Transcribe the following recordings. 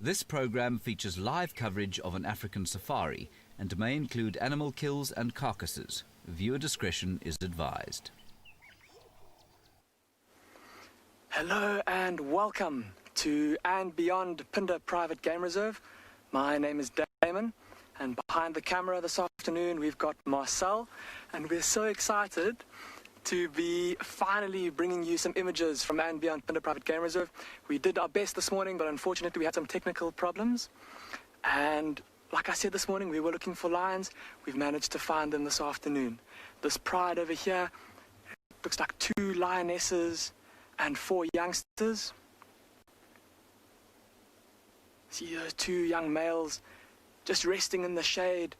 This program features live coverage of an African safari and may include animal kills and carcasses. Viewer discretion is advised. Hello and welcome to and beyond Pinder Private Game Reserve. My name is Damon, and behind the camera this afternoon we've got Marcel, and we're so excited to be finally bringing you some images from and beyond Pinder Private Game Reserve. We did our best this morning, but unfortunately we had some technical problems, and like I said this morning, we were looking for lions. We've managed to find them this afternoon. This pride over here looks like 2 lionesses and 4 youngsters. See those 2 young males just resting in the shade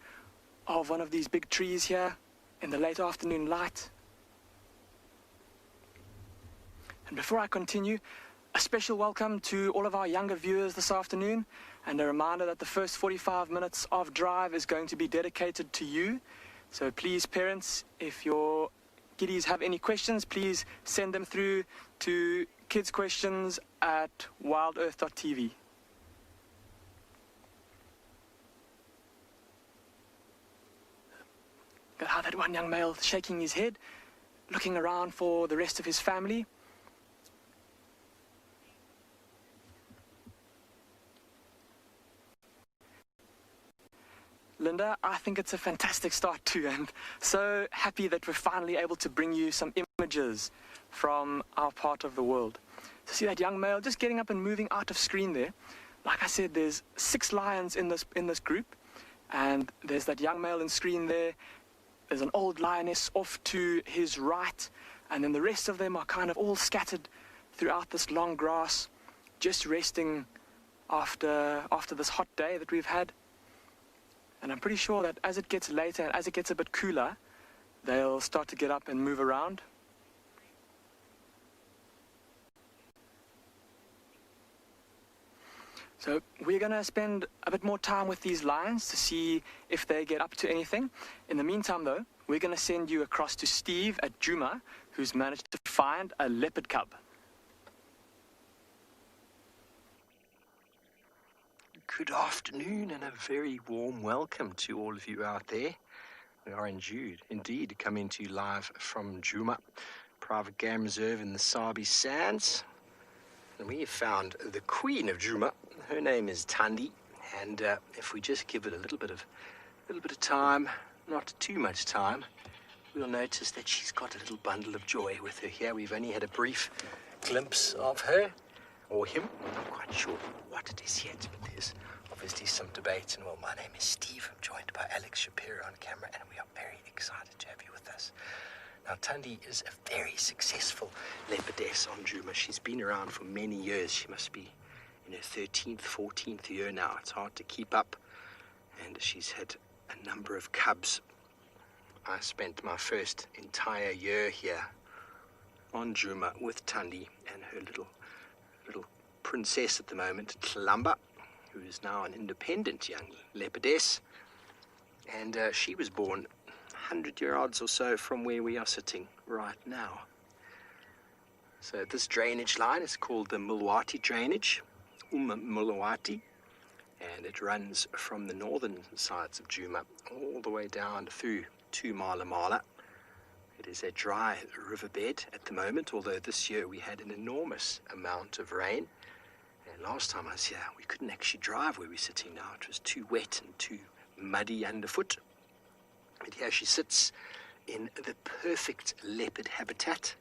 of one of these big trees here in the late afternoon light. And before I continue, a special welcome to all of our younger viewers this afternoon, and a reminder that the first 45 minutes of drive is going to be dedicated to you. So please, parents, if your kiddies have any questions, please send them through to kidsquestions@wildearth.tv. Got how that one young male shaking his head, looking around for the rest of his family. Linda, I think it's a fantastic start too, and so happy that we're finally able to bring you some images from our part of the world. So see that young male just getting up and moving out of screen there. Like I said, there's 6 lions in this group, and there's that young male in screen there. There's an old lioness off to his right, and then the rest of them are kind of all scattered throughout this long grass, just resting after this hot day that we've had. And I'm pretty sure that as it gets later and as it gets a bit cooler, they'll start to get up and move around. So we're going to spend a bit more time with these lions to see if they get up to anything. In the meantime, though, we're going to send you across to Steve at Juma, who's managed to find a leopard cub. Good afternoon and a very warm welcome to all of you out there. We are indeed coming to you live from Juma, Private Game Reserve in the Sabi Sands. And we have found the queen of Juma. Her name is Tandy, and if we just give it a little bit of time, not too much time, we'll notice that she's got a little bundle of joy with her here. We've only had a brief glimpse of her, or him. I'm not quite sure what it is yet, but there's obviously some debate. And well, my name is Steve. I'm joined by Alex Shapiro on camera, and we are very excited to have you with us. Now, Tandy is a very successful leopardess on Juma. She's been around for many years. She must be in her 13th, 14th year now. It's hard to keep up, and she's had a number of cubs. I spent my first entire year here on Juma with Tandy and her little princess at the moment, Tlamba, who is now an independent young leopardess, and she was born 100 yards or so from where we are sitting right now. So this drainage line is called the Mulwati drainage, Mulwati, and it runs from the northern sides of Juma all the way down through to Mala. It is a dry riverbed at the moment, although this year we had an enormous amount of rain. And last time I was here, we couldn't actually drive where we're sitting now. It was too wet and too muddy underfoot. But here she sits in the perfect leopard habitat,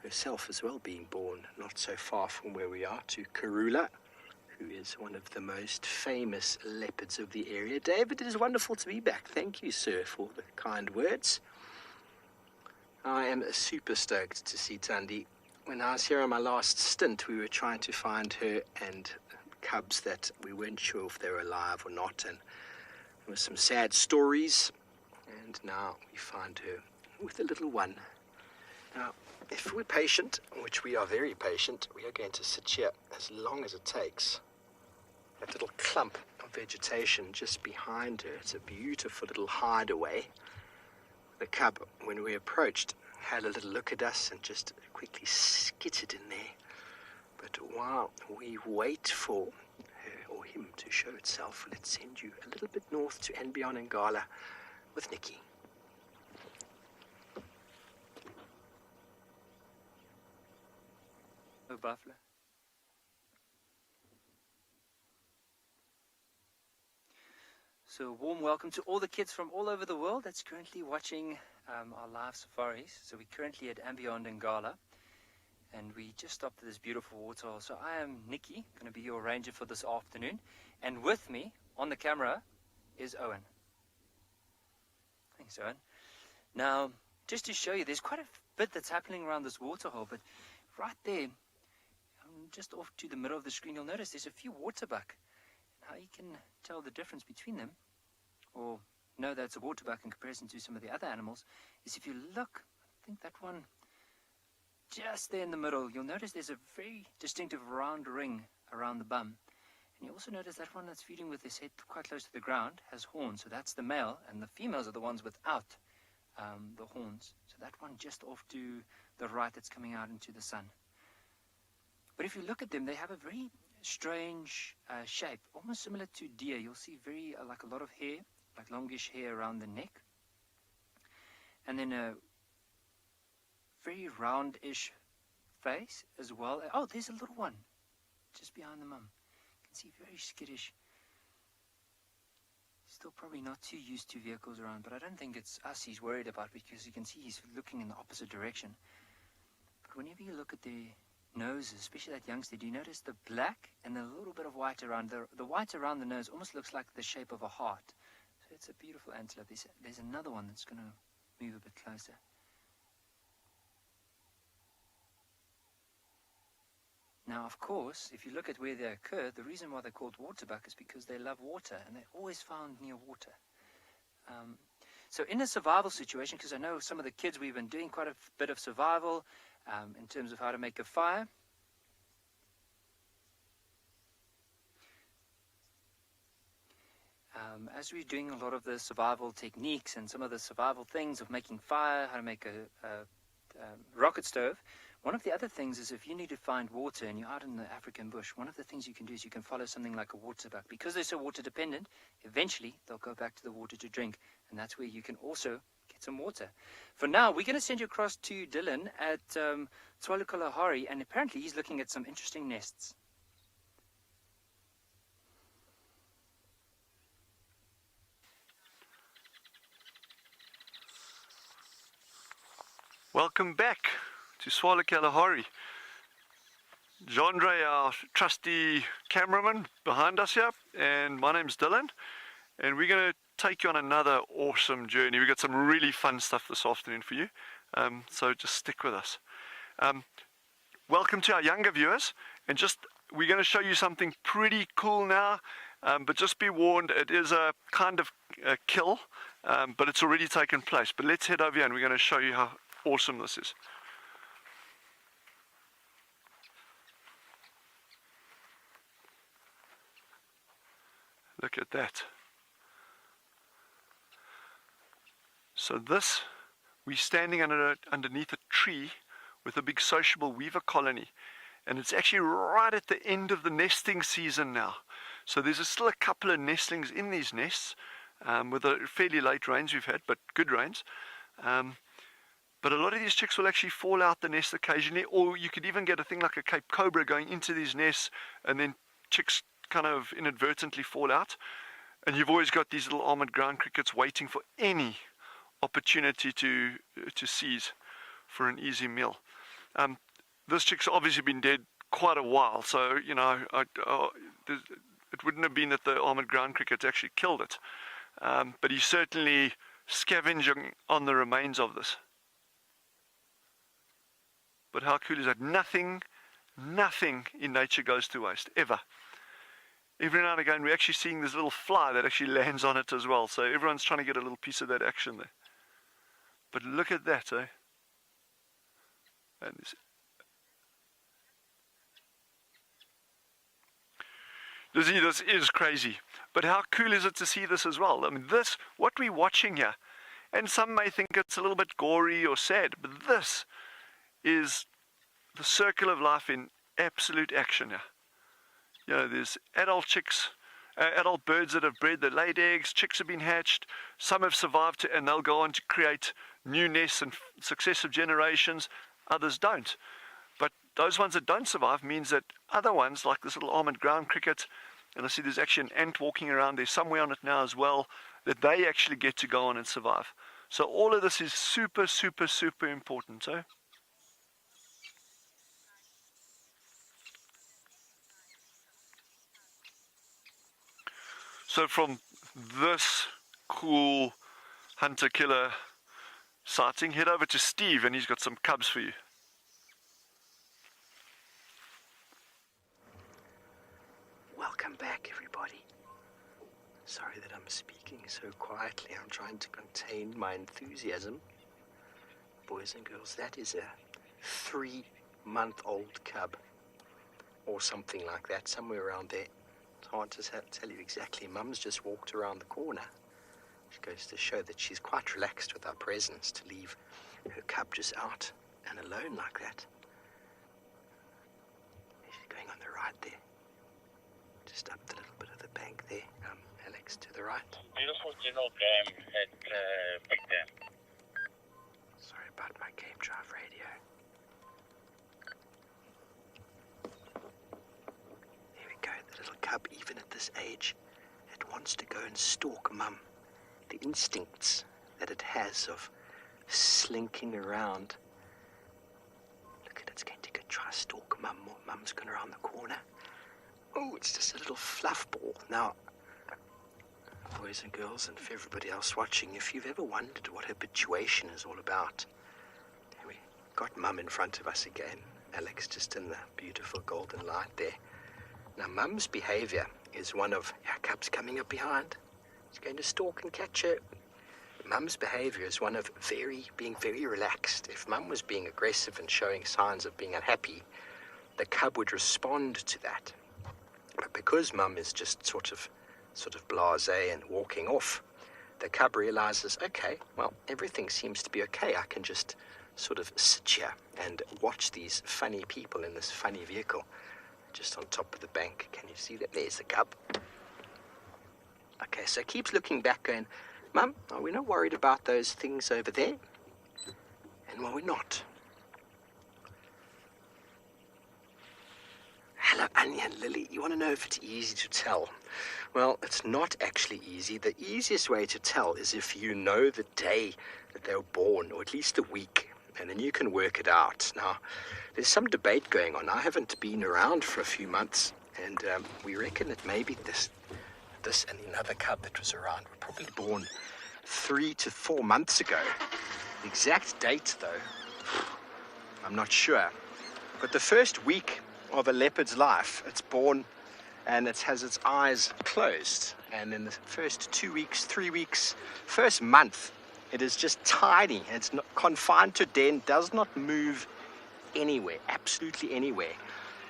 herself as well being born not so far from where we are, to Karula, who is one of the most famous leopards of the area. David, it is wonderful to be back. Thank you, sir, for the kind words. I am super stoked to see Tandy. When I was here on my last stint, we were trying to find her and cubs that we weren't sure if they were alive or not, and there were some sad stories, and now we find her with a little one. Now, if we're patient, which we are very patient, we are going to sit here as long as it takes. That little clump of vegetation just behind her, it's a beautiful little hideaway. The cub, when we approached, had a little look at us and just quickly skittered in there. But while we wait for him to show itself, let's send you a little bit north to and beyond Ngala with Nikki. Oh, buffalo. So a warm welcome to all the kids from all over the world that's currently watching our live safaris. So we're currently at Ambiyond Ngala, and we just stopped at this beautiful waterhole. So I am Nikki, going to be your ranger for this afternoon, and with me on the camera is Owen. Thanks, Owen. Now, just to show you, there's quite a bit that's happening around this waterhole, but right there, just off to the middle of the screen, you'll notice there's a few waterbuck. How you can tell the difference between them, or know that it's a waterbuck in comparison to some of the other animals, is if you look, I think that one just there in the middle, you'll notice there's a very distinctive round ring around the bum. And you also notice that one that's feeding with his head quite close to the ground has horns, so that's the male, and the females are the ones without the horns. So that one just off to the right that's coming out into the sun. But if you look at them, they have a very strange shape, almost similar to deer. You'll see very like a lot of hair, like longish hair around the neck, and then a very roundish face as well. Oh, there's a little one just behind the mum. You can see very skittish. Still probably not too used to vehicles around, but I don't think it's us he's worried about, because you can see he's looking in the opposite direction. But whenever you look at the noses, especially that youngster, do you notice the black and a little bit of white around the white around the nose almost looks like the shape of a heart. So it's a beautiful antelope. There's another one that's going to move a bit closer. Now, of course, if you look at where they occur, the reason why they're called waterbuck is because they love water, and they're always found near water. So in a survival situation, because I know some of the kids, we've been doing quite a bit of survival in terms of how to make a fire. As we're doing a lot of the survival techniques and some of the survival things of making fire, how to make a rocket stove, one of the other things is if you need to find water and you're out in the African bush, one of the things you can do is you can follow something like a waterbuck. Because they're so water dependent, eventually they'll go back to the water to drink, and that's where you can also get some water. For now, we're going to send you across to Dylan at Tswalu Kalahari, and apparently he's looking at some interesting nests. Welcome back to Tswalu Kalahari. Jandre, our trusty cameraman behind us here, and my name's Dylan, and we're going to take you on another awesome journey. We've got some really fun stuff this afternoon for you, so just stick with us. Welcome to our younger viewers, and we're going to show you something pretty cool now, but just be warned, it is a kind of a kill, but it's already taken place. But let's head over here and we're going to show you how awesome this is. Look at that. So this, we're standing underneath a tree with a big sociable weaver colony, and it's actually right at the end of the nesting season now. So there's still a couple of nestlings in these nests, with the fairly late rains we've had, but good rains. But a lot of these chicks will actually fall out the nest occasionally, or you could even get a thing like a Cape Cobra going into these nests, and then chicks kind of inadvertently fall out. And you've always got these little armored ground crickets waiting for any opportunity to seize for an easy meal. This chick's obviously been dead quite a while, so you know it wouldn't have been that the armored ground cricket actually killed it, but he's certainly scavenging on the remains of this. But how cool is that? Nothing in nature goes to waste, ever. Every now and again we're actually seeing this little fly that actually lands on it as well, so everyone's trying to get a little piece of that action there. But look at that, eh? And this is crazy. But how cool is it to see this as well? I mean, what we're watching here, and some may think it's a little bit gory or sad, but this is the circle of life in absolute action here. You know, there's adult chicks adult birds that have bred, that laid eggs, chicks have been hatched, some have survived and they'll go on to create new nests and successive generations, others don't. But those ones that don't survive means that other ones, like this little almond ground cricket, and I see there's actually an ant walking around there somewhere on it now as well, that they actually get to go on and survive. So all of this is super, super, super important. So from this cool hunter-killer sighting, head over to Steve and he's got some cubs for you. Welcome back, everybody. Sorry that I'm speaking so quietly. I'm trying to contain my enthusiasm. Boys and girls, that is a 3-month-old cub, or something like that, somewhere around there. It's hard to tell you exactly. Mum's just walked around the corner. She goes to show that she's quite relaxed with our presence to leave her cub just out and alone like that. She's going on the right there. Just up the little bit of the bank there. Alex, to the right. Beautiful general game at Pinder. Sorry about my game drive radio. There we go. The little cub, even at this age, it wants to go and stalk Mum. The instincts that it has of slinking around. Look at it, it's going to go try to stalk Mum. Mum's gone around the corner. Oh, it's just a little fluff ball. Now, boys and girls, and for everybody else watching, if you've ever wondered what habituation is all about, we got Mum in front of us again. Alex just in the beautiful golden light there. Now, Mum's behavior is one of, our cub's coming up behind. He's going to stalk and catch her. Mum's behavior is one of being very relaxed. If Mum was being aggressive and showing signs of being unhappy, the cub would respond to that. But because Mum is just sort of blasé and walking off, the cub realizes, okay, well, everything seems to be okay. I can just sort of sit here and watch these funny people in this funny vehicle just on top of the bank. Can you see that? There's the cub. Okay, so he keeps looking back going, Mum, are we not worried about those things over there? And well, we're not. Hello, Anya and Lily. You want to know if it's easy to tell? Well, it's not actually easy. The easiest way to tell is if you know the day that they were born, or at least a week, and then you can work it out. Now, there's some debate going on. I haven't been around for a few months, and we reckon that maybe this and another cub that was around were probably born 3 to 4 months ago. The exact date, though, I'm not sure. But the first week of a leopard's life, it's born and it has its eyes closed. And in the first 2 weeks, 3 weeks, first month, it is just tiny. It's not confined to a den, does not move anywhere, absolutely anywhere.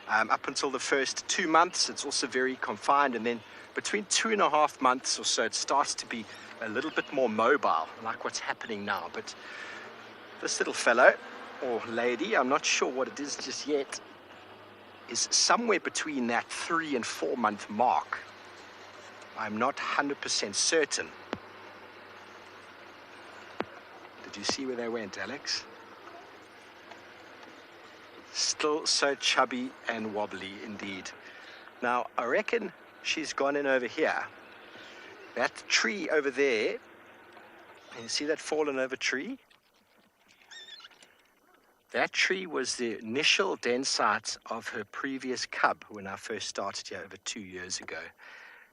Up until the first 2 months, it's also very confined. And then between 2.5 months or so, it starts to be a little bit more mobile, like what's happening now. But this little fellow, or lady, I'm not sure what it is just yet, is somewhere between that 3 and 4 month mark. I'm not 100% certain. Did you see where they went, Alex? Still so chubby and wobbly indeed. Now, I reckon she's gone in over here. That tree over there, can you see that fallen over tree? That tree was the initial den site of her previous cub when I first started here over 2 years ago.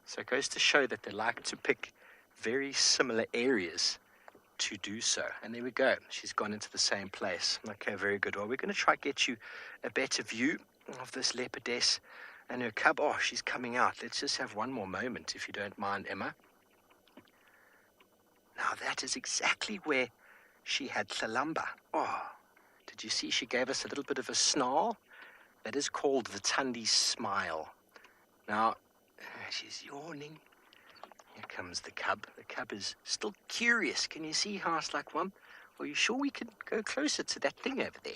So it goes to show that they like to pick very similar areas to do so. And there we go. She's gone into the same place. Okay, very good. Well, we're going to try to get you a better view of this leopardess and her cub. Oh, she's coming out. Let's just have one more moment, if you don't mind, Emma. Now, that is exactly where she had Tlalamba. Oh, did you see she gave us a little bit of a snarl? That is called the Tandy smile. Now, she's yawning. Here comes the cub. The cub is still curious. Can you see how it's like, Mum? Are you sure we can go closer to that thing over there?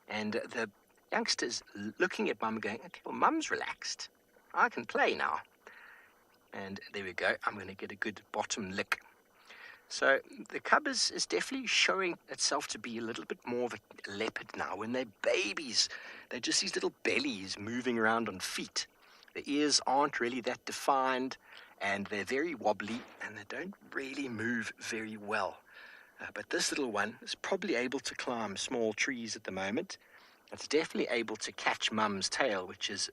And the youngster's looking at Mum going, okay, well, Mum's relaxed. I can play now. And there we go. I'm going to get a good bottom lick. So the cub is definitely showing itself to be a little bit more of a leopard now. When they're babies, they're just these little bellies moving around on feet. The ears aren't really that defined, and they're very wobbly, and they don't really move very well. But this little one is probably able to climb small trees at the moment. It's definitely able to catch mum's tail, which is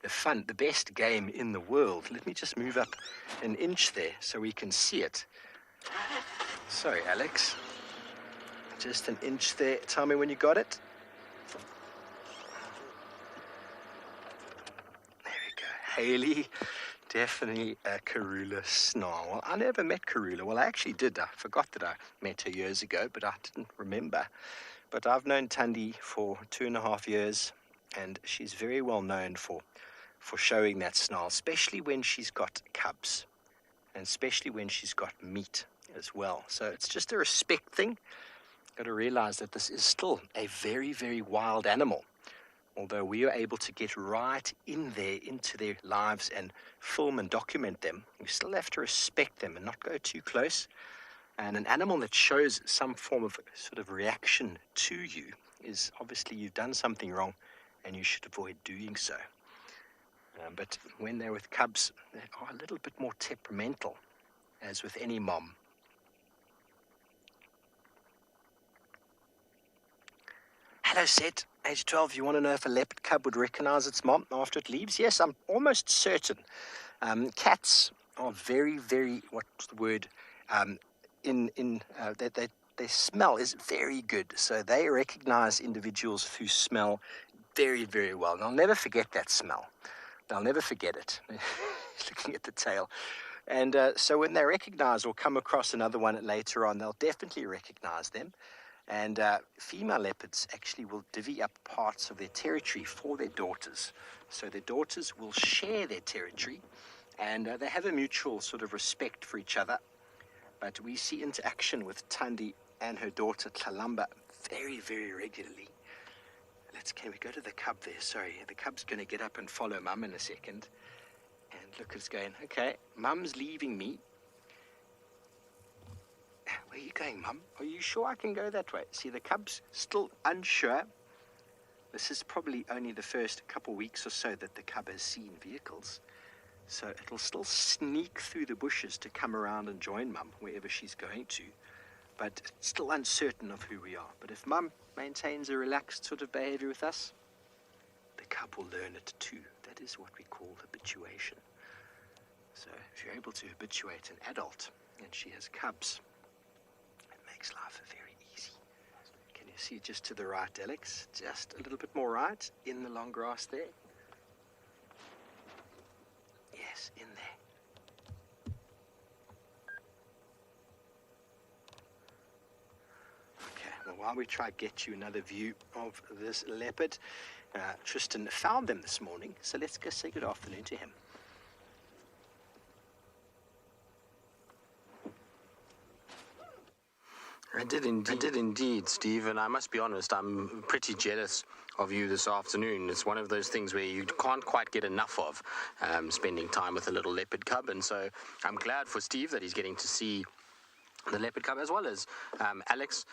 the best game in the world. Let me just move up an inch there so we can see it. Sorry, Alex. Just an inch there. Tell me when you got it. There we go. Haley, definitely a Karula snarl. Well, I never met Karula. Well, I actually did. I forgot that I met her years ago, but I didn't remember. But I've known Tandy for 2.5 years, and she's very well known for showing that snarl, especially when she's got cubs, and especially when she's got meat as well. So it's just a respect thing. Got to realize that this is still a very, very wild animal. Although we are able to get right in there into their lives and film and document them, we still have to respect them and not go too close. And an animal that shows some form of sort of reaction to you is obviously you've done something wrong and you should avoid doing so. But when they're with cubs, they are a little bit more temperamental, as with any mom. Hello, Seth. Age 12, you want to know if a leopard cub would recognize its mom after it leaves? Yes, I'm almost certain. Cats are very, very, what's the word? Their smell is very good. So they recognize individuals who smell very, very well. And I'll never forget that smell. I'll never forget it. Looking at the tail. And so when they recognize or come across another one later on, they'll definitely recognize them. And female leopards actually will divvy up parts of their territory for their daughters. So their daughters will share their territory, and they have a mutual sort of respect for each other. But we see interaction with Tandy and her daughter Kalamba very, very regularly. Can we go to the cub there? Sorry, the cub's going to get up and follow Mum in a second. And look, it's going, okay, Mum's leaving me. Where are you going, Mum? Are you sure I can go that way? See, the cub's still unsure. This is probably only the first couple weeks or so that the cub has seen vehicles. So it'll still sneak through the bushes to come around and join Mum wherever she's going to. But it's still uncertain of who we are. But if Mum maintains a relaxed sort of behavior with us, the cub will learn it too. That is what we call habituation. So if you're able to habituate an adult and she has cubs, it makes life very easy. Can you see just to the right, Alex? Just a little bit more right in the long grass there. Yes, in there. While we try to get you another view of this leopard, Tristan found them this morning, so let's go say good afternoon to him. I did indeed, Steve, and I must be honest, I'm pretty jealous of you this afternoon. It's one of those things where you can't quite get enough of spending time with a little leopard cub, and so I'm glad for Steve that he's getting to see the leopard cub as well as Alex,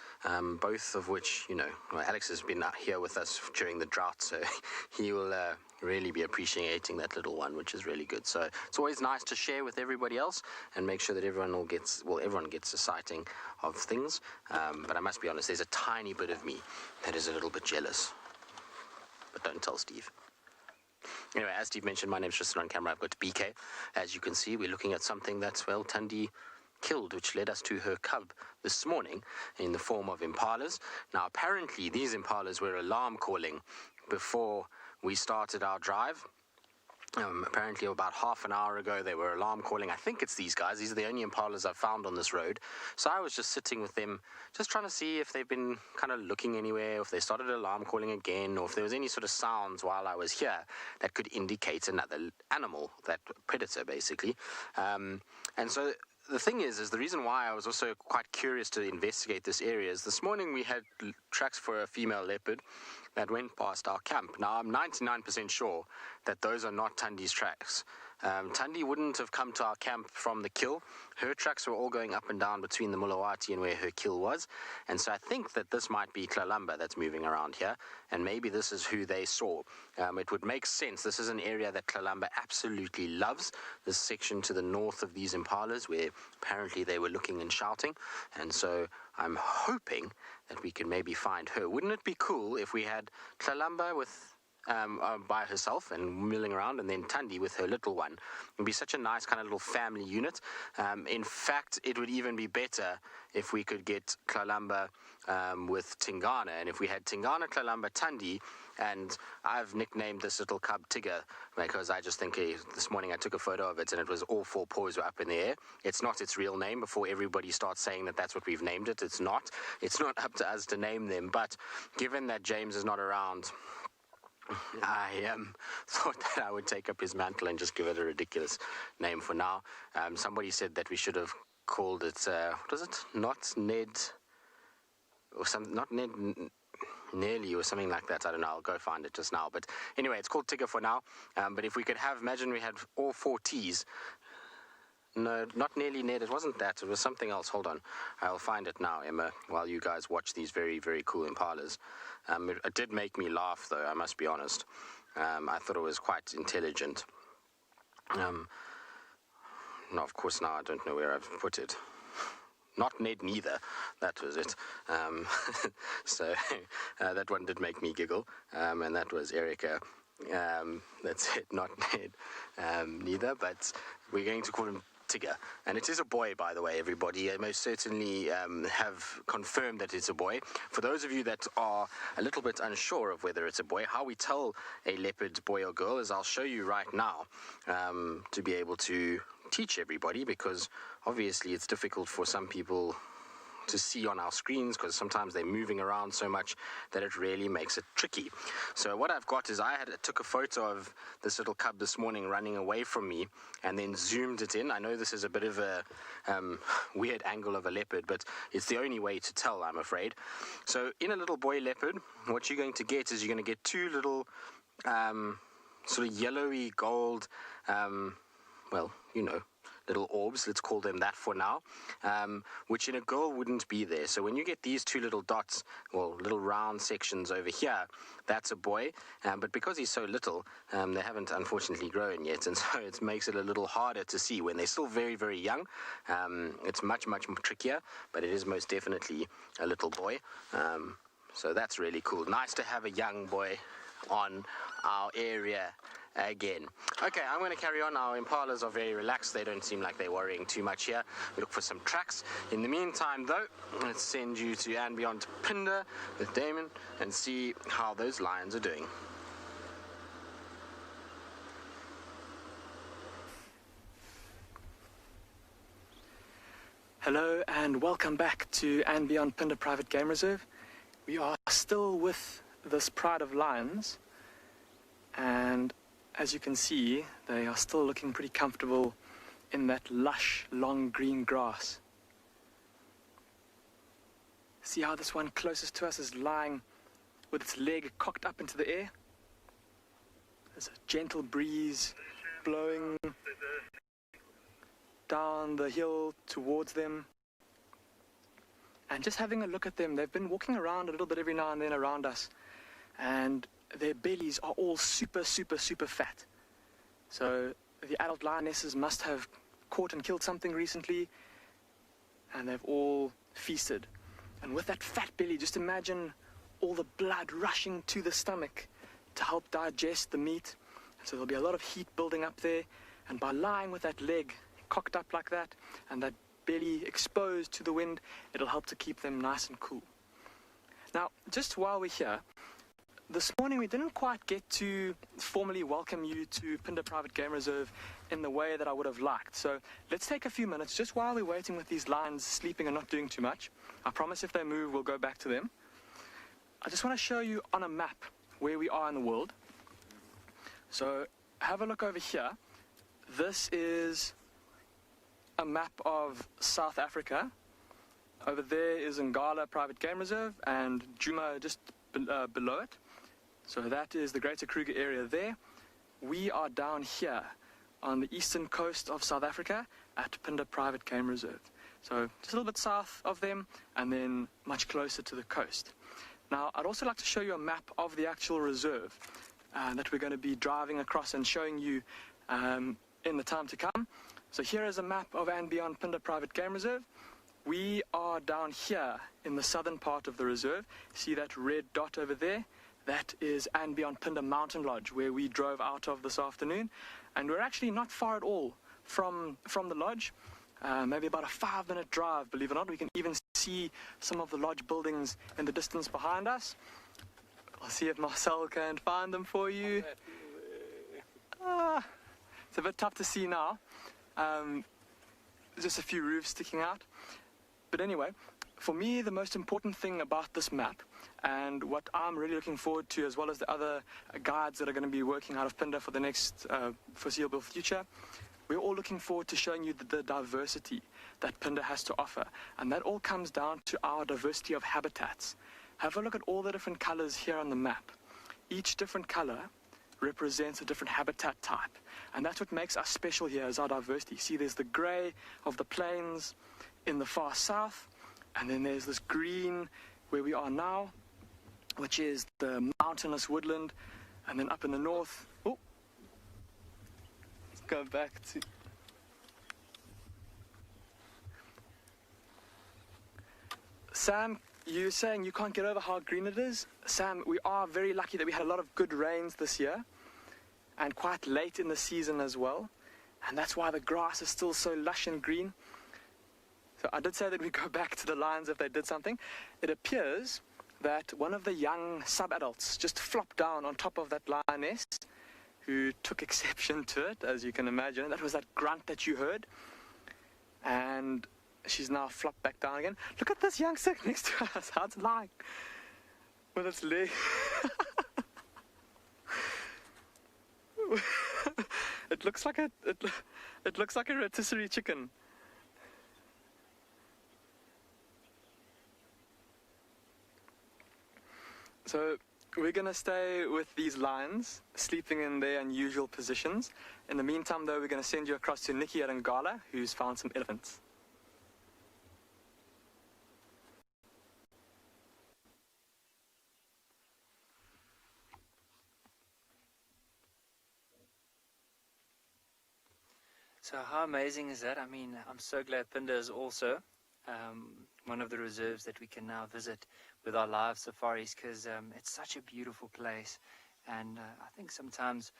both of which, Alex has been here with us during the drought, so he will really be appreciating that little one, which is really good. So it's always nice to share with everybody else and make sure that everyone gets a sighting of things. But I must be honest, there's a tiny bit of me that is a little bit jealous. But don't tell Steve. Anyway, as Steve mentioned, my name's Tristan on camera. I've got BK. As you can see, we're looking at something that's, Tandy killed, which led us to her cub this morning in the form of impalas. Now, apparently, these impalas were alarm calling before we started our drive. Apparently, about half an hour ago, they were alarm calling. I think it's these guys. These are the only impalas I've found on this road. So I was just sitting with them, just trying to see if they've been kind of looking anywhere, or if they started alarm calling again, or if there was any sort of sounds while I was here that could indicate another animal, that predator, basically. And so the thing is the reason why I was also quite curious to investigate this area is this morning we had tracks for a female leopard that went past our camp. Now, I'm 99% sure that those are not Tandy's tracks. Tandy wouldn't have come to our camp from the kill. Her tracks were all going up and down between the Mulawati and where her kill was. And so I think that this might be Kalamba that's moving around here. And maybe this is who they saw. It would make sense. This is an area that Kalamba absolutely loves. This section to the north of these impalas where apparently they were looking and shouting. And so I'm hoping that we can maybe find her. Wouldn't it be cool if we had Kalamba with by herself and milling around, and then Tandy with her little one? It would be such a nice kind of little family unit. In fact, it would even be better if we could get Kalamba with Tingana, and if we had Tingana, Kalamba, Tandy, and I've nicknamed this little cub Tigger because I just think this morning I took a photo of it and it was all four paws were up in the air. It's not its real name before everybody starts saying that that's what we've named it. It's not. It's not up to us to name them, but given that James is not around, I thought that I would take up his mantle and just give it a ridiculous name for now. Somebody said that we should have called it, what was it? Not Ned, or something, not Ned, Nearly or something like that. I don't know. I'll go find it just now. But anyway, it's called Tigger for now. But if we could have, imagine we had all four T's. No, not nearly Ned. It wasn't that. It was something else. Hold on. I'll find it now, Emma, while you guys watch these very, very cool impalas. It did make me laugh, though, I must be honest. I thought it was quite intelligent. No, of course, now I don't know where I've put it. Not Ned neither. That was it. So that one did make me giggle. And that was Erica. That's it. Not Ned neither. But we're going to call him Tigger. And it is a boy, by the way, everybody. I most certainly have confirmed that it's a boy. For those of you that are a little bit unsure of whether it's a boy, how we tell a leopard boy or girl is I'll show you right now to be able to teach everybody, because obviously it's difficult for some people to see on our screens because sometimes they're moving around so much that it really makes it tricky. So what I've got is I took a photo of this little cub this morning running away from me and then zoomed it in. I know this is a bit of a weird angle of a leopard, but it's the only way to tell, I'm afraid. So in a little boy leopard, what you're going to get is you're going to get two little sort of yellowy gold well, you know, little orbs, let's call them that for now, which in a girl wouldn't be there. So when you get these two little dots, well, little round sections over here, that's a boy. But because he's so little, they haven't unfortunately grown yet, and so it makes it a little harder to see. When they're still very, very young, it's much, much more trickier, but it is most definitely a little boy. So that's really cool. Nice to have a young boy on our area again. Okay, I'm going to carry on. Our impalas are very relaxed. They don't seem like they're worrying too much here. We look for some tracks. In the meantime, though, let's send you to and beyond Pinder with Damon and see how those lions are doing. Hello and welcome back to and beyond Pinder Private Game Reserve. We are still with this pride of lions, and as you can see, they are still looking pretty comfortable in that lush, long green grass. See how this one closest to us is lying with its leg cocked up into the air? There's a gentle breeze blowing down the hill towards them. And just having a look at them, they've been walking around a little bit every now and then around us, and their bellies are all super, super, super fat. So the adult lionesses must have caught and killed something recently, and they've all feasted. And with that fat belly, just imagine all the blood rushing to the stomach to help digest the meat. So there'll be a lot of heat building up there, and by lying with that leg cocked up like that, and that belly exposed to the wind, it'll help to keep them nice and cool. Now, just while we're here, this morning we didn't quite get to formally welcome you to Pinder Private Game Reserve in the way that I would have liked. So let's take a few minutes just while we're waiting with these lions sleeping and not doing too much. I promise if they move, we'll go back to them. I just want to show you on a map where we are in the world. So have a look over here. This is a map of South Africa. Over there is Ngala Private Game Reserve and Juma just below it. So that is the Greater Kruger area there. We are down here on the eastern coast of South Africa at Pinder Private Game Reserve. So just a little bit south of them and then much closer to the coast. Now, I'd also like to show you a map of the actual reserve that we're going to be driving across and showing you in the time to come. So here is a map of and beyond Pinder Private Game Reserve. We are down here in the southern part of the reserve. See that red dot over there? That is and beyond Pinder Mountain Lodge, where we drove out of this afternoon. And we're actually not far at all from the lodge. Maybe about a 5-minute drive, believe it or not. We can even see some of the lodge buildings in the distance behind us. I'll see if Marcel can find them for you. It's a bit tough to see now. Just a few roofs sticking out. But anyway, for me, the most important thing about this map, and what I'm really looking forward to, as well as the other guides that are going to be working out of Pinder for the next foreseeable future, we're all looking forward to showing you the diversity that Pinder has to offer. And that all comes down to our diversity of habitats. Have a look at all the different colors here on the map. Each different color represents a different habitat type. And that's what makes us special here, is our diversity. See, there's the gray of the plains in the far south, and then there's this green where we are now, which is the mountainous woodland, and then up in the north, let's go back to... Sam, you're saying you can't get over how green it is? Sam, we are very lucky that we had a lot of good rains this year, and quite late in the season as well, and that's why the grass is still so lush and green. So I did say that we go back to the lions if they did something. It appears that one of the young sub-adults just flopped down on top of that lioness, who took exception to it, as you can imagine. That was that grunt that you heard. And she's now flopped back down again. Look at this youngster next to us, how it's lying with its leg. It looks like a rotisserie chicken. So we're going to stay with these lions, sleeping in their unusual positions. In the meantime, though, we're going to send you across to Nikki at Ngala, who's found some elephants. So how amazing is that? I mean, I'm so glad Pinder is also one of the reserves that we can now visit with our live safaris, because it's such a beautiful place. And I think sometimes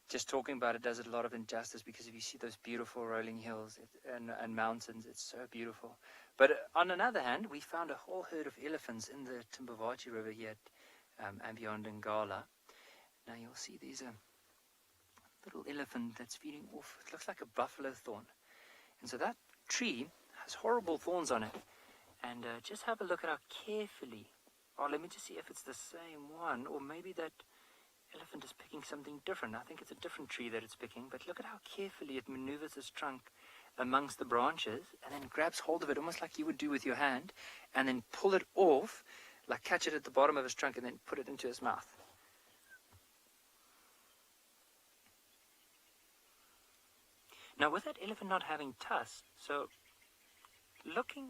just talking about it does it a lot of injustice, because if you see those beautiful rolling hills and mountains, it's so beautiful. But on another hand, we found a whole herd of elephants in the Timbavachi River here at beyond Ngala. Now you'll see there's a little elephant that's feeding off, it looks like a buffalo thorn. And so that tree has horrible thorns on it. And just have a look at how carefully, let me just see if it's the same one, or maybe that elephant is picking something different. I think it's a different tree that it's picking, but look at how carefully it maneuvers its trunk amongst the branches, and then grabs hold of it, almost like you would do with your hand, and then pull it off, like catch it at the bottom of his trunk, and then put it into his mouth. Now, with that elephant not having tusks, so looking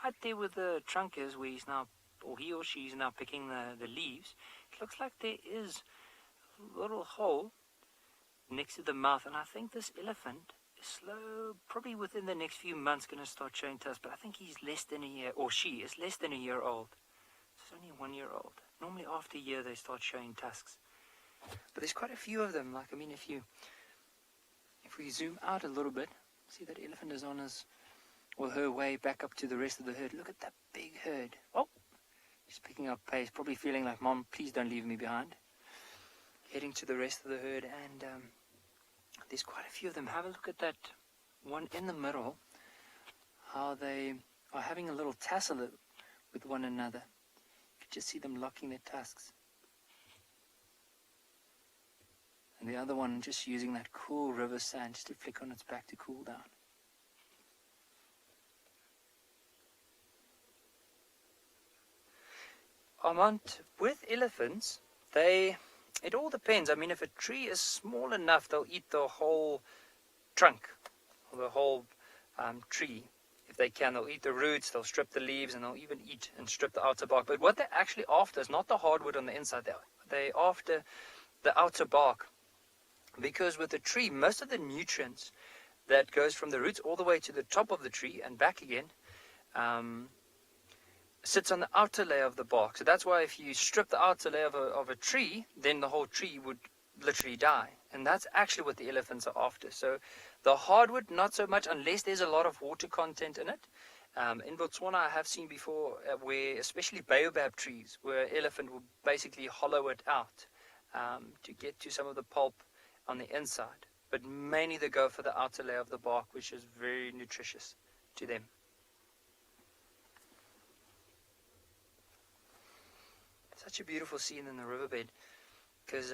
right there where the trunk is, where he's now, or he or she is now picking the leaves, it looks like there is a little hole next to the mouth, and I think this elephant is slow, probably within the next few months going to start showing tusks, but I think he's less than a year, or she is less than a year old. It's only 1 year old. Normally after a year they start showing tusks. But there's quite a few of them. Like, I mean, if we zoom out a little bit, see that elephant is on his, or her way back up to the rest of the herd. Look at that big herd. Oh, he's picking up pace, probably feeling like, Mom, please don't leave me behind. Heading to the rest of the herd, and there's quite a few of them. Have a look at that one in the middle, how they are having a little tussle with one another. You can just see them locking their tusks. And the other one just using that cool river sand just to flick on its back to cool down. Armand, with elephants, it all depends. I mean, if a tree is small enough, they'll eat the whole trunk or the whole tree. If they can, they'll eat the roots, they'll strip the leaves, and they'll even eat and strip the outer bark. But what they're actually after is not the hardwood on the inside. They're after the outer bark, because with the tree, most of the nutrients that goes from the roots all the way to the top of the tree and back again sits on the outer layer of the bark. So that's why if you strip the outer layer of a tree, then the whole tree would literally die. And that's actually what the elephants are after. So the hardwood, not so much, unless there's a lot of water content in it. In Botswana, I have seen before where, especially baobab trees, where an elephant will basically hollow it out to get to some of the pulp on the inside. But mainly they go for the outer layer of the bark, which is very nutritious to them. Such a beautiful scene in the riverbed, because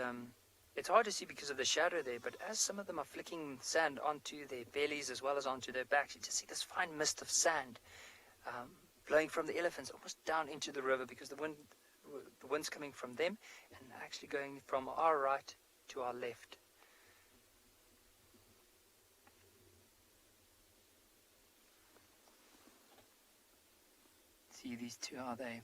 it's hard to see because of the shadow there, but as some of them are flicking sand onto their bellies as well as onto their backs, you just see this fine mist of sand blowing from the elephants almost down into the river, because the wind's coming from them and actually going from our right to our left. See, these two, are they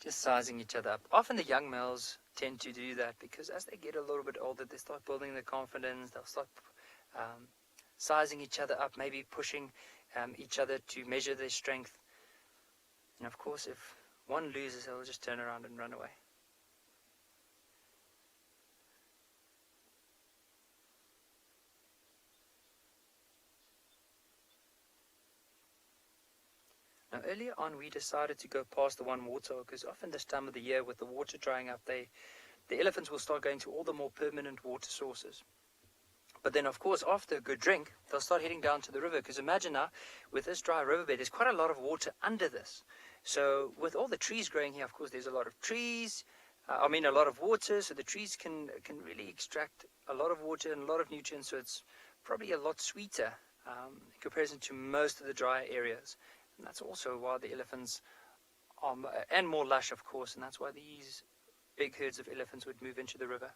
just sizing each other up? Often the young males tend to do that, because as they get a little bit older, they start building their confidence. They'll start sizing each other up, maybe pushing each other to measure their strength. And of course, if one loses, they'll just turn around and run away. Now, earlier on, we decided to go past the one water, because often this time of the year, with the water drying up, the elephants will start going to all the more permanent water sources. But then, of course, after a good drink, they'll start heading down to the river, because imagine now, with this dry riverbed, there's quite a lot of water under this. So with all the trees growing here, of course, there's a lot of trees, a lot of water, so the trees can really extract a lot of water and a lot of nutrients, so it's probably a lot sweeter in comparison to most of the dry areas. And that's also why the elephants are, and more lush, of course, and that's why these big herds of elephants would move into the river.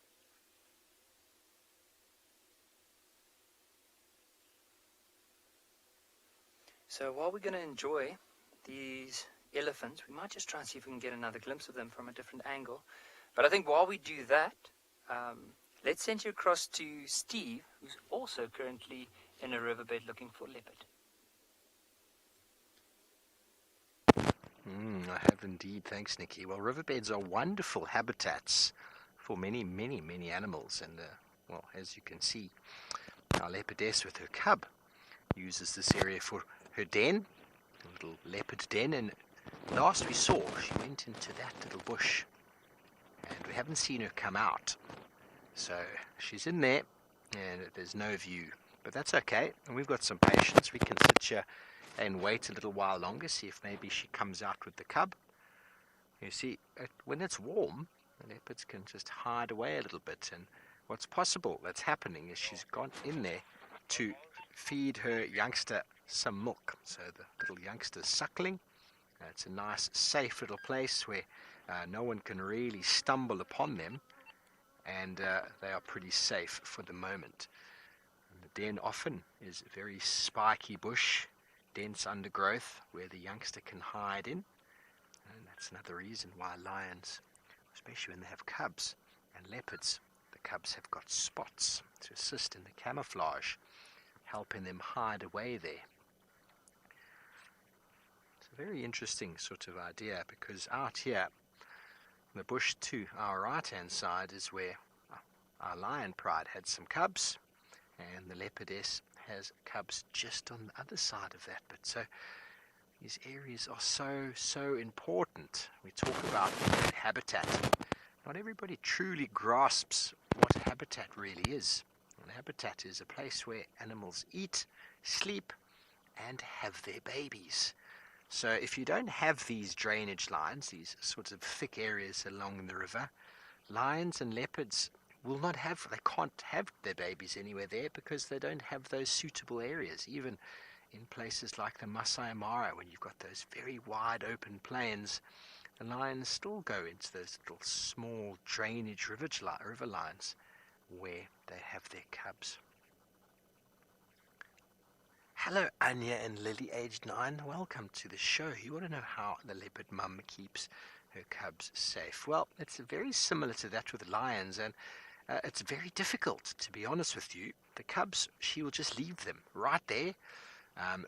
So while we're going to enjoy these elephants, we might just try and see if we can get another glimpse of them from a different angle. But I think while we do that, let's send you across to Steve, who's also currently in a riverbed looking for leopard. I have indeed. Thanks, Nikki. Well, riverbeds are wonderful habitats for many, many, many animals. And, as you can see, our leopardess with her cub uses this area for her den, a little leopard den. And last we saw, she went into that little bush. And we haven't seen her come out. So she's in there, and there's no view. But that's okay. And we've got some patience. We can sit here and wait a little while longer, see if maybe she comes out with the cub. You see, when it's warm, the leopards can just hide away a little bit, and what's possible that's happening is she's gone in there to feed her youngster some milk. So the little youngster's suckling. It's a nice, safe little place where no one can really stumble upon them, and they are pretty safe for the moment. And the den often is a very spiky bush, dense undergrowth where the youngster can hide in. And that's another reason why lions, especially when they have cubs, and leopards, the cubs have got spots to assist in the camouflage, helping them hide away there. It's a very interesting sort of idea, because out here in the bush to our right hand side is where our lion pride had some cubs, and the leopardess has cubs just on the other side of that bit. So these areas are so important. We talk about habitat. Not everybody truly grasps what habitat really is. And habitat is a place where animals eat, sleep, and have their babies. So if you don't have these drainage lines, these sorts of thick areas along the river, lions and leopards will not have, they can't have their babies anywhere there, because they don't have those suitable areas. Even in places like the Masai Mara, when you've got those very wide open plains, the lions still go into those little small drainage river lines where they have their cubs. Hello, Anya and Lily, aged 9. Welcome to the show. You want to know how the leopard mum keeps her cubs safe? Well, it's very similar to that with lions, and it's very difficult, to be honest with you. The cubs, she will just leave them right there.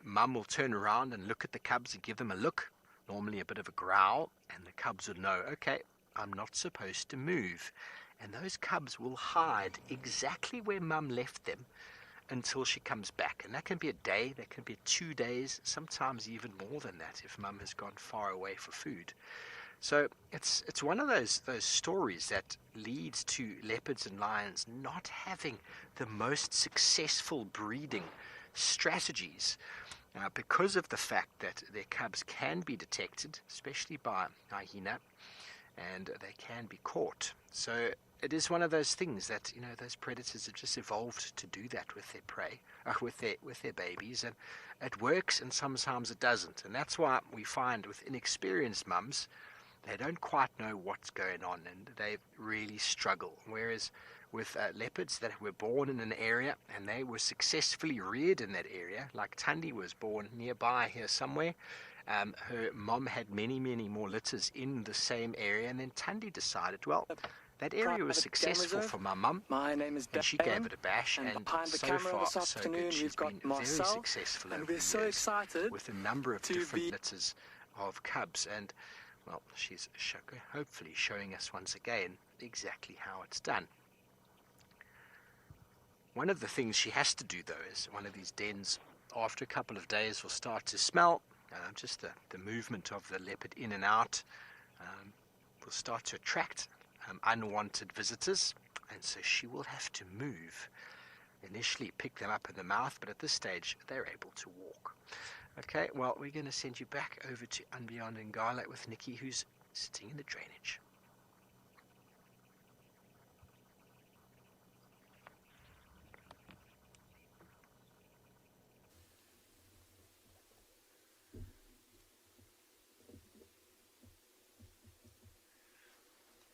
Mum will turn around and look at the cubs and give them a look, normally a bit of a growl, and the cubs would know, okay, I'm not supposed to move. And those cubs will hide exactly where Mum left them until she comes back. And that can be a day, that can be 2 days, sometimes even more than that if Mum has gone far away for food. So it's one of those stories that leads to leopards and lions not having the most successful breeding strategies because of the fact that their cubs can be detected, especially by hyena, and they can be caught. So it is one of those things that, you know, those predators have just evolved to do that with their prey, with their babies, and it works and sometimes it doesn't. And that's why we find with inexperienced mums, they don't quite know what's going on and they really struggle. Whereas with leopards that were born in an area and they were successfully reared in that area, like Tandy was born nearby here somewhere. Her mom had many more litters in the same area, and then Tandy decided, well, that area was successful for my mum, My name is and she Dan, gave it a bash, and and behind the so camera far, this so afternoon good. She's we've got been very Marcel, successful and over we're the so years excited with a number of to different be- litters of cubs, and well, she's hopefully showing us once again exactly how it's done. One of the things she has to do, though, is one of these dens, after a couple of days, will start to smell. Just the movement of the leopard in and out will start to attract unwanted visitors, and so she will have to move. Initially pick them up in the mouth, but at this stage they're able to walk. Okay, well, we're going to send you back over to Unbeyond Ngala with Nikki, who's sitting in the drainage.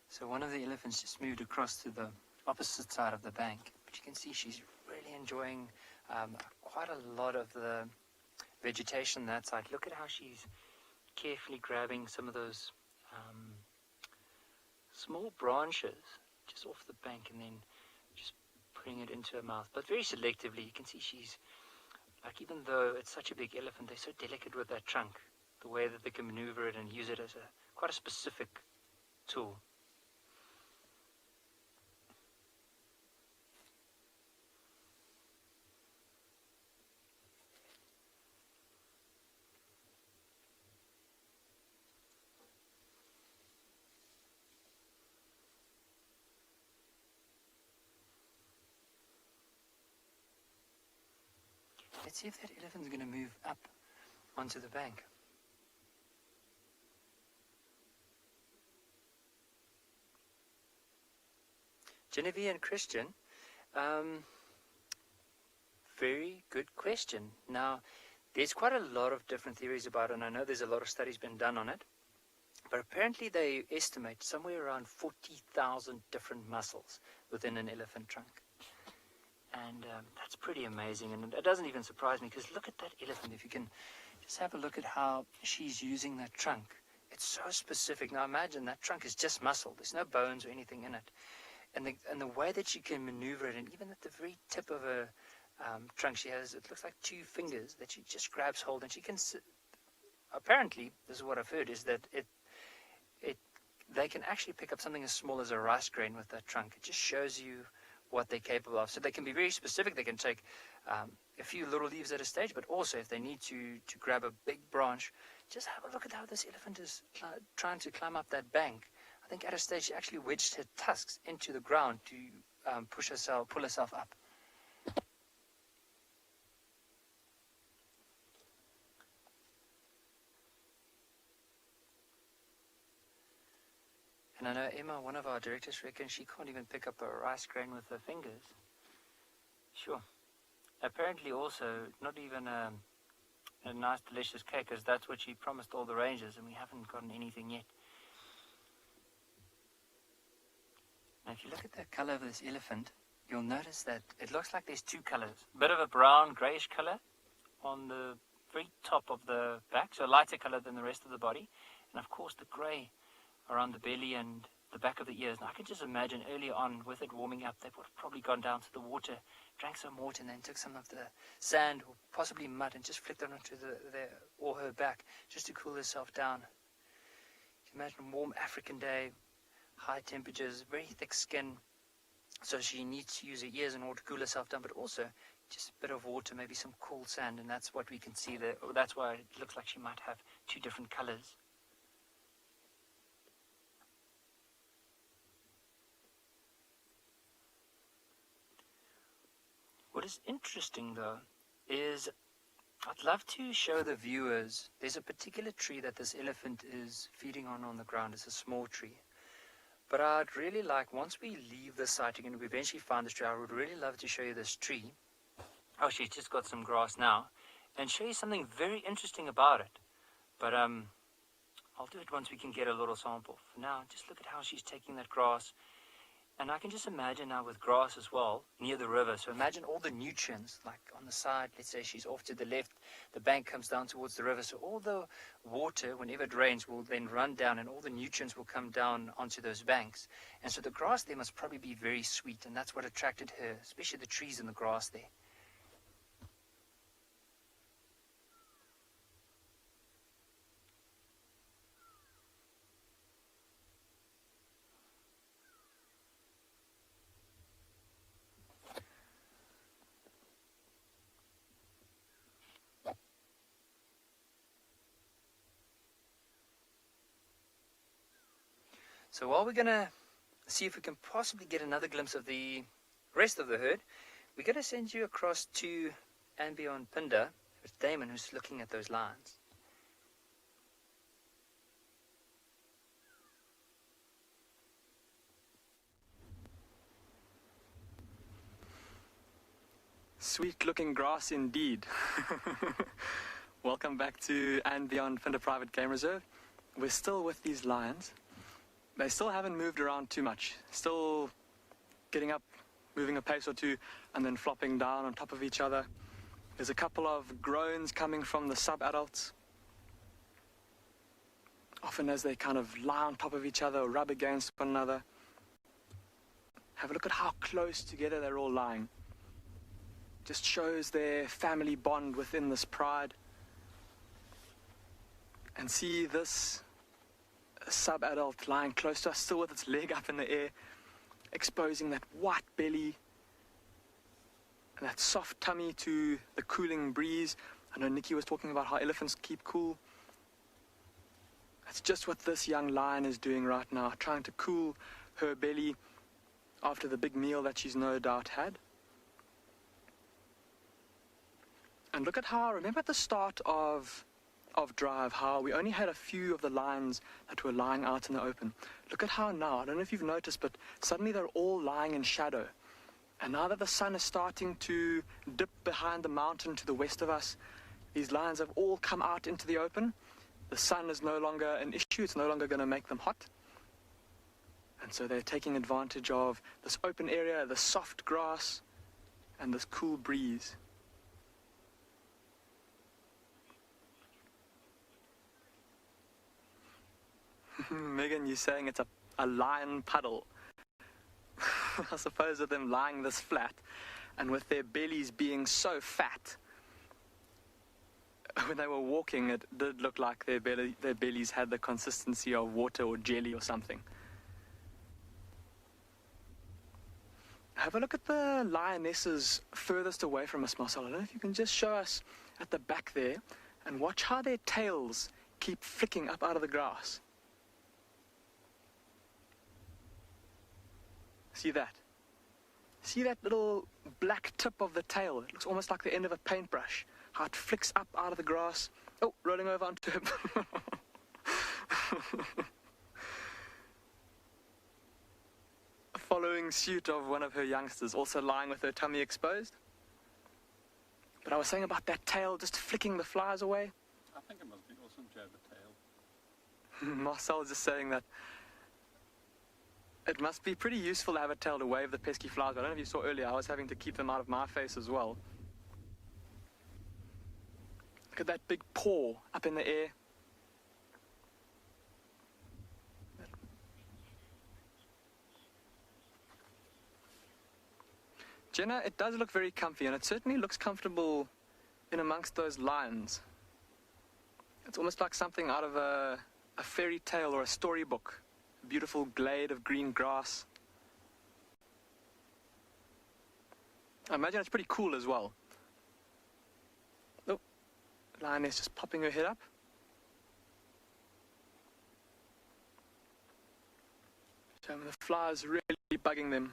So one of the elephants just moved across to the opposite side of the bank. But you can see she's really enjoying quite a lot of the vegetation on that side. Look at how she's carefully grabbing some of those small branches just off the bank and then just putting it into her mouth. But very selectively. You can see she's, like, even though it's such a big elephant, they're so delicate with that trunk. The way that they can maneuver it and use it as quite a specific tool. Let's see if that elephant's going to move up onto the bank. Genevieve and Christian, very good question. Now, there's quite a lot of different theories about it, and I know there's a lot of studies been done on it, but apparently they estimate somewhere around 40,000 different muscles within an elephant trunk. And that's pretty amazing, and it doesn't even surprise me, because look at that elephant. If you can just have a look at how she's using that trunk. It's so specific. Now imagine that trunk is just muscle. There's no bones or anything in it. And the way that she can maneuver it, and even at the very tip of her trunk, she has, it looks like 2 fingers that she just grabs hold, and she can, apparently, this is what I've heard, is that they can actually pick up something as small as a rice grain with that trunk. It just shows you what they're capable of. So they can be very specific. They can take a few little leaves at a stage, but also if they need to grab a big branch, just have a look at how this elephant is trying to climb up that bank. I think at a stage she actually wedged her tusks into the ground to pull herself up. And I know Emma, one of our directors, reckons she can't even pick up a rice grain with her fingers. Sure. Apparently also, not even a nice delicious cake, because that's what she promised all the rangers, and we haven't gotten anything yet. Now if you look at the colour of this elephant, you'll notice that it looks like there's 2 colours. A bit of a brown, greyish colour on the very top of the back, so lighter color than the rest of the body, and of course the grey around the belly and the back of the ears. Now I can just imagine earlier on, with it warming up, they would have probably gone down to the water, drank some water, and then took some of the sand or possibly mud and just flicked it onto their or her back just to cool herself down. You can imagine a warm African day, high temperatures, very thick skin, so she needs to use her ears in order to cool herself down, but also just a bit of water, maybe some cool sand, and that's what we can see there. That's why it looks like she might have two different colors. What is interesting though is I'd love to show the viewers, there's a particular tree that this elephant is feeding on the ground. It's a small tree. But I'd really like, once we leave the sighting and we eventually find this tree, I would really love to show you this tree. Oh, she's just got some grass now. And show you something very interesting about it. But I'll do it once we can get a little sample. For now, just look at how she's taking that grass. And I can just imagine now with grass as well, near the river. So imagine all the nutrients, like on the side, let's say she's off to the left, the bank comes down towards the river. So all the water, whenever it rains, will then run down and all the nutrients will come down onto those banks. And so the grass there must probably be very sweet. And that's what attracted her, especially the trees and the grass there. So while we're going to see if we can possibly get another glimpse of the rest of the herd, we're going to send you across to and beyond Pinder with Damon, who's looking at those lions. Sweet looking grass indeed. Welcome back to and beyond Pinder Private Game Reserve. We're still with these lions. They still haven't moved around too much. Still getting up, moving a pace or two, and then flopping down on top of each other. There's a couple of groans coming from the sub-adults. Often as they kind of lie on top of each other or rub against one another. Have a look at how close together they're all lying. Just shows their family bond within this pride. And see this sub-adult lying close to us, still with its leg up in the air, exposing that white belly and that soft tummy to the cooling breeze. I know Nikki was talking about how elephants keep cool. That's just what this young lion is doing right now, trying to cool her belly after the big meal that she's no doubt had. And look at how, remember at the start of Drive, how we only had a few of the lions that were lying out in the open. Look at how now, I don't know if you've noticed, but suddenly they're all lying in shadow. And now that the sun is starting to dip behind the mountain to the west of us, these lions have all come out into the open. The sun is no longer an issue, it's no longer going to make them hot. And so they're taking advantage of this open area, the soft grass, and this cool breeze. Megan, you're saying it's a lion puddle. I suppose with them lying this flat and with their bellies being so fat, when they were walking, it did look like their bellies had the consistency of water or jelly or something. Have a look at the lionesses furthest away from us, Marcel. I don't know if you can just show us at the back there and watch how their tails keep flicking up out of the grass. See that? See that little black tip of the tail? It looks almost like the end of a paintbrush. How it flicks up out of the grass. Oh, rolling over onto him. Following suit of one of her youngsters, also lying with her tummy exposed. But I was saying about that tail just flicking the flies away. I think it must be awesome to have a tail. Marcel is just saying that it must be pretty useful to have a tail to wave the pesky flies. I don't know if you saw earlier, I was having to keep them out of my face as well. Look at that big paw up in the air. Jenna, it does look very comfy, and it certainly looks comfortable in amongst those lions. It's almost like something out of a fairy tale or a storybook. A beautiful glade of green grass. I imagine it's pretty cool as well. Oh, the lioness just popping her head up. So the flies really bugging them.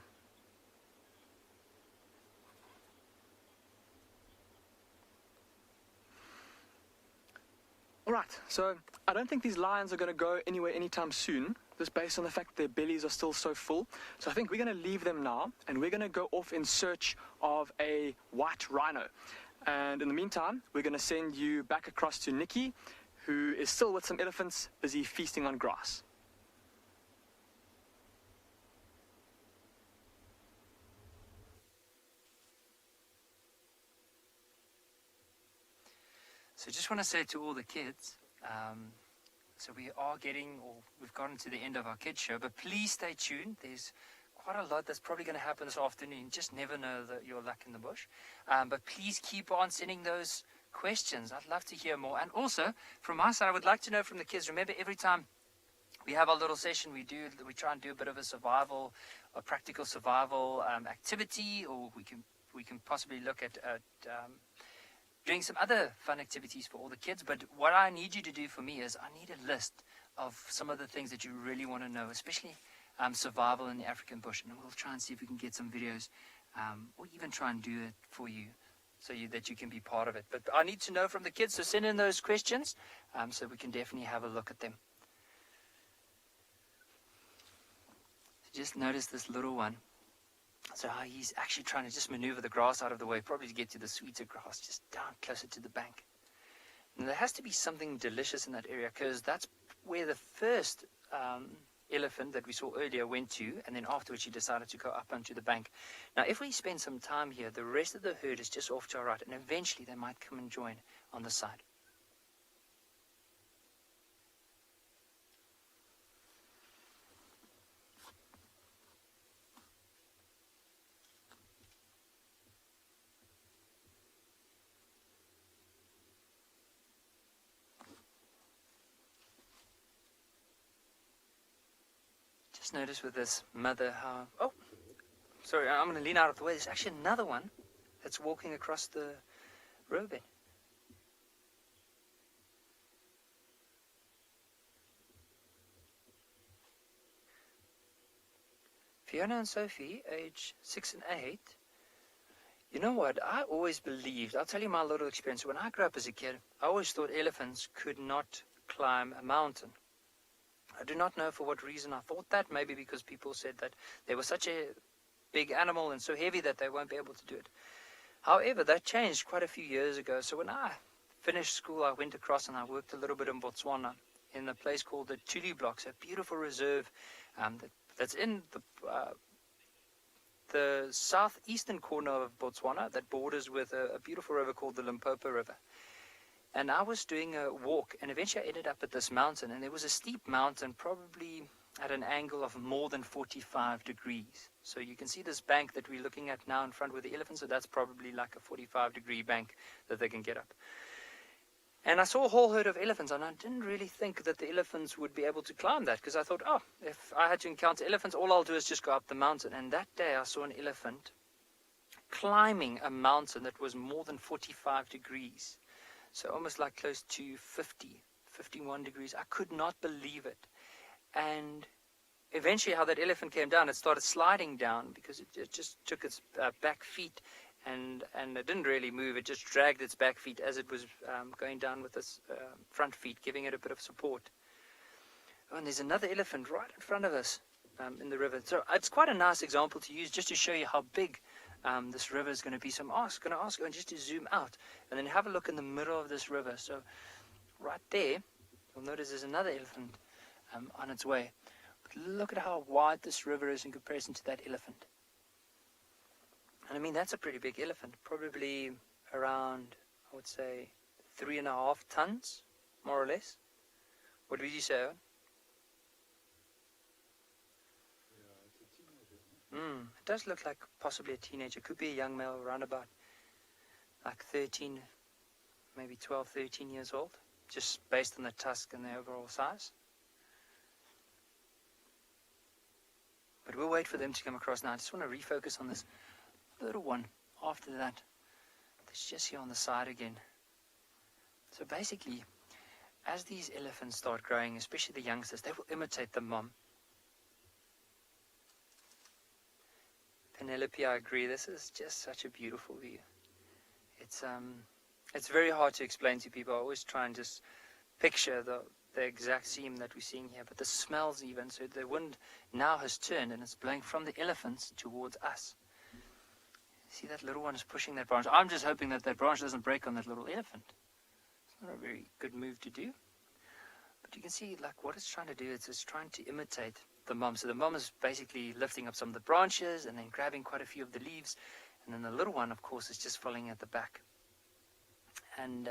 Alright, so I don't think these lions are going to go anywhere anytime soon, just based on the fact their bellies are still so full. So I think we're going to leave them now, and we're going to go off in search of a white rhino. And in the meantime, we're going to send you back across to Nikki, who is still with some elephants, busy feasting on grass. So I just want to say to all the kids, so we are getting, or we've gotten to the end of our kids show, but please stay tuned. There's quite a lot that's probably going to happen this afternoon. Just never know your luck in the bush. But please keep on sending those questions. I'd love to hear more. And also, from my side, I would like to know from the kids, remember every time we have our little session, we try and do a bit of a survival, a practical survival activity, or we can possibly look at doing some other fun activities for all the kids. But what I need you to do for me is I need a list of some of the things that you really want to know, especially survival in the African bush. And we'll try and see if we can get some videos or even try and do it for you so that you can be part of it. But I need to know from the kids, so send in those questions so we can definitely have a look at them. So just notice this little one. So he's actually trying to just maneuver the grass out of the way, probably to get to the sweeter grass, just down closer to the bank. And there has to be something delicious in that area, because that's where the first elephant that we saw earlier went to, and then afterwards he decided to go up onto the bank. Now, if we spend some time here, the rest of the herd is just off to our right, and eventually they might come and join on the side. Just notice with this mother how... Oh, sorry, I'm going to lean out of the way. There's actually another one that's walking across the roadbed. Fiona and Sophie, age 6 and 8. You know what? I always believed, I'll tell you my little experience. When I grew up as a kid, I always thought elephants could not climb a mountain. I do not know for what reason I thought that. Maybe because people said that they were such a big animal and so heavy that they won't be able to do it. However, that changed quite a few years ago. So when I finished school, I went across and I worked a little bit in Botswana in a place called the Tswalu Blocks, a beautiful reserve that's in the southeastern corner of Botswana that borders with a beautiful river called the Limpopo River. And I was doing a walk, and eventually I ended up at this mountain, and there was a steep mountain, probably at an angle of more than 45 degrees. So you can see this bank that we're looking at now in front with the elephants, so that's probably like a 45-degree bank that they can get up. And I saw a whole herd of elephants, and I didn't really think that the elephants would be able to climb that, because I thought, oh, if I had to encounter elephants, all I'll do is just go up the mountain. And that day I saw an elephant climbing a mountain that was more than 45 degrees. So almost like close to 50, 51 degrees. I could not believe it. And eventually how that elephant came down, it started sliding down because it just took its back feet and it didn't really move. It just dragged its back feet as it was going down with its front feet, giving it a bit of support. Oh, and there's another elephant right in front of us in the river. So it's quite a nice example to use just to show you how big this river is going to be. So I'm going to ask you just to zoom out and then have a look in the middle of this river. So right there, you'll notice there's another elephant on its way. But look at how wide this river is in comparison to that elephant. And I mean, that's a pretty big elephant, probably around, I would say, 3.5 tons, more or less. What would you say, Owen? It does look like possibly a teenager. Could be a young male around about like 13, maybe 12, 13 years old, just based on the tusk and the overall size. But we'll wait for them to come across now. I just want to refocus on this little one after that. It's just here on the side again. So basically, as these elephants start growing, especially the youngsters, they will imitate the mom. Penelope, I agree. This is just such a beautiful view. It's very hard to explain to people. I always try and just picture the exact scene that we're seeing here. But the smells even, so the wind now has turned and it's blowing from the elephants towards us. See, that little one is pushing that branch. I'm just hoping that that branch doesn't break on that little elephant. It's not a very good move to do. But you can see, like, what it's trying to do, it's trying to imitate the mom. So the mom is basically lifting up some of the branches and then grabbing quite a few of the leaves. And then the little one, of course, is just following at the back. And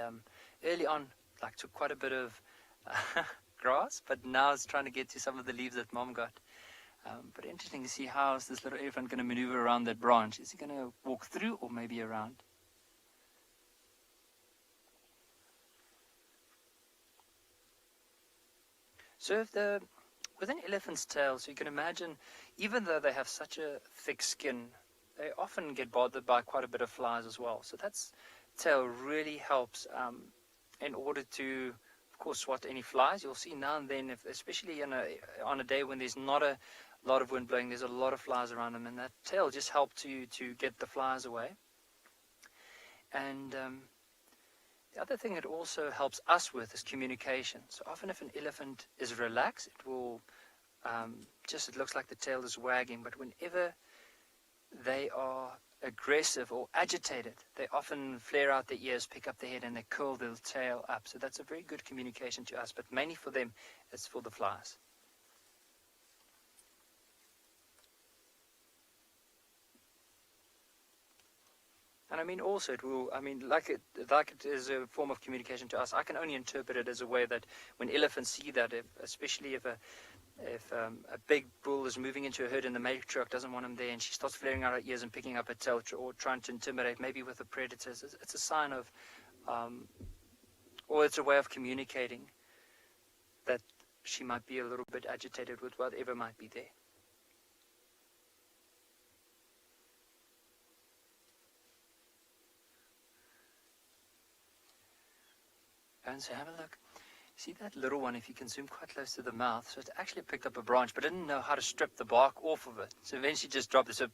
early on, like, took quite a bit of grass, but now it's trying to get to some of the leaves that mom got. But interesting to see how is this little elephant going to maneuver around that branch. Is he going to walk through or maybe around? So with an elephant's tail, so you can imagine, even though they have such a thick skin, they often get bothered by quite a bit of flies as well. So that tail really helps in order to, of course, swat any flies. You'll see now and then, especially on a day when there's not a lot of wind blowing, there's a lot of flies around them, and that tail just helps to get the flies away. And the other thing it also helps us with is communication. So often if an elephant is relaxed, it will it looks like the tail is wagging, but whenever they are aggressive or agitated, they often flare out their ears, pick up their head, and they curl their tail up. So that's a very good communication to us, but mainly for them, it's for the flies. And I mean, also it will, like it is a form of communication to us, I can only interpret it as a way that when elephants see that, especially if a big bull is moving into a herd and the matriarch doesn't want him there, and she starts flaring out her ears and picking up her tail or trying to intimidate, maybe with the predators, it's a sign of, or it's a way of communicating that she might be a little bit agitated with whatever might be there. And so have a look. See that little one, if you can zoom quite close to the mouth, so it actually picked up a branch, but didn't know how to strip the bark off of it. So eventually just dropped it. So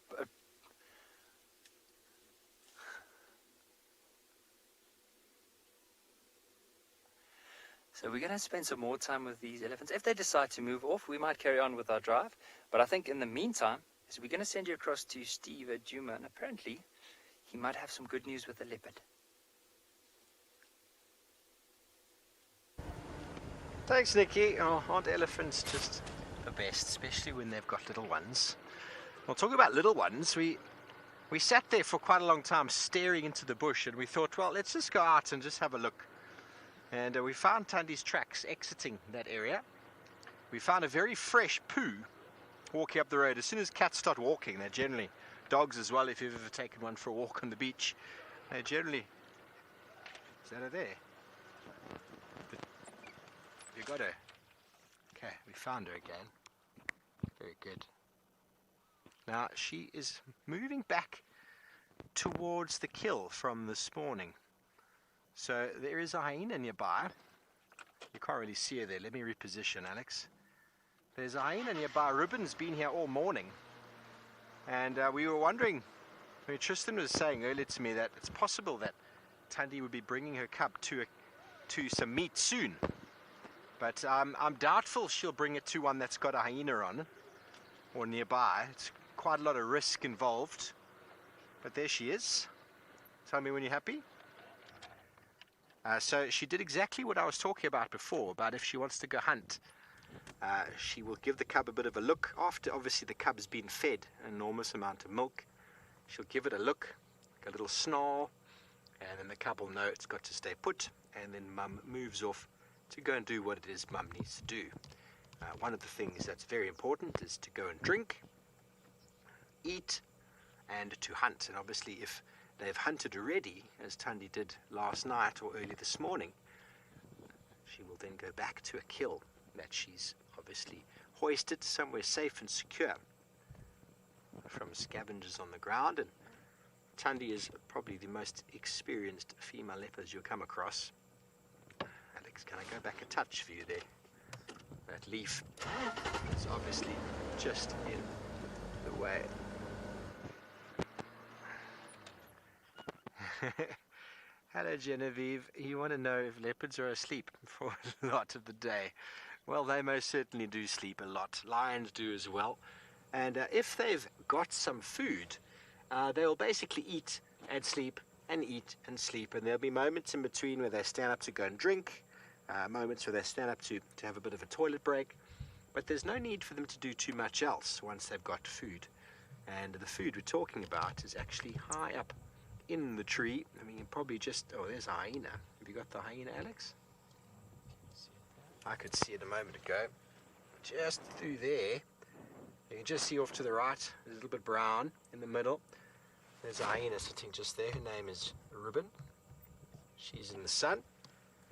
we're going to spend some more time with these elephants. If they decide to move off, we might carry on with our drive. But I think in the meantime, we're going to send you across to Steve at Juma, and apparently he might have some good news with the leopard. Thanks, Nikki. Oh, aren't elephants just the best, especially when they've got little ones? Well, talking about little ones, we sat there for quite a long time staring into the bush, and we thought, well, let's just go out and just have a look. And we found Tandy's tracks exiting that area. We found a very fresh poo walking up the road. As soon as cats start walking, they're generally, dogs as well, if you've ever taken one for a walk on the beach, they're generally, is that her there? You got her. Okay, we found her again. Very good. Now she is moving back towards the kill from this morning. So there is a hyena nearby. You can't really see her there. Let me reposition, Alex. There's a hyena nearby. Ruben's been here all morning. And we were wondering, Tristan was saying earlier to me that it's possible that Tandy would be bringing her cub to some meat soon. But I'm doubtful she'll bring it to one that's got a hyena on it, or nearby. It's quite a lot of risk involved. But there she is. Tell me when you're happy. So she did exactly what I was talking about before, about if she wants to go hunt. She will give the cub a bit of a look. After, obviously, the cub's been fed an enormous amount of milk, she'll give it a look, like a little snarl, and then the cub will know it's got to stay put, and then Mum moves off to go and do what it is Mum needs to do. One of the things that's very important is to go and drink, eat, and to hunt. And obviously if they've hunted already, as Tandy did last night or early this morning, she will then go back to a kill that she's obviously hoisted somewhere safe and secure from scavengers on the ground. And Tandy is probably the most experienced female leopards you'll come across. Alex, can I go back a touch for you there? That leaf is obviously just in the way. Hello Genevieve, you want to know if leopards are asleep for a lot of the day? Well, they most certainly do sleep a lot. Lions do as well. And if they've got some food, they'll basically eat and sleep and eat and sleep. And there'll be moments in between where they stand up to go and drink, moments where they stand up to have a bit of a toilet break. But there's no need for them to do too much else once they've got food. And the food we're talking about is actually high up in the tree. I mean, probably just, oh, there's a hyena. Have you got the hyena, Alex? I could see it a moment ago. Just through there. You can just see off to the right, there's a little bit brown in the middle. There's a hyena sitting just there. Her name is Ribbon. She's in the sun.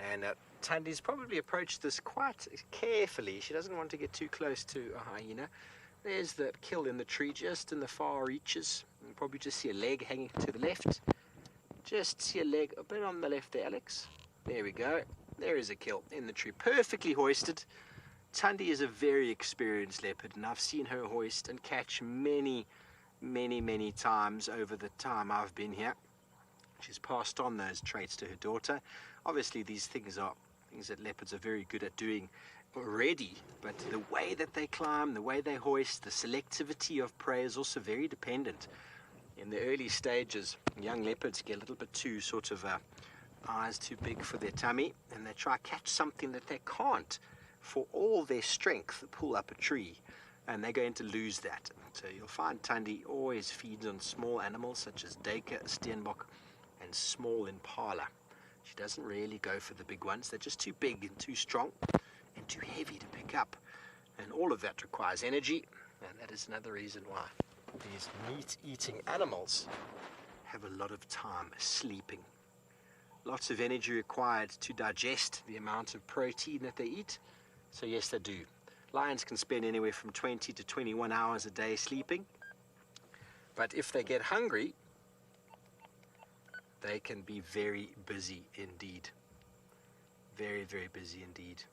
And Tandy's probably approached this quite carefully. She doesn't want to get too close to a hyena. There's the kill in the tree just in the far reaches. You can probably just see a leg hanging to the left. Just see a leg a bit on the left there, Alex. There we go. There is a kill in the tree. Perfectly hoisted. Tandy is a very experienced leopard, and I've seen her hoist and catch many times over the time I've been here. She's passed on those traits to her daughter. Obviously, these things are things that leopards are very good at doing already, but the way that they climb, the way they hoist, the selectivity of prey is also very dependent. In the early stages, young leopards get a little bit too sort of eyes too big for their tummy, and they try to catch something that they can't for all their strength pull up a tree, and they're going to lose that. So you'll find Tandy always feeds on small animals such as duiker, steenbok, and small impala. She doesn't really go for the big ones. They're just too big and too strong and too heavy to pick up, and all of that requires energy, and that is another reason why these meat-eating animals have a lot of time sleeping. Lots of energy required to digest the amount of protein that they eat. So yes, they do. Lions can spend anywhere from 20 to 21 hours a day sleeping. But if they get hungry, they can be very busy indeed. Very busy indeed.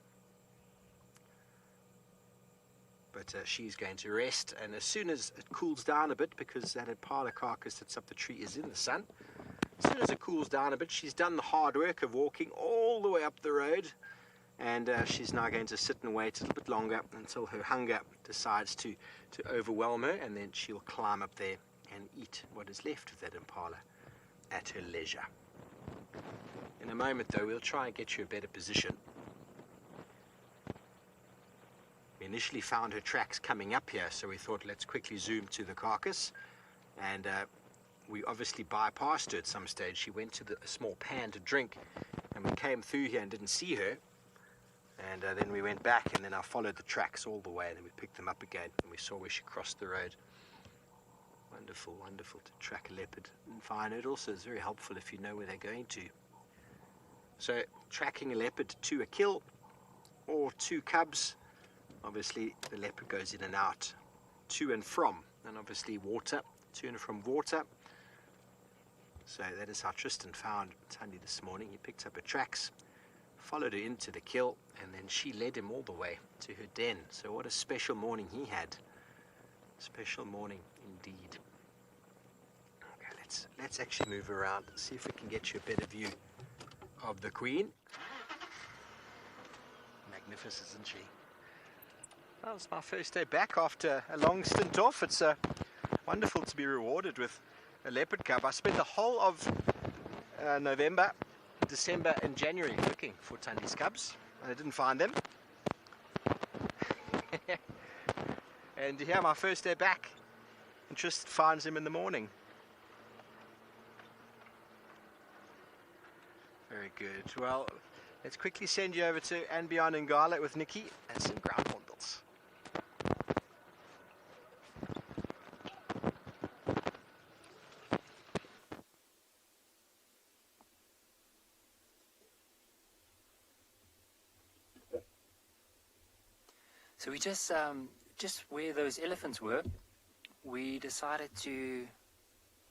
But she's going to rest, and as soon as it cools down a bit, because that impala carcass that's up the tree is in the sun, as soon as it cools down a bit, she's done the hard work of walking all the way up the road, and she's now going to sit and wait a little bit longer until her hunger decides to overwhelm her, and then she'll climb up there and eat what is left of that impala at her leisure. In a moment though, we'll try and get you a better position. We initially found her tracks coming up here, so we thought let's quickly zoom to the carcass, and we obviously bypassed her at some stage. She went to a small pan to drink, and we came through here and didn't see her, and then we went back, and then I followed the tracks all the way, and then we picked them up again, and we saw where she crossed the road. Wonderful to track a leopard and find it. Also is very helpful if you know where they're going to. So tracking a leopard to a kill or to cubs, obviously the leopard goes in and out, to and from, and obviously water, to and from water. So that is how Tristan found Tandy this morning. He picked up her tracks, followed her into the kill, and then she led him all the way to her den. So what a special morning he had. Special morning indeed. Okay, let's actually move around and see if we can get you a better view of the queen. Magnificent, isn't she? Well, it's my first day back after a long stint off. It's wonderful to be rewarded with a leopard cub. I spent the whole of November, December and January looking for Tandy's cubs, and I didn't find them. And here, my first day back, and just finds him in the morning. Very good. Well, let's quickly send you over to and beyond Ngala with Nikki and some ground hornbills. So we just where those elephants were, we decided to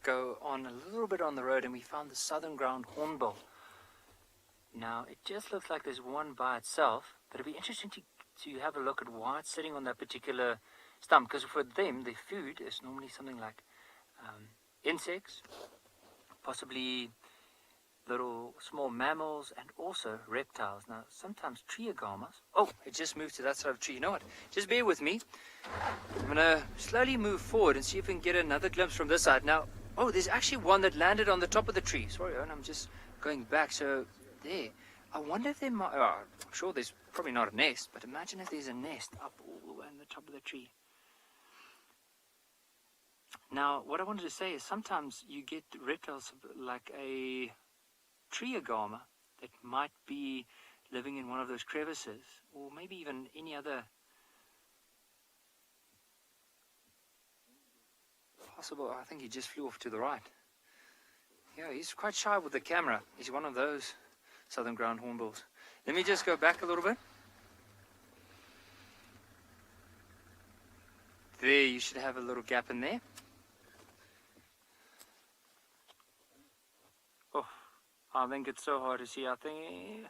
go on a little bit on the road, and we found the southern ground hornbill. Now it just looks like there's one by itself, but it'd be interesting to have a look at why it's sitting on that particular stump, because for them their food is normally something like insects, possibly little small mammals, and also reptiles. Now sometimes tree agamas. Oh, it just moved to that side of the tree. You know what, just bear with me. I'm gonna slowly move forward and see if we can get another glimpse from this side. Now, oh, there's actually one that landed on the top of the tree. Sorry, Owen, I'm just going back. So there, I wonder if there might, I'm sure there's probably not a nest, but imagine if there's a nest up all the way on the top of the tree. Now, what I wanted to say is sometimes you get reptiles like a tree agama that might be living in one of those crevices, or maybe even any other possible. I think he just flew off to the right. Yeah, he's quite shy with the camera. He's one of those southern ground hornbills. Let me just go back a little bit. There, you should have a little gap in there. Oh, I think it's so hard to see. I think,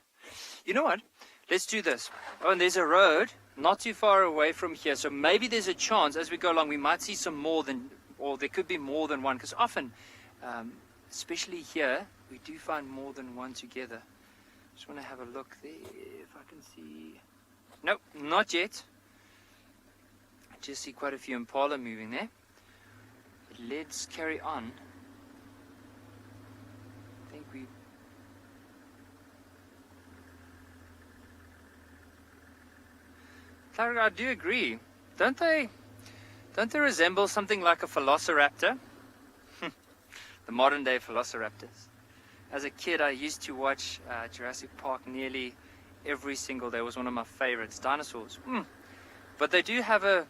you know what? Let's do this. Oh, and there's a road not too far away from here, so maybe there's a chance as we go along we might see some more than, or there could be more than one, because often, especially here, we do find more than one together. Just want to have a look there if I can see. Nope, not yet. I just see quite a few impala moving there. But let's carry on. I think we... Clara, I do agree. Don't they resemble something like a velociraptor? The modern day velociraptors. As a kid, I used to watch Jurassic Park nearly every single day. It was one of my favorites, dinosaurs. But they do have a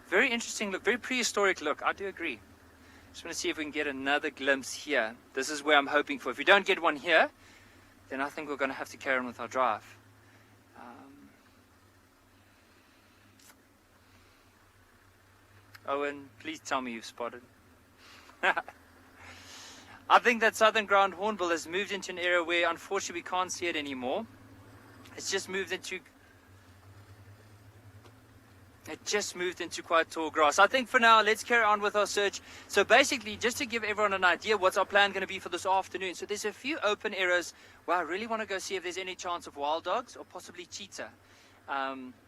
very interesting look, very prehistoric look. I do agree. Just want to see if we can get another glimpse here. This is where I'm hoping for. If we don't get one here, then I think we're going to have to carry on with our drive. Owen, please tell me you've spotted. I think that southern ground hornbill has moved into an area where unfortunately we can't see it anymore. It's just moved into quite tall grass. I think for now, let's carry on with our search. So basically, just to give everyone an idea what's our plan going to be for this afternoon. So there's a few open areas where I really want to go see if there's any chance of wild dogs or possibly cheetah.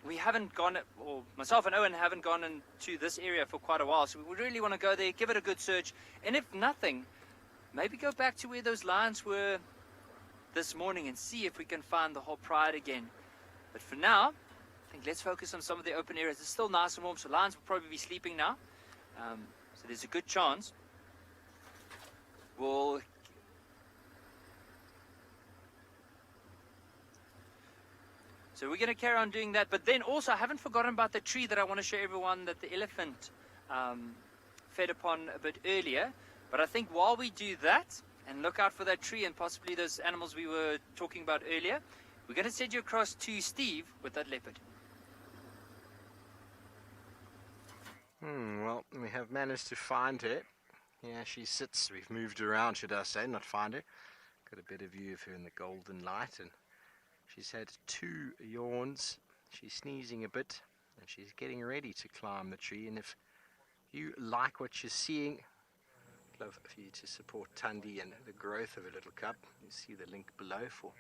We haven't gone, or myself and Owen haven't gone into this area for quite a while, so we really want to go there, give it a good search, and if nothing, maybe go back to where those lions were this morning and see if we can find the whole pride again. But for now, I think let's focus on some of the open areas. It's still nice and warm, so lions will probably be sleeping now, so there's a good chance we'll... So we're going to carry on doing that. But then also, I haven't forgotten about the tree that I want to show everyone that the elephant fed upon a bit earlier. But I think while we do that, and look out for that tree and possibly those animals we were talking about earlier, we're going to send you across to Steve with that leopard. Well, we have managed to find her. Yeah, she sits. We've moved around, should I say, not find her. Got a better view of her in the golden light, and she's had 2 yawns, she's sneezing a bit, and she's getting ready to climb the tree. And if you like what you're seeing, I'd love for you to support Tandy and the growth of a little cub. You see the link below for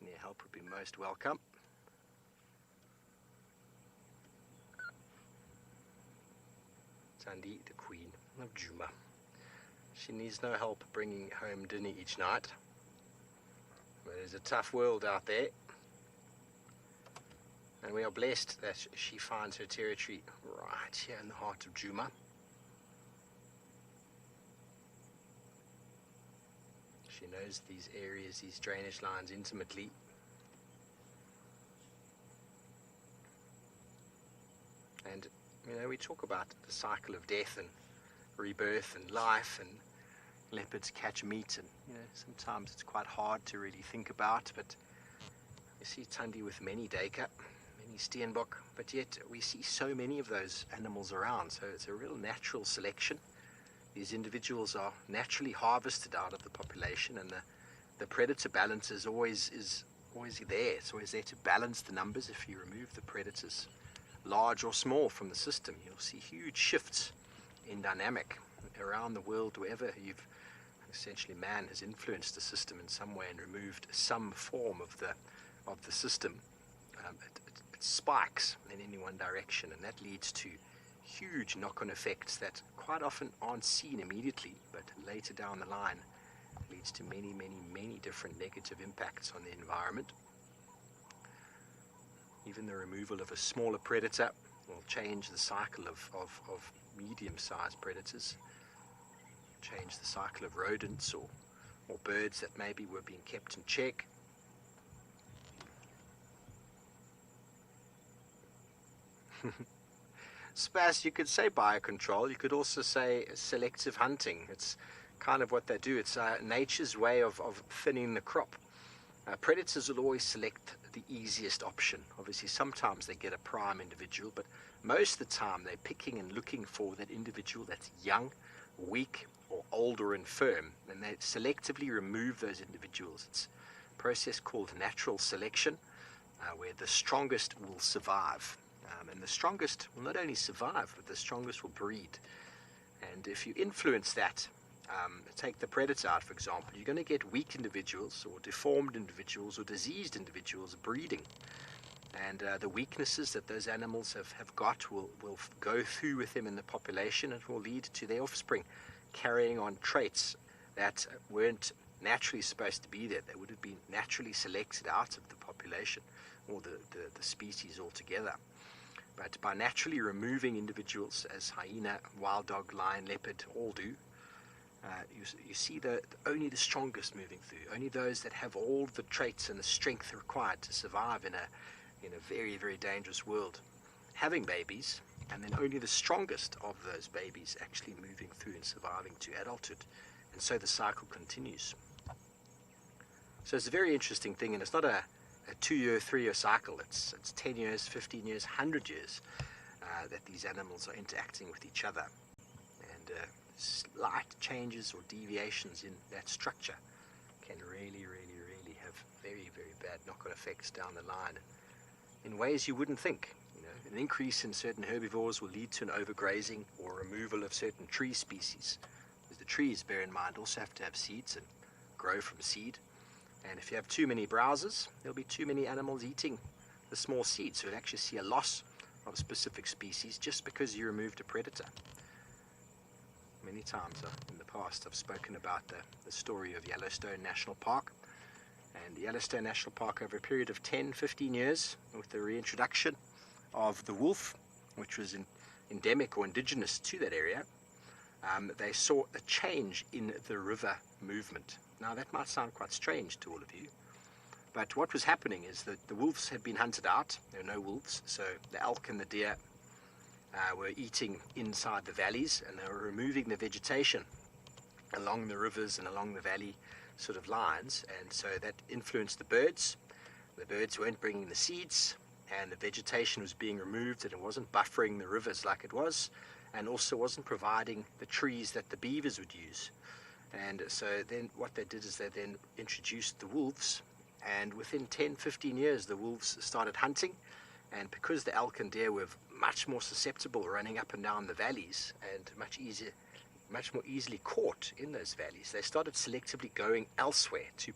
any help would be most welcome. Tandy, the queen of Juma. She needs no help bringing home dinner each night. But it's a tough world out there, and we are blessed that she finds her territory right here in the heart of Juma. She knows these areas, these drainage lines intimately. And, you know, we talk about the cycle of death and rebirth and life, and leopards catch meat, and, you know, sometimes it's quite hard to really think about, but you see Tandy with many duiker, many steenbok, but yet we see so many of those animals around, so it's a real natural selection. These individuals are naturally harvested out of the population, and the predator balance is always there. It's always there to balance the numbers. If you remove the predators, large or small, from the system, you'll see huge shifts in dynamic around the world. Wherever essentially man has influenced the system in some way and removed some form of the system, it spikes in any one direction, and that leads to huge knock-on effects that quite often aren't seen immediately, but later down the line leads to many different negative impacts on the environment. Even the removal of a smaller predator will change the cycle of medium-sized predators, change the cycle of rodents or birds that maybe were being kept in check. Spas, you could say biocontrol, you could also say selective hunting. It's kind of what they do. It's nature's way of thinning the crop. Predators will always select the easiest option. Obviously, sometimes they get a prime individual, but most of the time they're picking and looking for that individual that's young, weak, or old or infirm, and they selectively remove those individuals. It's a process called natural selection, where the strongest will survive. And the strongest will not only survive, but the strongest will breed. And if you influence that, take the predator out, for example, you're going to get weak individuals or deformed individuals or diseased individuals breeding. And the weaknesses that those animals have got will go through with them in the population, and will lead to their offspring carrying on traits that weren't naturally supposed to be there. They would have been naturally selected out of the population or the species altogether. But by naturally removing individuals, as hyena, wild dog, lion, leopard all do, you see only the strongest moving through, only those that have all the traits and the strength required to survive in a very, very dangerous world, having babies, and then only the strongest of those babies actually moving through and surviving to adulthood. And so the cycle continues. So it's a very interesting thing, and it's not a 2-year, 3-year cycle. It's 10 years, 15 years, 100 years that these animals are interacting with each other. And slight changes or deviations in that structure can really have very, very bad knock-on effects down the line in ways you wouldn't think. You know, an increase in certain herbivores will lead to an overgrazing or removal of certain tree species. Because the trees, bear in mind, also have to have seeds and grow from seed. And if you have too many browsers, there'll be too many animals eating the small seeds. So you'll actually see a loss of a specific species just because you removed a predator. Many times in the past I've spoken about the story of Yellowstone National Park. And Yellowstone National Park, over a period of 10-15 years, with the reintroduction of the wolf, which was endemic or indigenous to that area, they saw a change in the river movement. Now that might sound quite strange to all of you, but what was happening is that the wolves had been hunted out. There were no wolves, so the elk and the deer were eating inside the valleys, and they were removing the vegetation along the rivers and along the valley sort of lines, and so that influenced the birds. The birds weren't bringing the seeds, and the vegetation was being removed, and it wasn't buffering the rivers like it was, and also wasn't providing the trees that the beavers would use. And so then what they did is they then introduced the wolves, and within 10-15 years the wolves started hunting, and because the elk and deer were much more susceptible running up and down the valleys and much more easily caught in those valleys, they started selectively going elsewhere to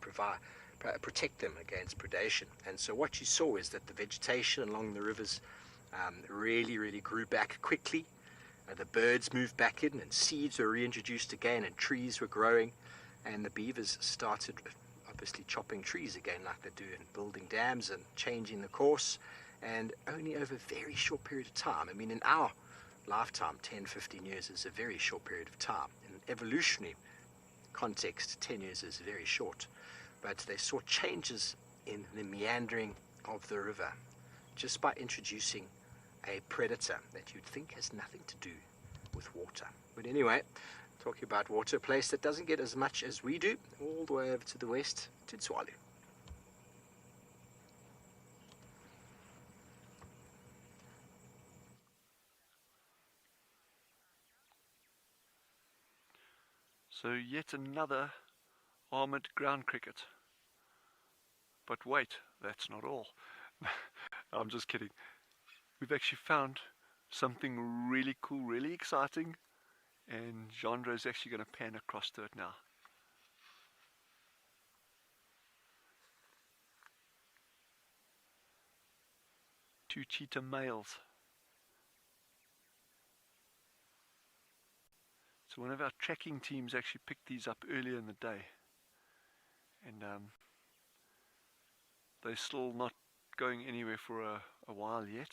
protect them against predation. And so what you saw is that the vegetation along the rivers really grew back quickly. The birds moved back in, and seeds were reintroduced again, and trees were growing, and the beavers started obviously chopping trees again like they do, and building dams and changing the course. And only over a very short period of time, I mean in our lifetime, 10-15 years is a very short period of time. In evolutionary context, 10 years is very short, but they saw changes in the meandering of the river just by introducing a predator that you'd think has nothing to do with water. But anyway, talking about water, a place that doesn't get as much as we do, all the way over to the west to Tswalu. So yet another armoured ground cricket. But wait, that's not all. I'm just kidding. We've actually found something really cool, really exciting, and Jandra is actually going to pan across to it now. Two cheetah males. So one of our tracking teams actually picked these up earlier in the day, and they're still not going anywhere for a while yet.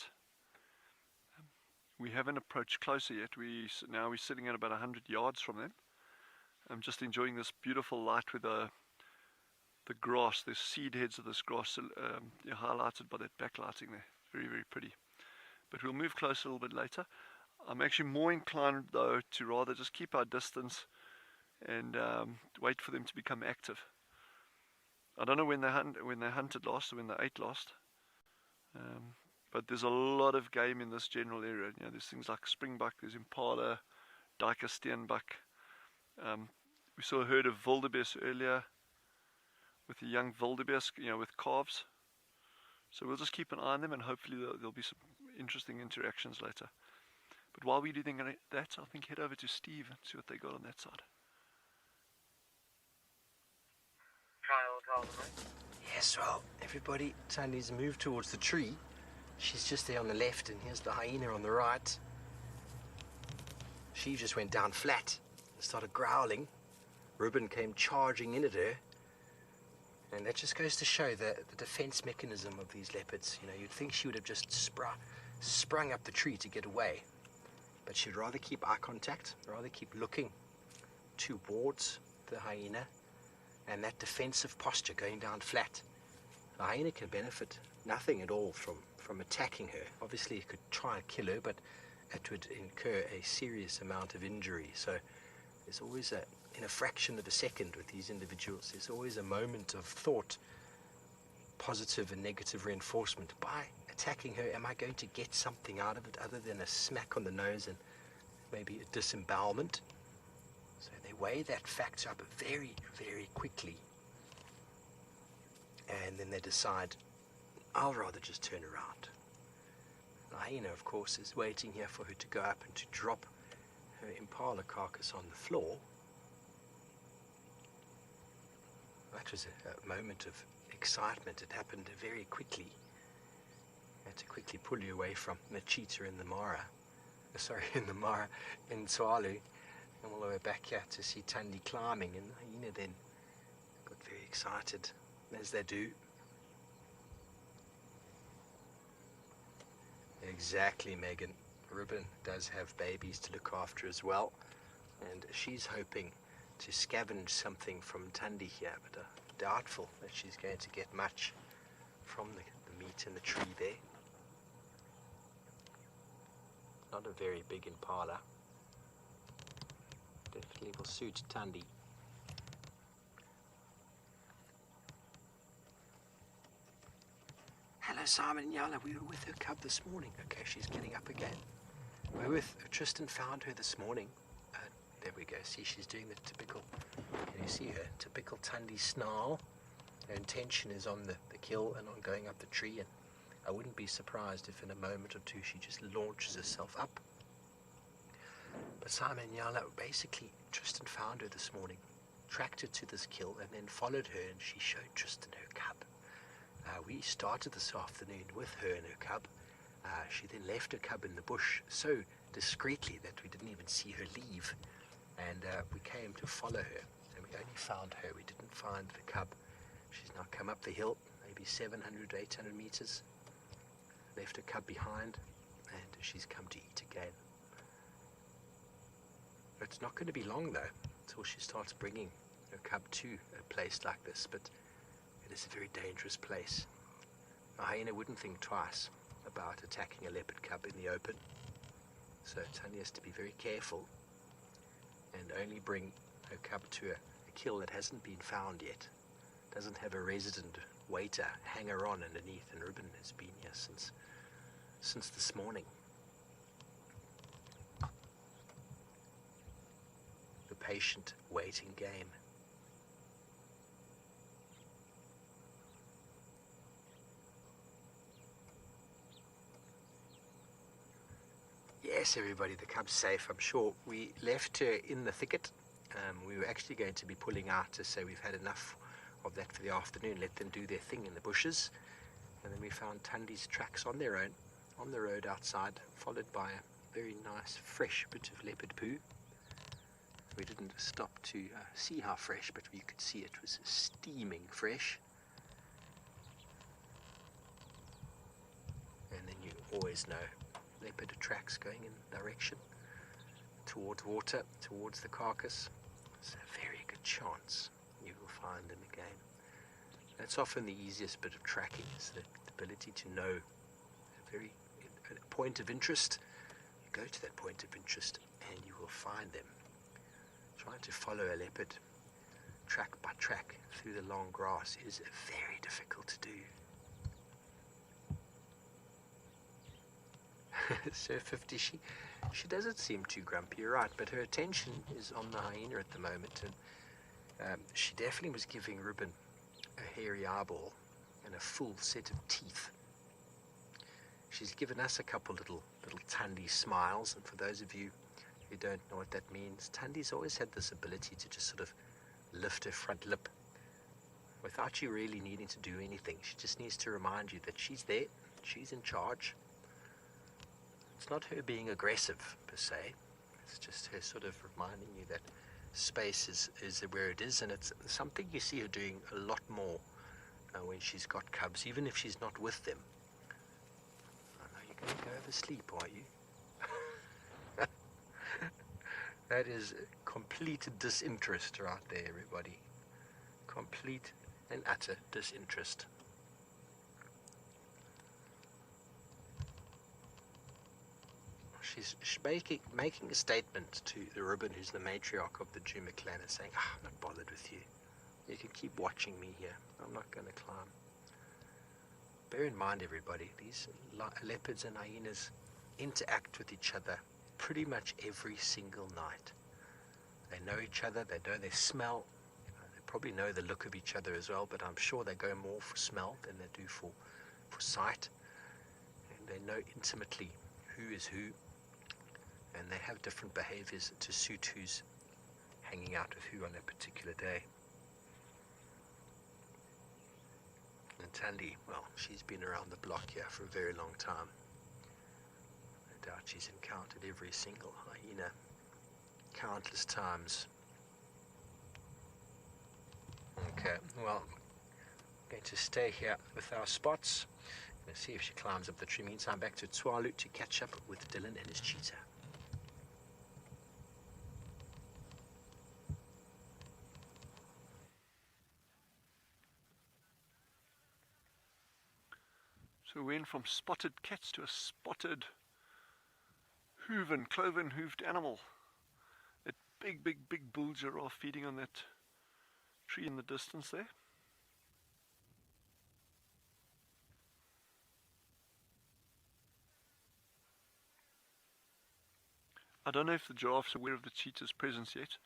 We haven't approached closer yet. Now we're sitting at about 100 yards from them. I'm just enjoying this beautiful light with the grass, the seed heads of this grass highlighted by that backlighting there. Very, very pretty. But we'll move closer a little bit later. I'm actually more inclined though to rather just keep our distance and wait for them to become active. I don't know when they hunted last or when they ate last, but there's a lot of game in this general area. You know, there's things like springbuck, there's impala, duiker, steenbuck. We saw a herd of wildebeest earlier with a young wildebeest, you know, with calves. So we'll just keep an eye on them, and hopefully there'll be some interesting interactions later. But while we do that, I think head over to Steve and see what they got on that side. Yes, well, everybody, Tandy's moved towards the tree. She's just there on the left, and here's the hyena on the right. She just went down flat and started growling. Ruben came charging in at her. And that just goes to show the defense mechanism of these leopards. You know, you'd think she would have just sprung up the tree to get away. But she'd rather keep eye contact, rather keep looking towards the hyena, and that defensive posture going down flat. The hyena can benefit nothing at all from attacking her. Obviously it could try and kill her, but it would incur a serious amount of injury. So there's always in a fraction of a second with these individuals, there's always a moment of thought, positive and negative reinforcement. By attacking her, am I going to get something out of it other than a smack on the nose and maybe a disembowelment? So they weigh that factor up very, very quickly. And then they decide, I'll rather just turn around. The hyena, of course, is waiting here for her to go up and to drop her impala carcass on the floor. That was a moment of excitement. It happened very quickly. I had to quickly pull you away from the cheetah in the Mara. In Tswalu. And all the way back here to see Tandy climbing. And the hyena then got very excited, as they do. Exactly, Megan. Ruben does have babies to look after as well. And she's hoping to scavenge something from Tandy here, but doubtful that she's going to get much from the meat in the tree there. Not a very big impala. Definitely will suit Tandy. Hello, Simon and Yala. We were with her cub this morning. Okay, she's getting up again. We were with Tristan, found her this morning. There we go. See, she's doing the typical, can you see her? Typical Tandy snarl. Her intention is on the kill and on going up the tree, and I wouldn't be surprised if in a moment or two she just launches herself up. But Simon and Yala, basically, Tristan found her this morning, tracked her to this kill, and then followed her, and she showed Tristan her cub. We started this afternoon with her and her cub. She then left her cub in the bush so discreetly that we didn't even see her leave. And we came to follow her, and we only found her. We didn't find the cub. She's now come up the hill, maybe 700, 800 meters, left her cub behind, and she's come to eat again. It's not going to be long, though, until she starts bringing her cub to a place like this, but it is a very dangerous place. A hyena wouldn't think twice about attacking a leopard cub in the open, so Tandy has to be very careful and only bring her cub to a kill that hasn't been found yet. Doesn't have a resident waiter, hanger-on underneath, and Ruben has been here since this morning. The patient waiting game. Yes, everybody, the cub's safe, I'm sure. We left her in the thicket. We were actually going to be pulling out to say we've had enough of that for the afternoon, let them do their thing in the bushes. And then we found Tandy's tracks on their own, on the road outside, followed by a very nice fresh bit of leopard poo. We didn't stop to see how fresh, but we could see it was steaming fresh. And then you always know leopard tracks going in direction towards water, towards the carcass. It's a very good chance you will find them again. That's often the easiest bit of tracking, is the ability to know a point of interest. You go to that point of interest and you will find them. Trying to follow a leopard track by track through the long grass is very difficult to do. So 50, she doesn't seem too grumpy, you're right, but her attention is on the hyena at the moment, and she definitely was giving Ruben a hairy eyeball and a full set of teeth. She's given us a couple little Tandy smiles, and for those of you who don't know what that means, Tandy's always had this ability to just sort of lift her front lip without you really needing to do anything. She just needs to remind you that she's there, she's in charge. It's not her being aggressive, per se. It's just her sort of reminding you that space is where it is, and it's something you see her doing a lot more when she's got cubs, even if she's not with them. I know you're going to go oversleep, are you? That is complete disinterest right there, everybody. Complete and utter disinterest. She's making a statement to the Ruben, who's the matriarch of the Juma clan, and saying, I'm not bothered with you. You can keep watching me here. I'm not going to climb. Bear in mind, everybody, these leopards and hyenas interact with each other pretty much every single night. They know each other, they know their smell, they probably know the look of each other as well, but I'm sure they go more for smell than they do for sight. And they know intimately who is who, and they have different behaviors to suit who's hanging out with who on a particular day. And Tandy, well, she's been around the block here for a very long time. No doubt she's encountered every single hyena countless times. Okay, well, I'm going to stay here with our spots. Let's see if she climbs up the tree. Meantime, back to Tswalu to catch up with Dylan and his cheetah. So we went from spotted cats to a spotted cloven-hooved animal. That big bull giraffe feeding on that tree in the distance there. I don't know if the giraffe's aware of the cheetah's presence yet,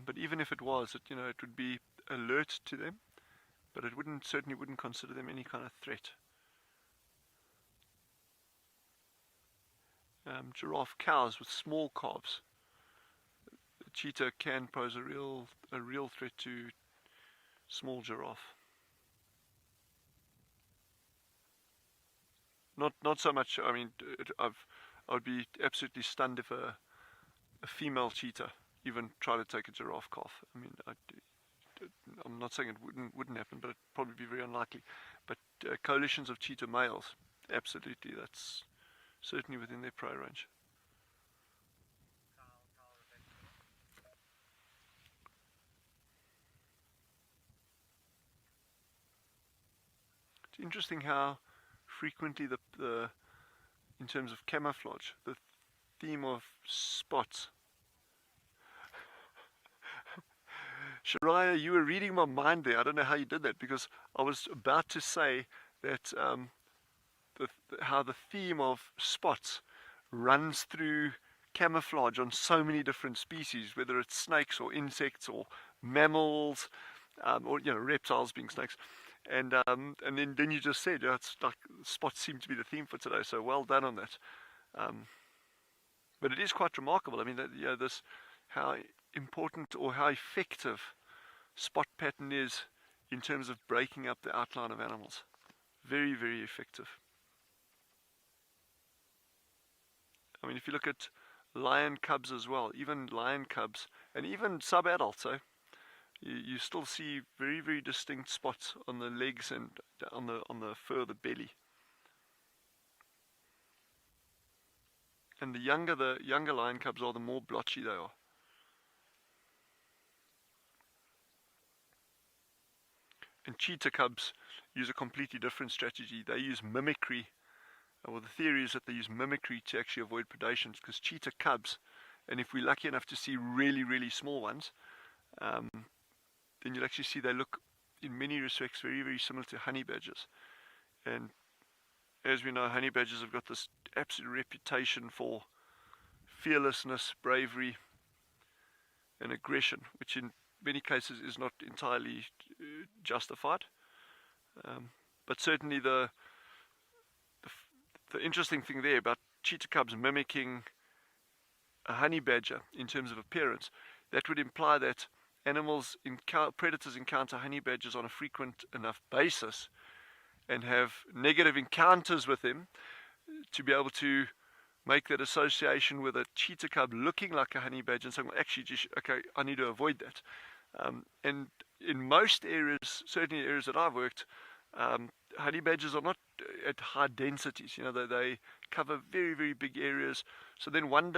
but even if it was, it would be alert to them, but it certainly wouldn't consider them any kind of threat. Giraffe cows with small calves. The cheetah can pose a real threat to small giraffe. Not so much. I mean, I would be absolutely stunned if a female cheetah even tried to take a giraffe calf. I mean, I'm not saying it wouldn't happen, but it'd probably be very unlikely. But coalitions of cheetah males, absolutely, that's certainly within their prey range. It's interesting how frequently in terms of camouflage, the theme of spots. Shariah, you were reading my mind there. I don't know how you did that, because I was about to say that how the theme of spots runs through camouflage on so many different species, whether it's snakes or insects or mammals, or reptiles being snakes. And then you just said, it's like spots seem to be the theme for today. So well done on that. But it is quite remarkable. I mean, this how important or how effective spot pattern is in terms of breaking up the outline of animals. Very, very effective. I mean, if you look at lion cubs as well, even lion cubs and even sub-adults, you still see very, very distinct spots on the legs and on the fur, the belly. And the younger lion cubs are, the more blotchy they are. And cheetah cubs use a completely different strategy. They use mimicry. Well, the theory is that they use mimicry to actually avoid predation, because cheetah cubs, and if we're lucky enough to see really, really small ones, then you'll actually see they look, in many respects, very, very similar to honey badgers. And as we know, honey badgers have got this absolute reputation for fearlessness, bravery, and aggression, which in many cases is not entirely justified. But certainly the interesting thing there about cheetah cubs mimicking a honey badger in terms of appearance, that would imply that predators encounter honey badgers on a frequent enough basis and have negative encounters with them to be able to make that association with a cheetah cub looking like a honey badger and saying, well, actually, okay, I need to avoid that. And in most areas, certainly areas that I've worked, honey badgers are not at high densities. They cover very, very big areas. So then one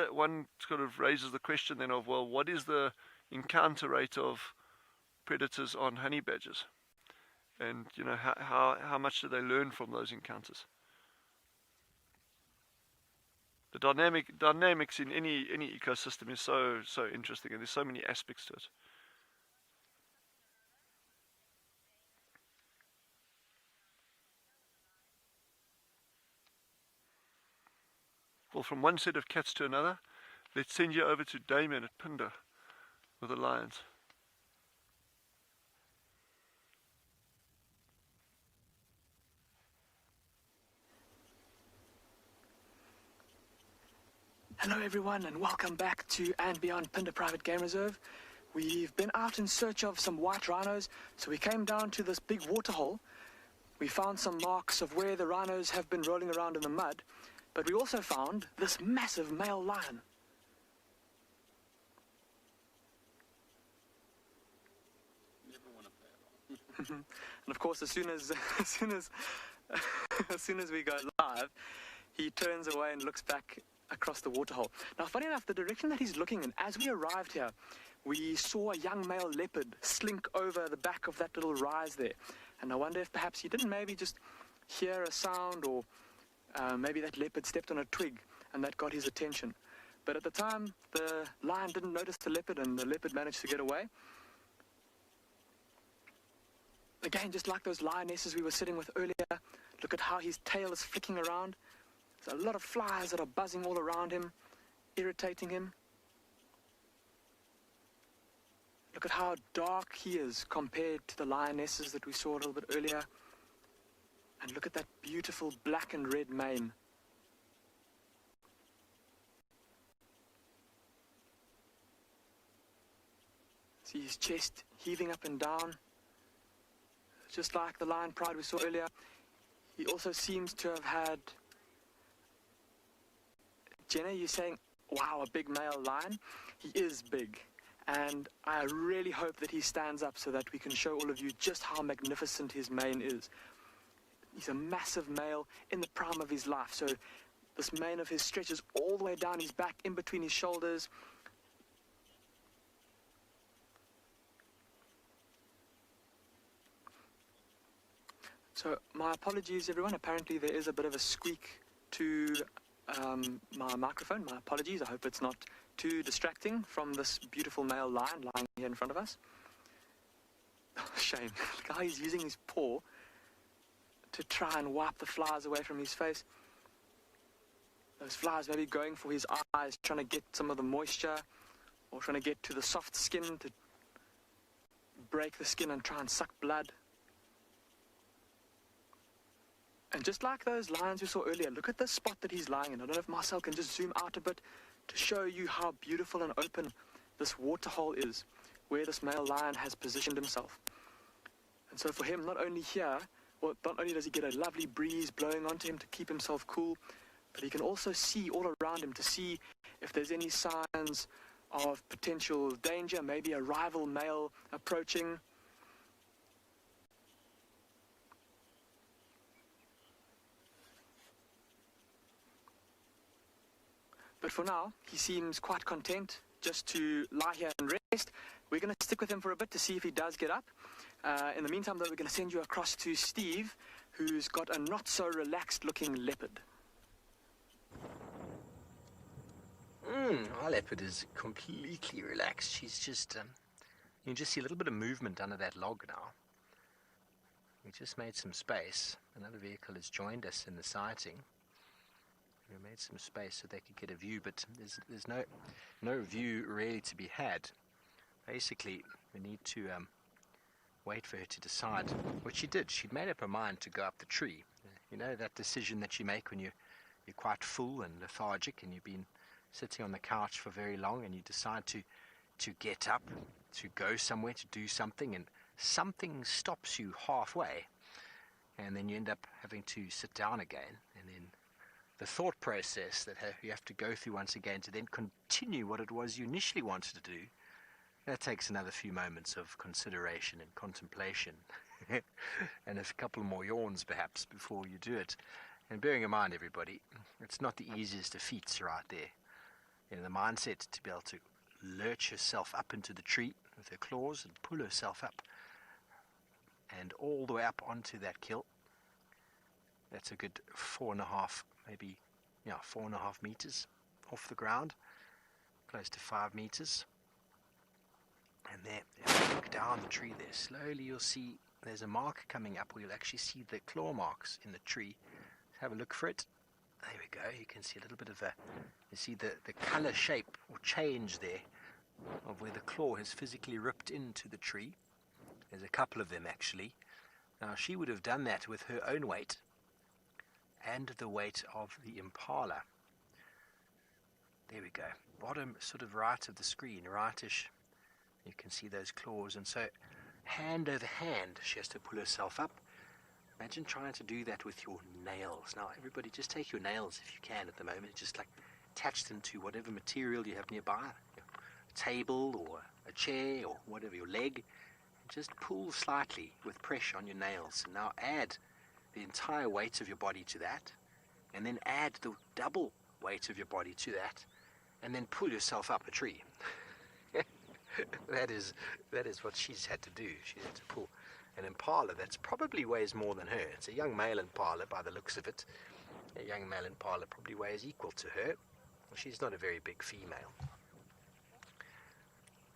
sort of raises the question then of, well, what is the encounter rate of predators on honey badgers? And how much do they learn from those encounters? The dynamics in any ecosystem is so interesting, and there's so many aspects to it. Well, from one set of cats to another, let's send you over to Damien at Pinder with the lions. Hello everyone, and welcome back to and beyond Pinder Private Game Reserve. We've been out in search of some white rhinos, so we came down to this big waterhole. We found some marks of where the rhinos have been rolling around in the mud, but we also found this massive male lion. And of course, as soon as we go live, he turns away and looks back across the waterhole. Now, funny enough, the direction that he's looking in, as we arrived here, we saw a young male leopard slink over the back of that little rise there. And I wonder if perhaps he didn't maybe just hear a sound, or maybe that leopard stepped on a twig and that got his attention. But at the time, the lion didn't notice the leopard, and the leopard managed to get away. Again, just like those lionesses we were sitting with earlier, look at how his tail is flicking around. There's a lot of flies that are buzzing all around him, irritating him. Look at how dark he is compared to the lionesses that we saw a little bit earlier. And look at that beautiful black and red mane. See his chest heaving up and down. Just like the lion pride we saw earlier, he also seems to have had... Jenna, you're saying, wow, a big male lion? He is big. And I really hope that he stands up so that we can show all of you just how magnificent his mane is. He's a massive male in the prime of his life. So this mane of his stretches all the way down his back, in between his shoulders. So my apologies, everyone. Apparently there is a bit of a squeak to my microphone. My apologies. I hope it's not too distracting from this beautiful male lion lying here in front of us. Oh, shame. The guy is using his paw to try and wipe the flies away from his face. Those flies maybe going for his eyes, trying to get some of the moisture, or trying to get to the soft skin to break the skin and try and suck blood. And just like those lions we saw earlier, look at the spot that he's lying in. I don't know if Marcel can just zoom out a bit to show you how beautiful and open this waterhole is, where this male lion has positioned himself. And so for him, not only here, well, not only does he get a lovely breeze blowing onto him to keep himself cool, but he can also see all around him to see if there's any signs of potential danger, maybe a rival male approaching. But for now, he seems quite content just to lie here and rest. We're going to stick with him for a bit to see if he does get up. In the meantime, though, we're going to send you across to Steve, who's got a not-so-relaxed-looking leopard. Our leopard is completely relaxed. She's just, you can just see a little bit of movement under that log now. We just made some space. Another vehicle has joined us in the sighting. We made some space so they could get a view, but there's no view really to be had. Basically, we need to wait for her to decide what she did. She'd made up her mind to go up the tree. You know, that decision that you make when you're quite full and lethargic and you've been sitting on the couch for very long and you decide to get up, to go somewhere, to do something, and something stops you halfway, and then you end up having to sit down again, and then the thought process that you have to go through once again to then continue what it was you initially wanted to do, that takes another few moments of consideration and contemplation and a couple more yawns perhaps before you do it. And bearing in mind, everybody, it's not the easiest of feats right there. You know, the mindset to be able to lurch herself up into the tree with her claws and pull herself up and all the way up onto that kill. That's a good 4.5, maybe, 4.5 meters off the ground, close to 5 meters. And there, if you look down the tree there, slowly you'll see there's a mark coming up where you'll actually see the claw marks in the tree. Have a look for it. There we go. You can see a little bit of you see the color shape or change there of where the claw has physically ripped into the tree. There's a couple of them actually. Now she would have done that with her own weight and the weight of the impala. There we go. Bottom sort of right of the screen, rightish. You can see those claws, and so hand over hand she has to pull herself up. Imagine trying to do that with your nails. Now everybody just take your nails if you can at the moment, just like attach them to whatever material you have nearby, a table or a chair or whatever, your leg, and just pull slightly with pressure on your nails. And now add the entire weight of your body to that, and then add the double weight of your body to that, and then pull yourself up a tree. That is what she's had to do. She's had to pull an impala that's probably weighs more than her. It's a young male impala by the looks of it. A young male impala probably weighs equal to her. She's not a very big female.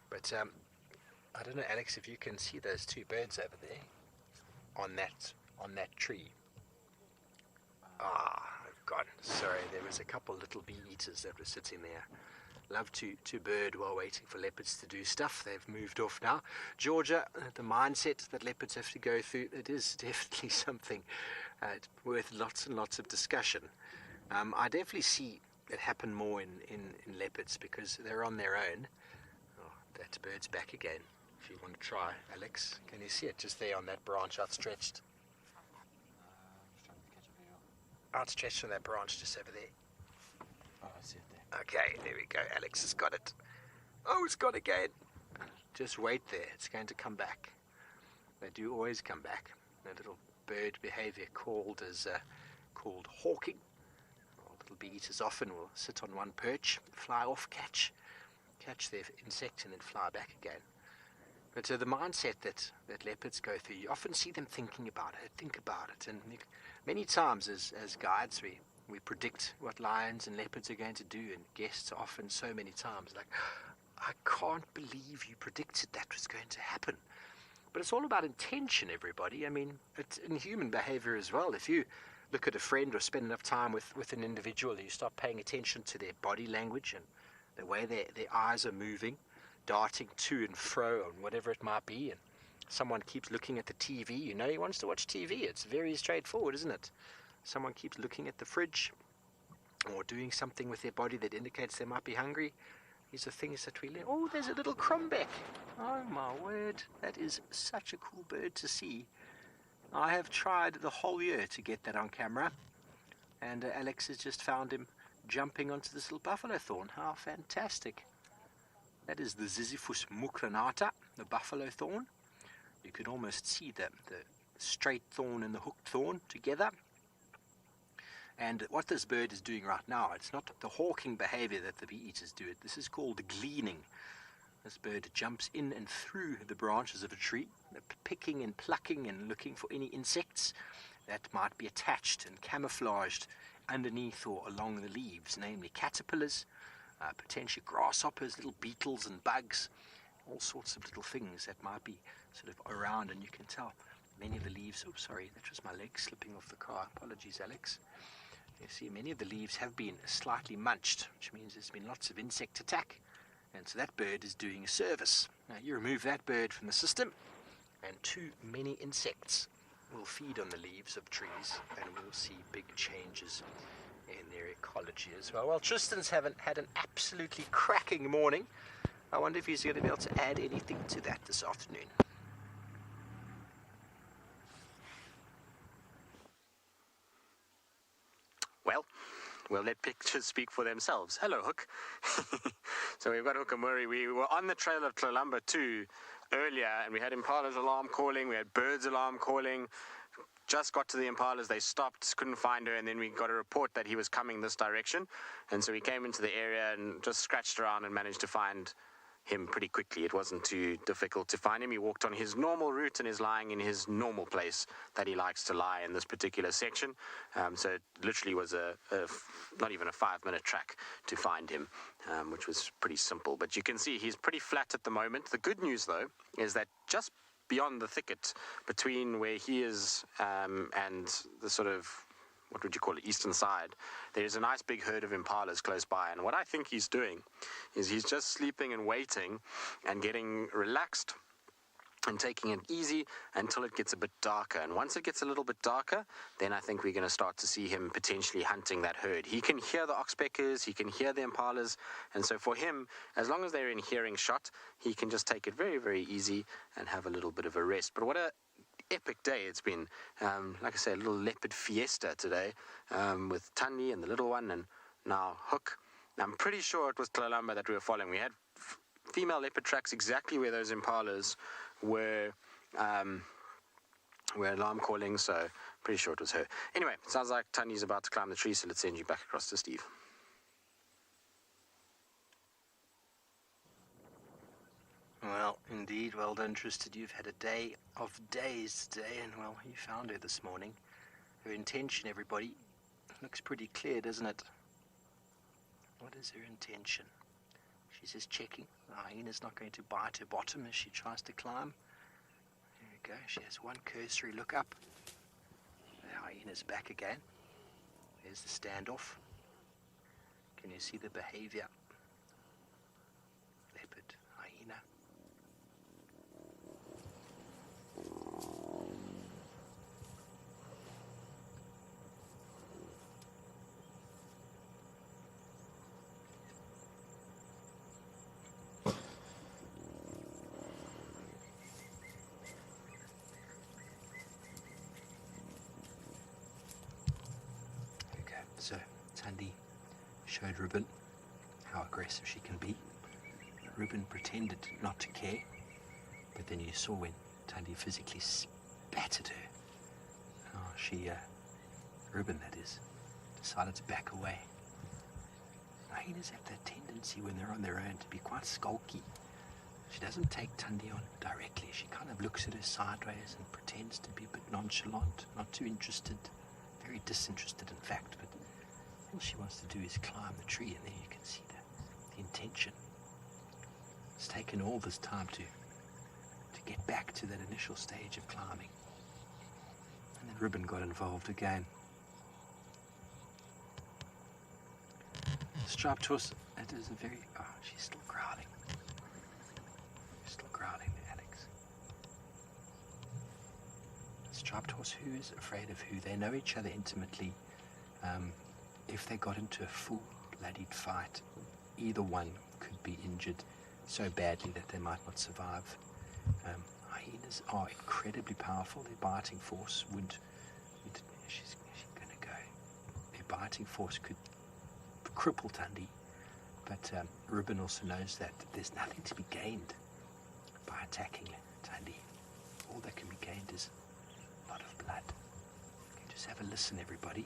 But I don't know, Alex, if you can see those two birds over there on that tree. I've gone. Sorry, there was a couple little bee eaters that were sitting there. Love to bird while waiting for leopards to do stuff. They've moved off now. Georgia, the mindset that leopards have to go through, it is definitely something worth lots and lots of discussion. I definitely see it happen more in leopards because they're on their own. Oh, that bird's back again. If you want to try, Alex, can you see it just there on that branch outstretched? Outstretched on that branch just over there. Oh, I see it there. Okay, there we go. Alex has got it. Oh, it's gone again. Just wait there. It's going to come back. They do always come back. A little bird behavior called hawking. Little bee eaters often will sit on one perch, fly off, catch their insect, and then fly back again. But the mindset that leopards go through, you often see them thinking about it. And many times as guides, we predict what lions and leopards are going to do, and guests often so many times like, I can't believe you predicted that was going to happen. But it's all about intention, everybody. I mean, it's in human behavior as well. If you look at a friend or spend enough time with an individual, you start paying attention to their body language and the way their eyes are moving, darting to and fro and whatever it might be, and someone keeps looking at the TV, you know he wants to watch TV. It's very straightforward, isn't it? Someone keeps looking at the fridge or doing something with their body that indicates they might be hungry. These are things that we learn. Oh, there's a little crombeck. Oh my word, that is such a cool bird to see. I have tried the whole year to get that on camera, and Alex has just found him jumping onto this little buffalo thorn. How fantastic. That is the Ziziphus mucronata, the buffalo thorn. You can almost see the straight thorn and the hooked thorn together. And what this bird is doing right now, it's not the hawking behavior that the bee-eaters do. This is called gleaning. This bird jumps in and through the branches of a tree, picking and plucking and looking for any insects that might be attached and camouflaged underneath or along the leaves, namely caterpillars, potentially grasshoppers, little beetles and bugs, all sorts of little things that might be sort of around, and you can tell many of the leaves, oh sorry, that was my leg slipping off the car, apologies Alex. You see many of the leaves have been slightly munched, which means there's been lots of insect attack, and so that bird is doing a service. Now you remove that bird from the system, and too many insects will feed on the leaves of trees, and we'll see big changes in their ecology as well. Well, Tristan's had an absolutely cracking morning. I wonder if he's going to be able to add anything to that this afternoon. Well, we'll let pictures speak for themselves. Hello, Hook. So we've got Hook and Murray. We were on the trail of Tlalamba too earlier, and we had impalas alarm calling, we had birds alarm calling. Just got to the impalas, they stopped, couldn't find her, and then we got a report that he was coming this direction. And so we came into the area and just scratched around and managed to find him pretty quickly. It wasn't too difficult to find him. He walked on his normal route and is lying in his normal place that he likes to lie in this particular section. So it literally was not even a 5-minute track to find him, which was pretty simple. But you can see he's pretty flat at the moment. The good news, though, is that just beyond the thicket, between where he is and the sort of, what would you call it, eastern side, there's a nice big herd of impalas close by. And what I think he's doing is he's just sleeping and waiting and getting relaxed and taking it easy until it gets a bit darker. And once it gets a little bit darker, then I think we're going to start to see him potentially hunting that herd. He can hear the oxpeckers, he can hear the impalas, and so for him, as long as they're in hearing shot, he can just take it very, very easy and have a little bit of a rest. But what a epic day it's been. Like I say, a little leopard fiesta today, with Tandy and the little one, and now Hook. I'm pretty sure it was Tlalamba that we were following. We had female leopard tracks exactly where those impalas were alarm calling, so pretty sure it was her. Anyway, sounds like Tandy's about to climb the tree, so let's send you back across to Steve. Well, indeed, well done, Tristan. You've had a day of days today, and well, you found her this morning. Her intention, everybody, looks pretty clear, doesn't it? What is her intention? She's just checking. The hyena's not going to bite her bottom as she tries to climb. There we go. She has one cursory look up. The hyena's back again. There's the standoff. Can you see the behavior? Leopard, hyena. So, Tandy showed Ruben how aggressive she can be. Ruben pretended not to care, but then you saw when Tandy physically spat at her. Ruben that is, decided to back away. Hyenas have that tendency when they're on their own to be quite skulky. She doesn't take Tandy on directly. She kind of looks at her sideways and pretends to be a bit nonchalant, not too interested, very disinterested in fact, but all she wants to do is climb the tree, and there you can see the intention. It's taken all this time to get back to that initial stage of climbing. And then Ribbon got involved again. Striped horse, it is a very... Oh, she's still growling. She's still growling, Alex. Striped horse, who is afraid of who? They know each other intimately. If they got into a full-bloodied fight, either one could be injured so badly that they might not survive. Hyenas are incredibly powerful. Their biting force she's going to go. Their biting force could cripple Tandy, but Ribbon also knows that there's nothing to be gained by attacking Tandy. All that can be gained is a lot of blood. Okay, just have a listen, everybody.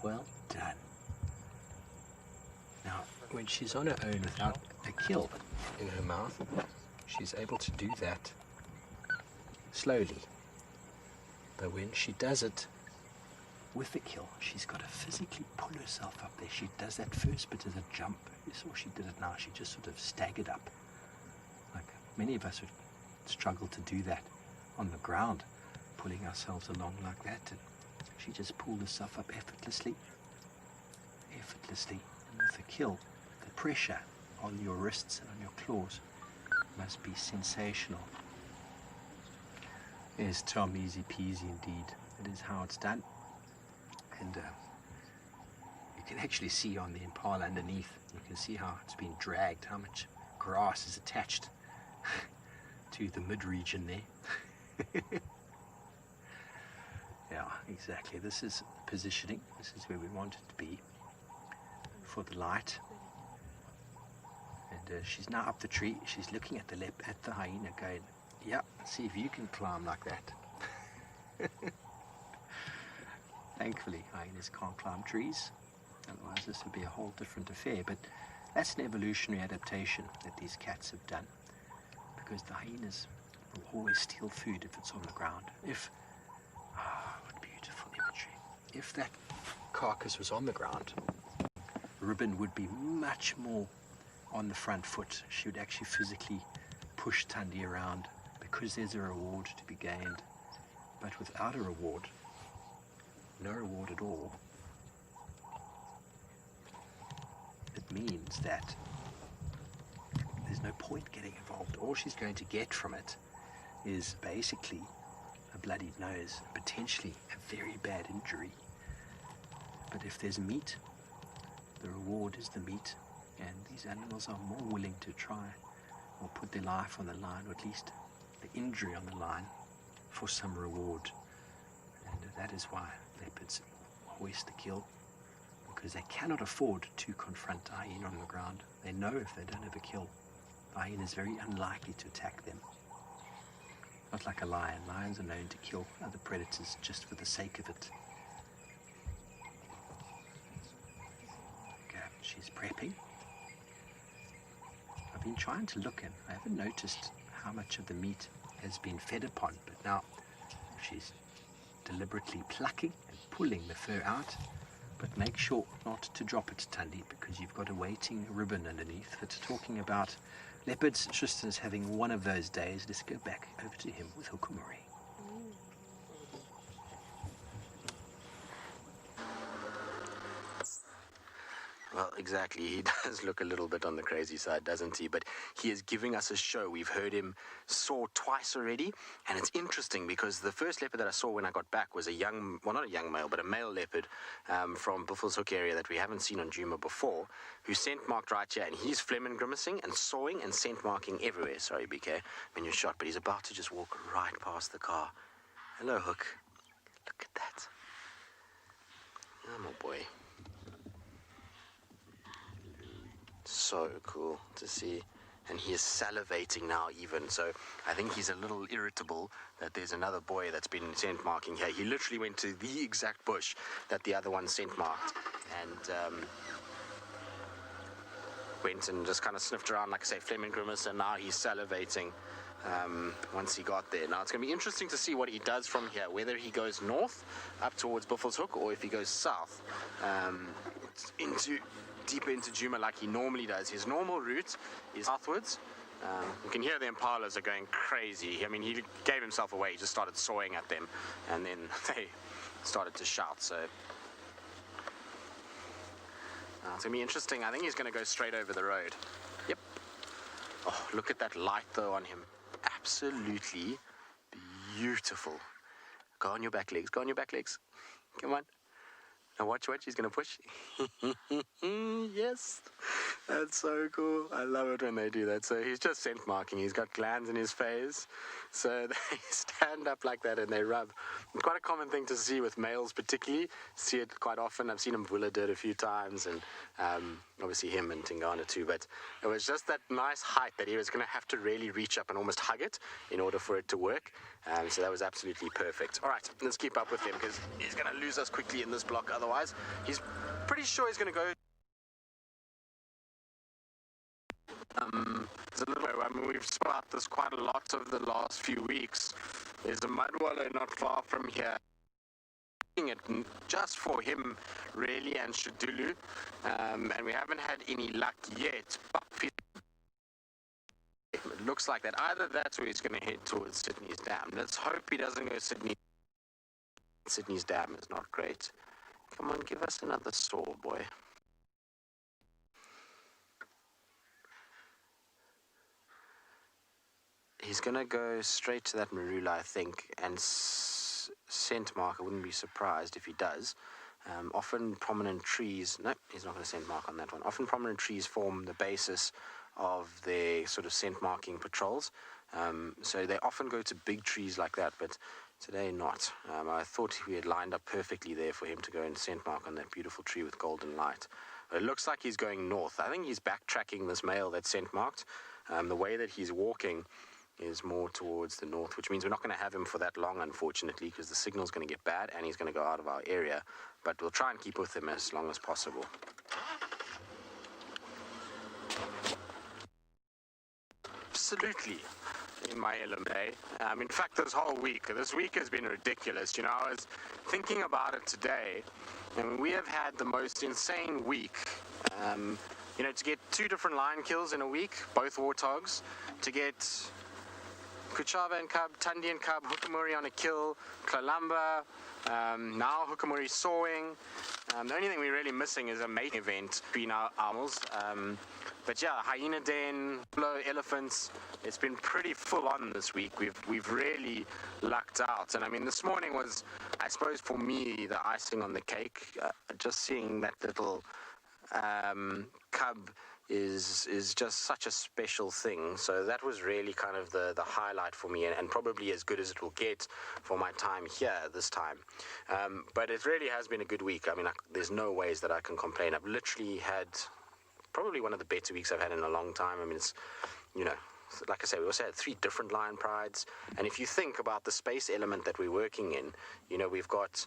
Well done. Now, when she's on her own without a kill in her mouth, she's able to do that slowly. But when she does it with the kill, she's got to physically pull herself up there. She does that first bit as a jump. You saw she did it now. She just sort of staggered up. Like many of us would struggle to do that on the ground, pulling ourselves along like that. And she just pulled herself up effortlessly. And with the kill, the pressure on your wrists and on your claws must be sensational. Yes, Tom, easy peasy indeed. It is how it's done. And you can actually see on the impala underneath, you can see how it's been dragged, how much grass is attached to the mid-region there. Yeah, exactly. This is positioning. This is where we want it to be for the light. And she's now up the tree. She's looking at the hyena going, yeah, see if you can climb like that. Thankfully, hyenas can't climb trees. Otherwise, this would be a whole different affair. But that's an evolutionary adaptation that these cats have done. Because the hyenas will always steal food if it's on the ground. What beautiful imagery. If that carcass was on the ground, Ribbon would be much more on the front foot. She would actually physically push Tandy around because there's a reward to be gained. But without a reward, no reward at all, it means that there's no point getting involved. All she's going to get from it is basically a bloodied nose, potentially a very bad injury. But if there's meat, the reward is the meat, and these animals are more willing to try or put their life on the line, or at least the injury on the line, for some reward. And that is why leopards hoist the kill, because they cannot afford to confront a hyena on the ground. They know if they don't have a kill, the hyena is very unlikely to attack them. Not like a lion. Lions are known to kill other predators just for the sake of it. Okay, she's prepping. I've been trying to look and I haven't noticed how much of the meat has been fed upon, but now she's deliberately plucking and pulling the fur out, but make sure not to drop it, Tandy, because you've got a waiting ribbon underneath. It's talking about leopards. Tristan's having one of those days. Let's go back over to him with Hukumuri. Well, exactly. He does look a little bit on the crazy side, doesn't he? But he is giving us a show. We've heard him soar twice already. And it's interesting because the first leopard that I saw when I got back was a young, well, not a young male, but a male leopard from Buffelshoek area that we haven't seen on Juma before, who scent marked right here. And he's phlegm grimacing and sawing and scent marking everywhere. Sorry, BK, when you're shot. But he's about to just walk right past the car. Hello, Hook. Look at that. Oh, my boy. So cool to see. and he is salivating now even. So I think he's a little irritable that there's another boy that's been scent marking here. He literally went to the exact bush that the other one scent marked, and went and just kind of sniffed around, like I say, Fleming Grimace, and now he's salivating once he got there. Now it's going to be interesting to see what he does from here, whether he goes north up towards Buffelshoek or if he goes south deeper into Juma like he normally does. His normal route is southwards. You can hear the impalas are going crazy. I mean, he gave himself away. He just started sawing at them, and then they started to shout. So it's going to be interesting. I think he's going to go straight over the road. Yep. Oh, look at that light, though, on him. Absolutely beautiful. Go on your back legs. Go on your back legs. Come on. Now watch. He's going to push. Yes. That's so cool. I love it when they do that. So he's just scent marking. He's got glands in his face. So they stand up like that and they rub. It's quite a common thing to see with males particularly. See it quite often. I've seen him Willa do it a few times, and obviously him and Tingana too. But it was just that nice height that he was going to have to really reach up and almost hug it in order for it to work. So that was absolutely perfect. All right, let's keep up with him because he's going to lose us quickly in this block otherwise. He's pretty sure he's going to go. It's a little bit, I mean, we've spotted this quite a lot over the last few weeks. There's a mud wallow not far from here. It just for him, really, and Shadulu. And we haven't had any luck yet. But it looks like that. Either that's where he's going to head towards Sydney's Dam. Let's hope he doesn't go Sydney. Sydney's Dam is not great. Come on, give us another saw, boy. He's going to go straight to that marula, I think, and scent mark. I wouldn't be surprised if he does. Often prominent trees... No, he's not going to scent mark on that one. Often prominent trees form the basis of their sort of scent marking patrols. So they often go to big trees like that, but today not. I thought we had lined up perfectly there for him to go and scent mark on that beautiful tree with golden light. But it looks like he's going north. I think he's backtracking this male that's scent marked. The way that he's walking is more towards the north, which means we're not going to have him for that long, unfortunately, because the signal's going to get bad and he's going to go out of our area. But we'll try and keep with him as long as possible. Absolutely in my LMA. In fact, this week has been ridiculous. You know, I was thinking about it today, and we have had the most insane week. You know, to get 2 different lion kills in a week, both warthogs, to get Kuchava and Cub, Tandy and Cub, Hukamuri on a kill, Kalamba, now Hukamuri sawing. The only thing we're really missing is a mating event between our owls. But yeah, hyena den, elephants, it's been pretty full on this week. We've really lucked out. And I mean, this morning was, I suppose for me, the icing on the cake. Just seeing that little cub is just such a special thing. So that was really kind of the highlight for me, and probably as good as it will get for my time here this time. But it really has been a good week. I mean, there's no ways that I can complain. I've literally had probably one of the better weeks I've had in a long time. I mean, it's, you know, like I say, we also had 3 different lion prides. And if you think about the space element that we're working in, you know, we've got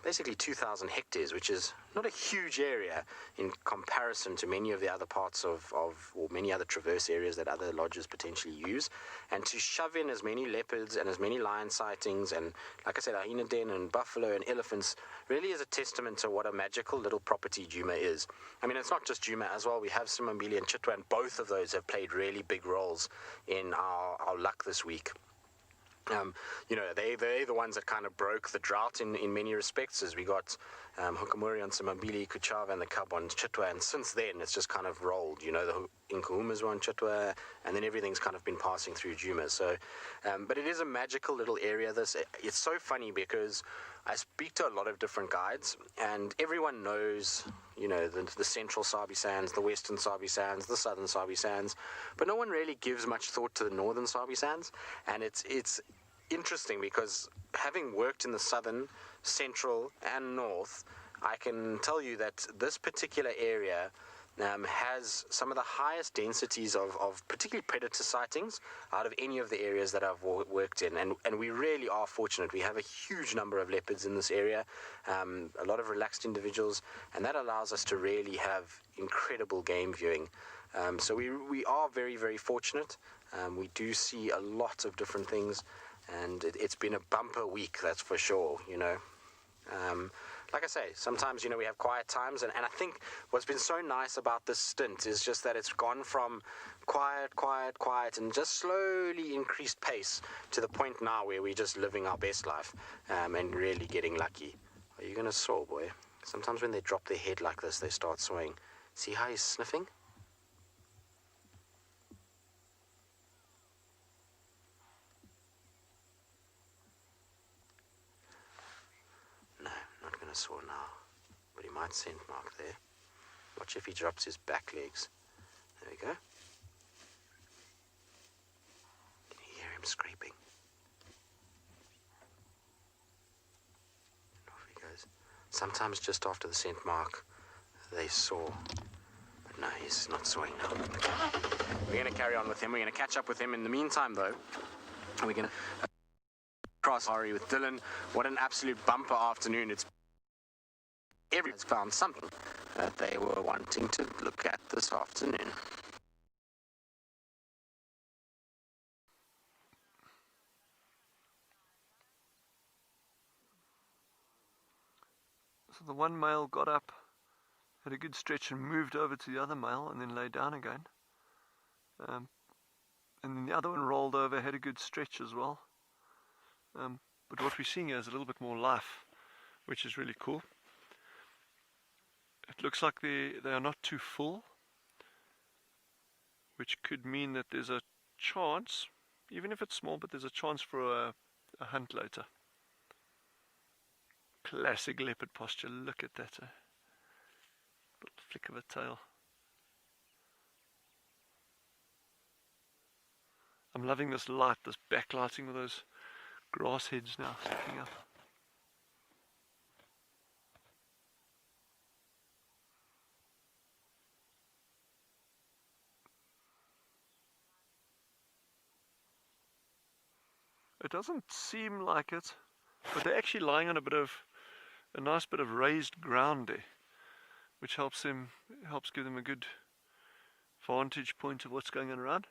basically 2,000 hectares, which is not a huge area in comparison to many of the other parts of or many other traverse areas that other lodges potentially use. And to shove in as many leopards and as many lion sightings and, like I said, hyena den and buffalo and elephants really is a testament to what a magical little property Juma is. I mean, it's not just Juma as well. We have Simambili and Chitwa, and both of those have played really big roles in our luck this week. You know, they're the ones that kind of broke the drought in many respects, as we got Hukamuri on Simambili, Kuchava and the Cub on Chitwa, and since then it's just kind of rolled. You know, the Inkahumas were on Chitwa, and then everything's kind of been passing through Juma. So, but it is a magical little area. It's so funny because I speak to a lot of different guides, and everyone knows, you know, the central Sabi Sands, the western Sabi Sands, the southern Sabi Sands, but no one really gives much thought to the northern Sabi Sands. And it's interesting because having worked in the southern, central, and north, I can tell you that this particular area has some of the highest densities of particularly predator sightings out of any of the areas that I've worked in. And we really are fortunate. We have a huge number of leopards in this area, a lot of relaxed individuals, and that allows us to really have incredible game viewing. So we are very, very fortunate. We do see a lot of different things, and it's been a bumper week, that's for sure, you know. Like I say, sometimes, you know, we have quiet times, and I think what's been so nice about this stint is just that it's gone from quiet, and just slowly increased pace to the point now where we're just living our best life, and really getting lucky. Are you going to soar, boy? Sometimes when they drop their head like this, they start swaying. See how he's sniffing? Saw now, but he might scent mark there. Watch if he drops his back legs. There we go. Can you hear him scraping? And off he goes. Sometimes just after the scent mark, they saw. But no, he's not sawing now. Okay. We're going to carry on with him. We're going to catch up with him. In the meantime, though, we're going to cross Hari with Dylan. What an absolute bumper afternoon. Everyone's found something that they were wanting to look at this afternoon. So the one male got up, had a good stretch and moved over to the other male and then lay down again. And then the other one rolled over, had a good stretch as well. But what we're seeing here is a little bit more life, which is really cool. It looks like they are not too full, which could mean that there's a chance, even if it's small, but there's a chance for a hunt later. Classic leopard posture, look at that. Little flick of a tail. I'm loving this light, this backlighting with those grass heads now sticking up. It doesn't seem like it, but they're actually lying on a nice bit of raised ground there, which helps give them a good vantage point of what's going on around.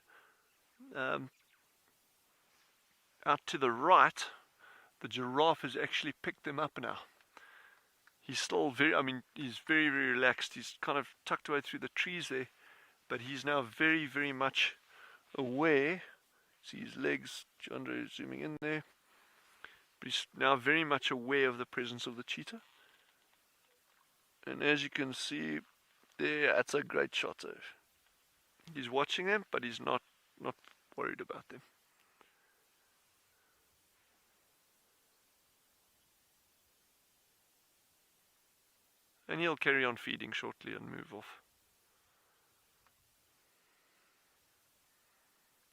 Out to the right, the giraffe has actually picked them up now. He's still he's very, very relaxed. He's kind of tucked away through the trees there, but he's now very, very much aware. See his legs, Chandra is zooming in there. But he's now very much aware of the presence of the cheetah. And as you can see, there, that's a great shot. He's watching them, but he's not worried about them. And he'll carry on feeding shortly and move off.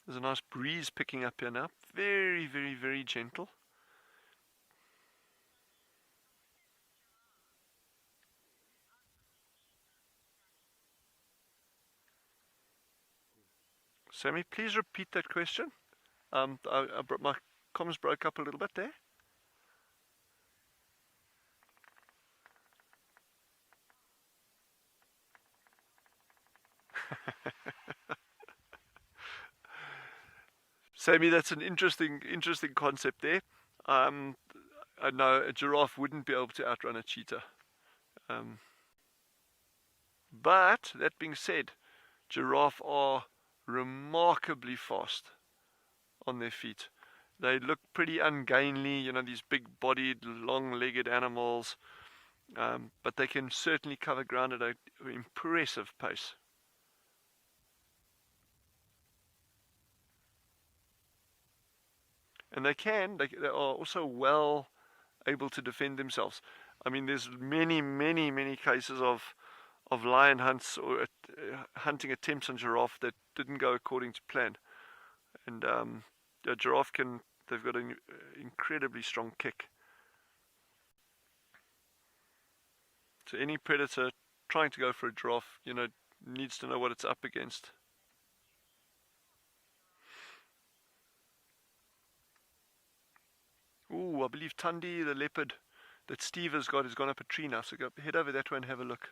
There's a nice breeze picking up here now. Very, very, very gentle. Sammy, please repeat that question. My comms broke up a little bit there. Sammy, that's an interesting concept there. I know a giraffe wouldn't be able to outrun a cheetah. But that being said, giraffe are remarkably fast on their feet. They look pretty ungainly, you know, these big-bodied, long-legged animals, but they can certainly cover ground at an impressive pace. And they are also well able to defend themselves. I mean, there's many, many, many cases of lion hunts or hunting attempts on giraffe that didn't go according to plan. And giraffe they've got an incredibly strong kick. So any predator trying to go for a giraffe, you know, needs to know what it's up against. Ooh, I believe Tandy, the leopard that Steve has gone up a tree now. So go head over that way and have a look.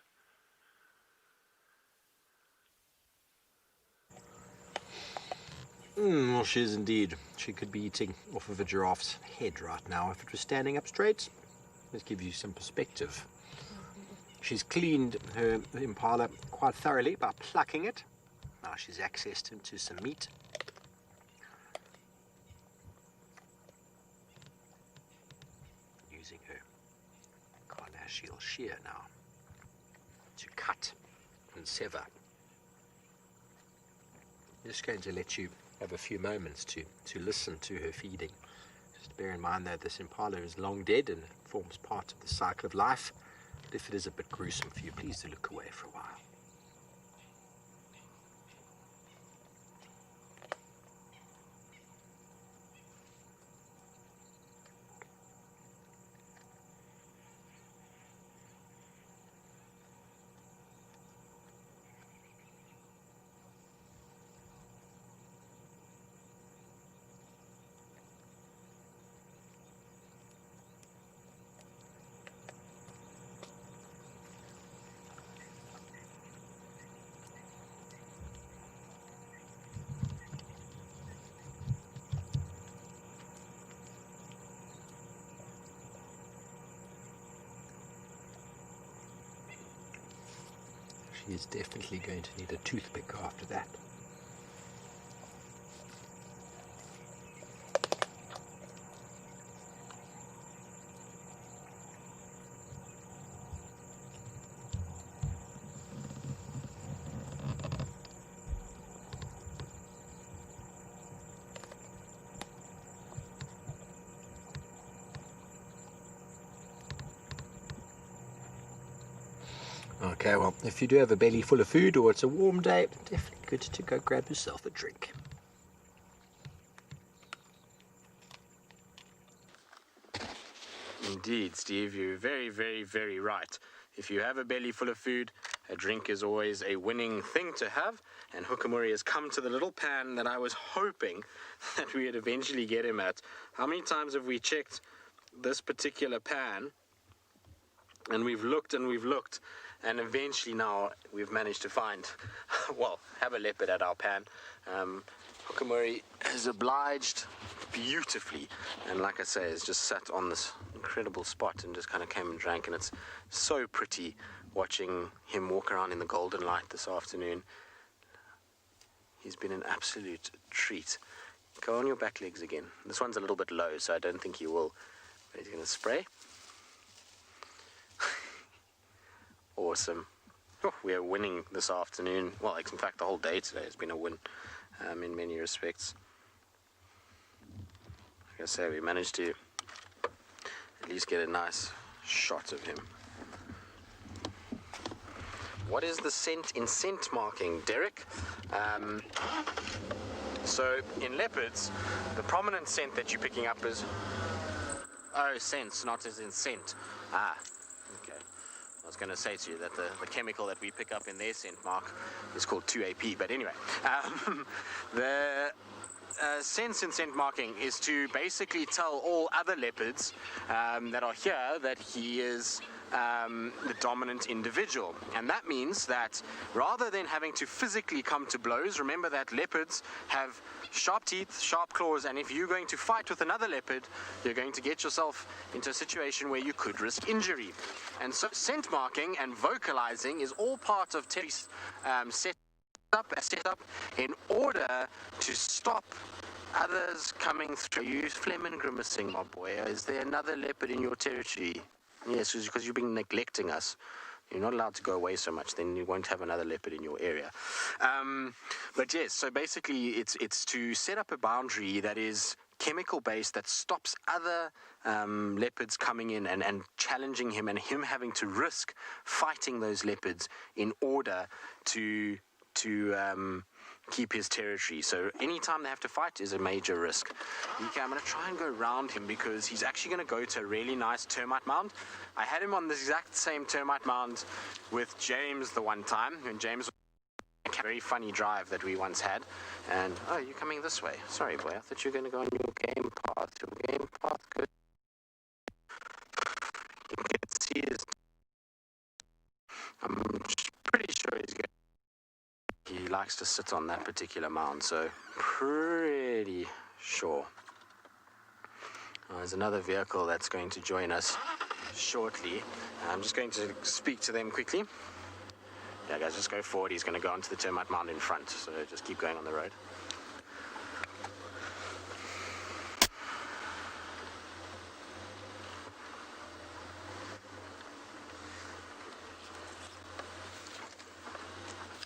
Well, she is indeed. She could be eating off of a giraffe's head right now if it was standing up straight. Let's give you some perspective. She's cleaned her impala quite thoroughly by plucking it. Now she's accessed into some meat. Using her carnassial shear now to cut and sever. I'm just going to let you have a few moments to listen to her feeding. Just bear in mind that this impala is long dead and forms part of the cycle of life. But if it is a bit gruesome for you, please do look away for a while. She is definitely going to need a toothpick after that. Okay, well, if you do have a belly full of food or it's a warm day, definitely good to go grab yourself a drink. Indeed, Steve, you're very, very, very right. If you have a belly full of food, a drink is always a winning thing to have. And Hukamuri has come to the little pan that I was hoping that we would eventually get him at. How many times have we checked this particular pan? And we've looked and we've looked. And eventually now we've managed to find, well, have a leopard at our pan. Hukamuri has obliged beautifully. And like I say, has just sat on this incredible spot and just kind of came and drank. And it's so pretty watching him walk around in the golden light this afternoon. He's been an absolute treat. Go on your back legs again. This one's a little bit low, so I don't think he will. But he's going to spray. Awesome. Oh, we are winning this afternoon. Well, in fact, the whole day today has been a win in many respects. Like I say, we managed to at least get a nice shot of him. What is the scent in scent marking, Derek? So, in leopards, the prominent scent that you're picking up is... Oh, scents, not as in scent. Ah. I was going to say to you that the chemical that we pick up in their scent mark is called 2AP, but anyway, the sense in scent marking is to basically tell all other leopards that are here that he is the dominant individual. And that means that rather than having to physically come to blows, remember that leopards have sharp teeth, sharp claws, and if you're going to fight with another leopard, you're going to get yourself into a situation where you could risk injury. And so scent marking and vocalizing is all part of Terry's set up in order to stop others coming through. You Fleming grimacing, my boy. Is there another leopard in your territory? Yes, it's because you've been neglecting us. You're not allowed to go away so much, then you won't have another leopard in your area. But yes, so basically it's to set up a boundary that is chemical-based, that stops other leopards coming in and challenging him, and him having to risk fighting those leopards in order to keep his territory. So anytime they have to fight is a major risk. Okay, I'm going to try and go around him because he's actually going to go to a really nice termite mound. I had him on the exact same termite mound with James the one time, when James very funny drive that we once had. And, oh, you're coming this way. Sorry, boy, I thought you were going to go on your game path. Your game path, good. You can see his... I'm pretty sure he's good. He likes to sit on that particular mound, so pretty sure. There's another vehicle that's going to join us shortly. I'm just going to speak to them quickly. Yeah, guys, just go forward. He's going to go onto the termite mound in front, so just keep going on the road.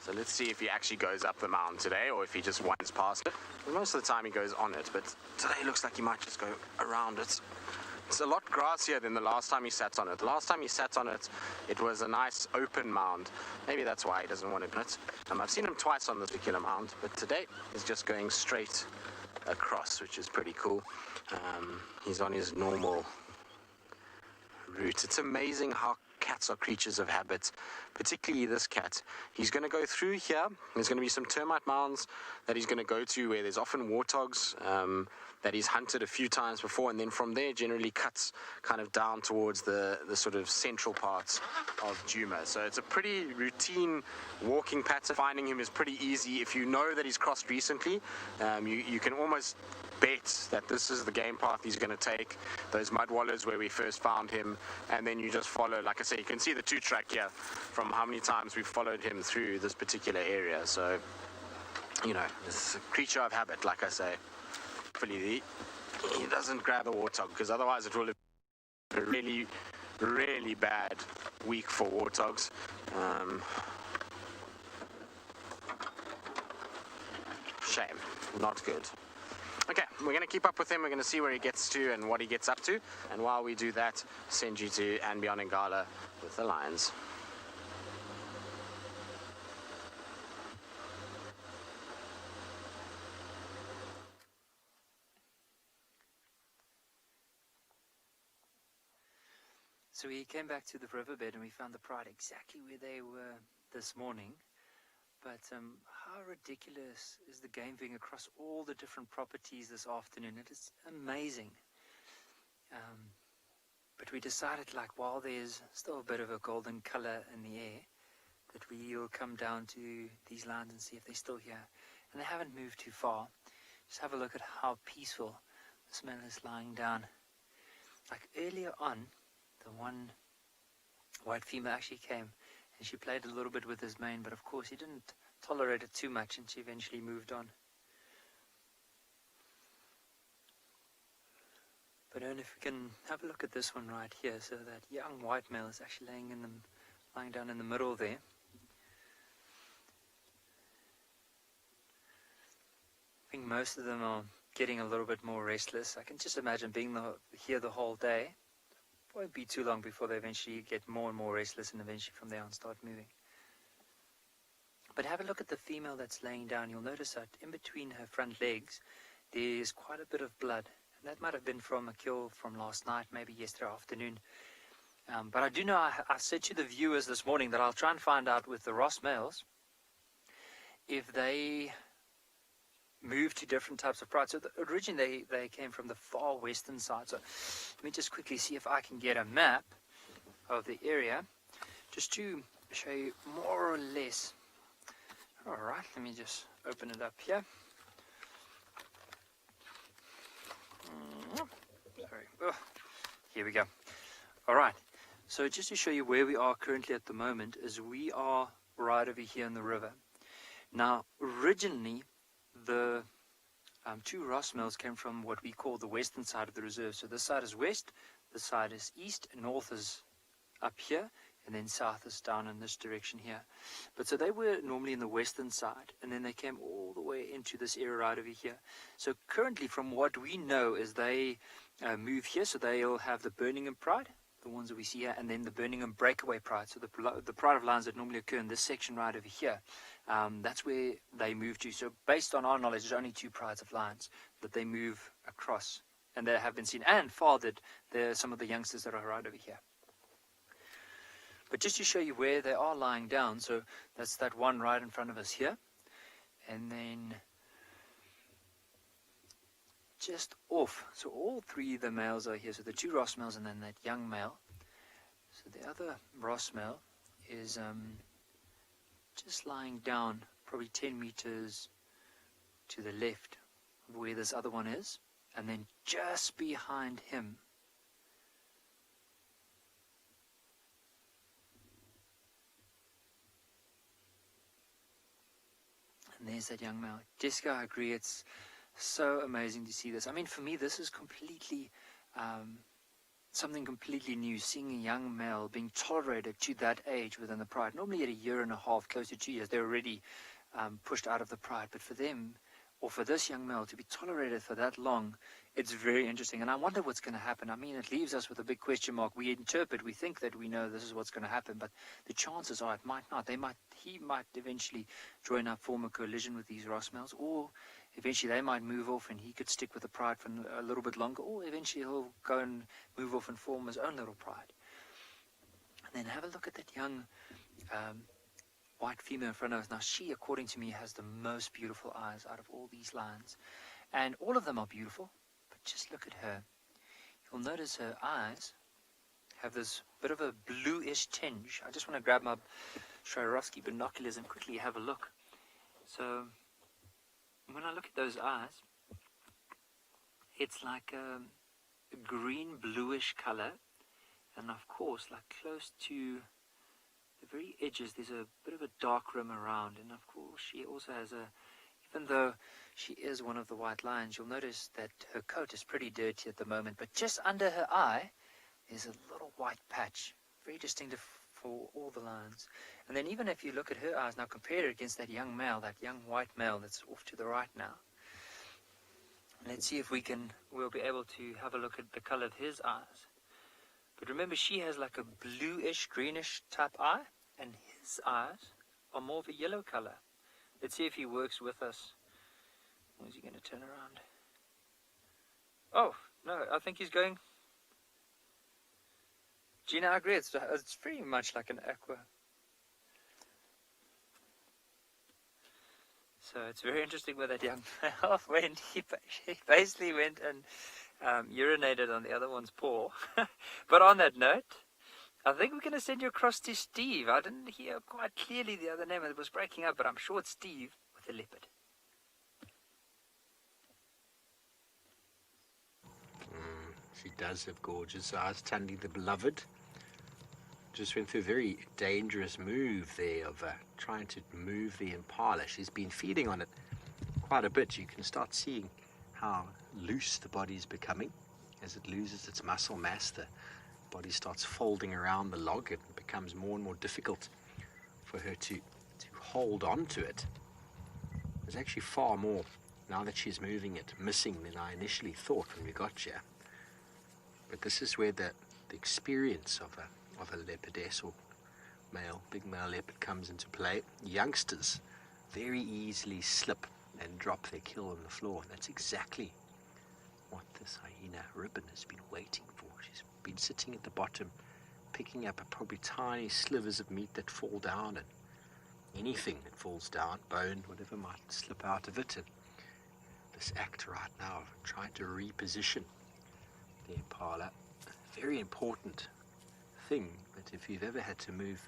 So let's see if he actually goes up the mound today or if he just winds past it. Most of the time he goes on it, but today it looks like he might just go around it. It's a lot grassier than the last time he sat on it. The last time he sat on it, it was a nice open mound. Maybe that's why he doesn't want to do it. I've seen him twice on this particular mound, but today he's just going straight across, which is pretty cool. He's on his normal route. It's amazing how cats are creatures of habit, particularly this cat. He's going to go through here. There's going to be some termite mounds that he's going to go to where there's often warthogs that he's hunted a few times before, and then from there generally cuts kind of down towards the sort of central parts of Juma. So it's a pretty routine walking pattern. Finding him is pretty easy. If you know that he's crossed recently, you can almost bet that this is the game path he's going to take, those mud wallows where we first found him, and then you just follow. Like I say, you can see the 2-track here from how many times we've followed him through this particular area. So, you know, it's a creature of habit, like I say. Hopefully he doesn't grab the warthog, because otherwise it will be a really, really bad week for warthogs. Shame, not good. Okay, we're going to keep up with him. We're going to see where he gets to and what he gets up to. And while we do that, send you to Anbion and Gala with the lions. So we came back to the riverbed and we found the pride exactly where they were this morning. But how ridiculous is the game being across all the different properties this afternoon? It is amazing. But we decided, like, while there's still a bit of a golden color in the air, that we'll come down to these lands and see if they're still here. And they haven't moved too far. Just have a look at how peaceful this male is lying down. Like earlier on, the one white female actually came and she played a little bit with his mane, but of course he didn't tolerate it too much and she eventually moved on. But then if we can have a look at this one right here, so that young white male is actually lying down in the middle there. I think most of them are getting a little bit more restless. I can just imagine being here the whole day. Won't be too long before they eventually get more and more restless, and eventually from there on start moving. But have a look at the female that's laying down. You'll notice that in between her front legs there's quite a bit of blood, and that might have been from a kill from last night, maybe yesterday afternoon. But I do know, I said to the viewers this morning that I'll try and find out with the Ross males if they move to different types of pride. So originally they came from the far western side. So let me just quickly see if I can get a map of the area just to show you more or less. Alright, let me just open it up here. Sorry. Oh, here we go. Alright, so just to show you where we are currently at the moment is we are right over here in the river. Now originally the two Ross males came from what we call the western side of the reserve. So this side is west, this side is east, north is up here, and then south is down in this direction here. But so they were normally in the western side, and then they came all the way into this area right over here. So currently, from what we know, is they move here, so they'll have the Birmingham Pride, the ones that we see here, and then the Birmingham Breakaway Pride. So the Pride of Lions that normally occur in this section right over here. That's where they move to. So based on our knowledge, there's only 2 prides of lions that they move across, and they have been seen and fathered. There are some of the youngsters that are right over here. But just to show you where they are lying down, so that's that one right in front of us here. And then just off, so all three of the males are here, so the two Ross males and then that young male. So the other Ross male is just lying down, probably 10 meters to the left of where this other one is, and then just behind him and there's that young male. Jessica, I agree, it's so amazing to see this. I mean, for me, this is completely something completely new, seeing a young male being tolerated to that age within the pride. Normally at 1.5 years, close to 2 years, they're already pushed out of the pride. But for them, or for this young male to be tolerated for that long, it's very interesting. And I wonder what's going to happen. I mean, it leaves us with a big question mark. We interpret, we think that we know this is what's going to happen, but the chances are it might not. He might eventually join up, form a coalition with these Ross males, or eventually they might move off and he could stick with the pride for a little bit longer, or eventually he'll go and move off and form his own little pride. And then have a look at that young white female in front of us. Now she, according to me, has the most beautiful eyes out of all these lions. And all of them are beautiful, but just look at her. You'll notice her eyes have this bit of a bluish tinge. I just want to grab my Swarovski binoculars and quickly have a look. So when I look at those eyes, it's like a green bluish color, and of course, like close to the very edges, there's a bit of a dark rim around. And of course, she also has even though she is one of the white lions, you'll notice that her coat is pretty dirty at the moment, but just under her eye there's a little white patch, very distinctive for all the lions. And then even if you look at her eyes now, compare it against that young male, that young white male that's off to the right now. Let's see if we'll be able to have a look at the color of his eyes. But remember, she has like a bluish, greenish type eye, and his eyes are more of a yellow color. Let's see if he works with us. When is he going to turn around? Oh, no, I think he's going. Gina, I agree, it's very much like an aqua. So it's very interesting where that young male went. He basically went and urinated on the other one's paw. But on that note, I think we're going to send you across to Steve. I didn't hear quite clearly the other name. It was breaking up, but I'm sure it's Steve with a leopard. She does have gorgeous eyes. Tandy the beloved just went through a very dangerous move there of trying to move the impala. She's been feeding on it quite a bit. You can start seeing how loose the body's becoming. As it loses its muscle mass, the body starts folding around the log. It becomes more and more difficult for her to hold on to it. There's actually far more, now that she's moving it, missing than I initially thought when we got here. But this is where the experience of a leopardess or big male leopard comes into play. Youngsters very easily slip and drop their kill on the floor. And that's exactly what this hyena ribbon has been waiting for. She's been sitting at the bottom, picking up probably tiny slivers of meat that fall down, and anything that falls down, bone, whatever might slip out of it. And this act right now of trying to reposition the impala, very important thing. But if you've ever had to move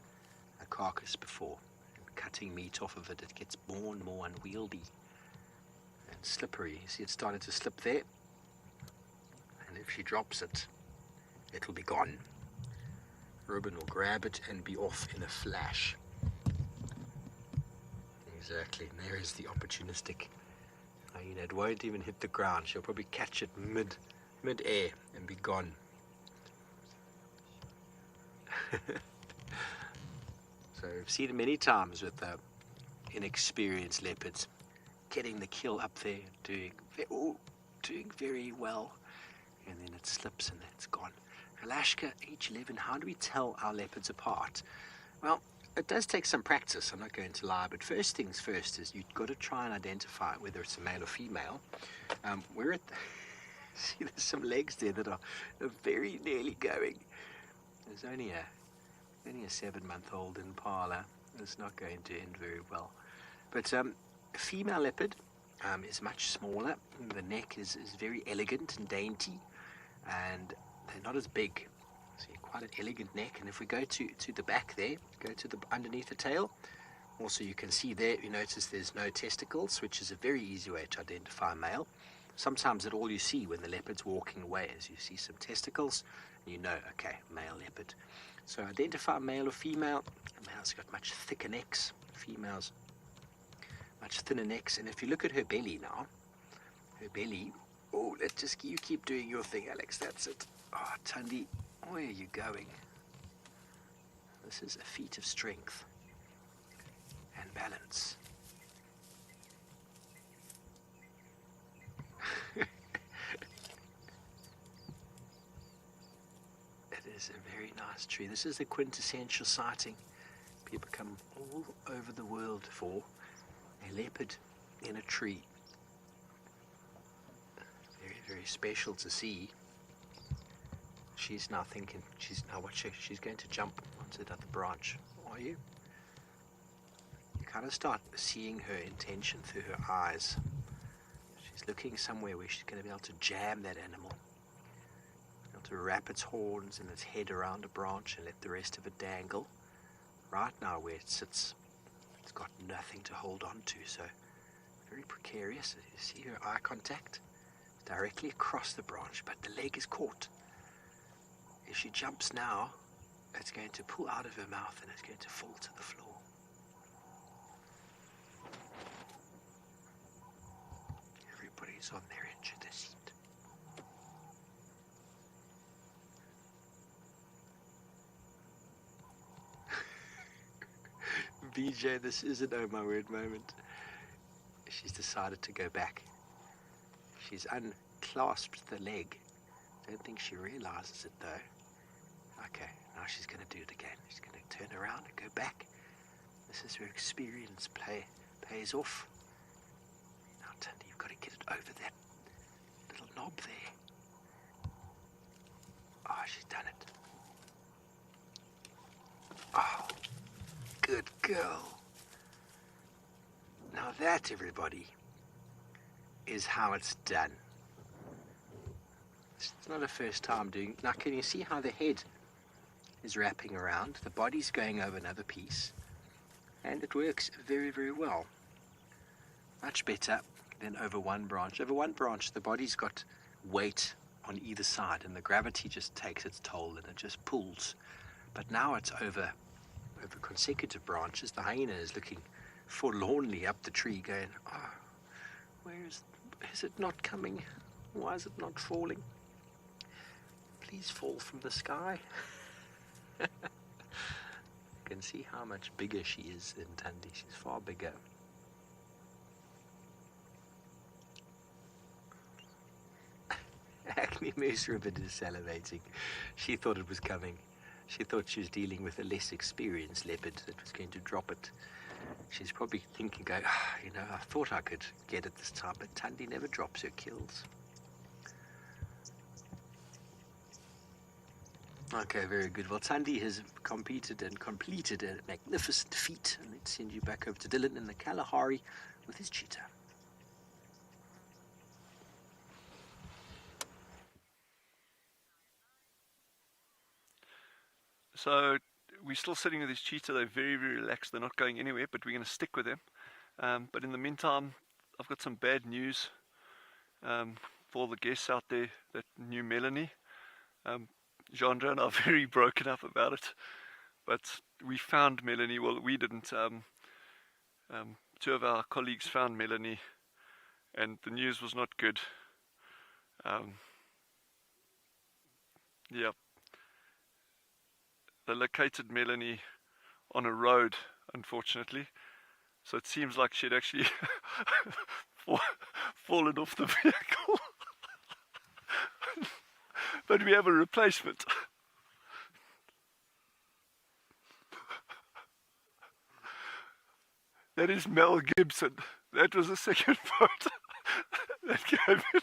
a carcass before, and cutting meat off of it, it gets more and more unwieldy and slippery. You see it started to slip there, and if she drops it, it'll be gone. Ruben will grab it and be off in a flash. Exactly, and there is the opportunistic hyena. It won't even hit the ground. She'll probably catch it mid-air and be gone. So I've seen it many times with inexperienced leopards getting the kill up there, doing very well, and then it slips and it's gone. Kalashka, age 11, how do we tell our leopards apart? Well, it does take some practice, I'm not going to lie, but first things first is you've got to try and identify whether it's a male or female. See, there's some legs there that are very nearly going. There's only Only a 7-month-old impala. It's not going to end very well. But a female leopard is much smaller. The neck is very elegant and dainty, and they're not as big. So quite an elegant neck. And if we go to the back there, go to the underneath the tail, also you can see there, you notice there's no testicles, which is a very easy way to identify a male. Sometimes that's all you see when the leopard's walking away, is you see some testicles, and you know, okay, male leopard. So identify male or female. The male's got much thicker necks, females much thinner necks. And if you look at her belly now, her belly, oh, you keep doing your thing, Alex, that's it. Oh, Tandy, where are you going? This is a feat of strength and balance. It is a very nice tree. This is the quintessential sighting people come all over the world for. A leopard in a tree. Very, very special to see. She's now thinking, watch her, she's going to jump onto the other branch. Are you? You kind of start seeing her intention through her eyes. She's looking somewhere where she's going to be able to jam that animal. Be able to wrap its horns and its head around a branch and let the rest of it dangle. Right now where it sits, it's got nothing to hold on to, so very precarious. You see her eye contact directly across the branch, but the leg is caught. If she jumps now, it's going to pull out of her mouth and it's going to fall to the floor. Everybody's on their edge of their seat. BJ, this is an oh my word moment. She's decided to go back. She's unclasped the leg. Don't think she realizes it though. Okay, now she's going to do it again. She's going to turn around and go back. This is where experience pays off. Now, Tandy, you've got to get it over that little knob there. Oh, she's done it. Oh, good girl. Now that, everybody, is how it's done. It's not the first time doing. Now, can you see how the head is wrapping around? The body's going over another piece, and it works very, very well. Much better than over one branch. Over one branch, the body's got weight on either side, and the gravity just takes its toll, and it just pulls. But now it's over consecutive branches. The hyena is looking forlornly up the tree, going, "Oh, where is it not coming? Why is it not falling? Please fall from the sky." You can see how much bigger she is than Tandy. She's far bigger. Acme Moose Ribbon is salivating. She thought it was coming. She thought she was dealing with a less experienced leopard that was going to drop it. She's probably thinking, going, I thought I could get it this time, but Tandy never drops her kills. Okay, very good. Well, Tandy has competed and completed a magnificent feat. And let's send you back over to Dylan in the Kalahari with his cheetah. So we're still sitting with this cheetah. They're very, very relaxed. They're not going anywhere, but we're going to stick with them. But in the meantime, I've got some bad news for the guests out there that knew Melanie. Jeandra and I are very broken up about it. But we found Melanie. Well, we didn't. Two of our colleagues found Melanie, and the news was not good. Yeah. They located Melanie on a road, unfortunately. So it seems like she'd actually fallen off the vehicle. But we have a replacement. That is Mel Gibson. That was the second part that came in.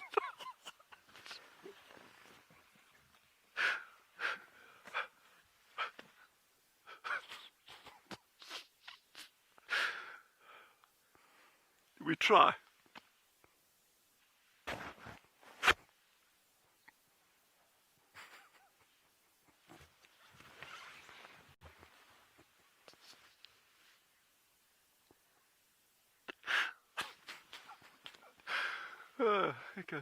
We try. Okay.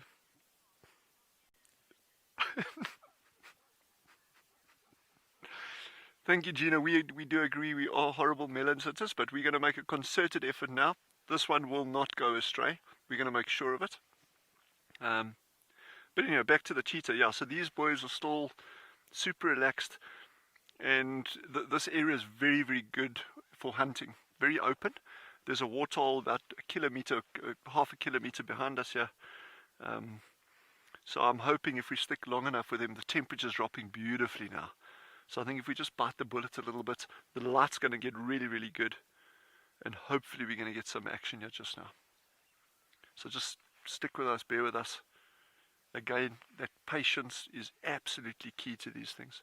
Thank you, Gina. We do agree we are horrible melon sitters, but we're going to make a concerted effort now. This one will not go astray. We're going to make sure of it. But anyway, back to the cheetah. Yeah, so these boys are still super relaxed, and this area is very, very good for hunting. Very open. There's a waterhole about a kilometer, half a kilometer behind us here. So I'm hoping if we stick long enough with them, the temperature's dropping beautifully now. So I think if we just bite the bullet a little bit, the light's going to get really, really good. And hopefully we're going to get some action here just now. So just stick with us, bear with us. Again, that patience is absolutely key to these things.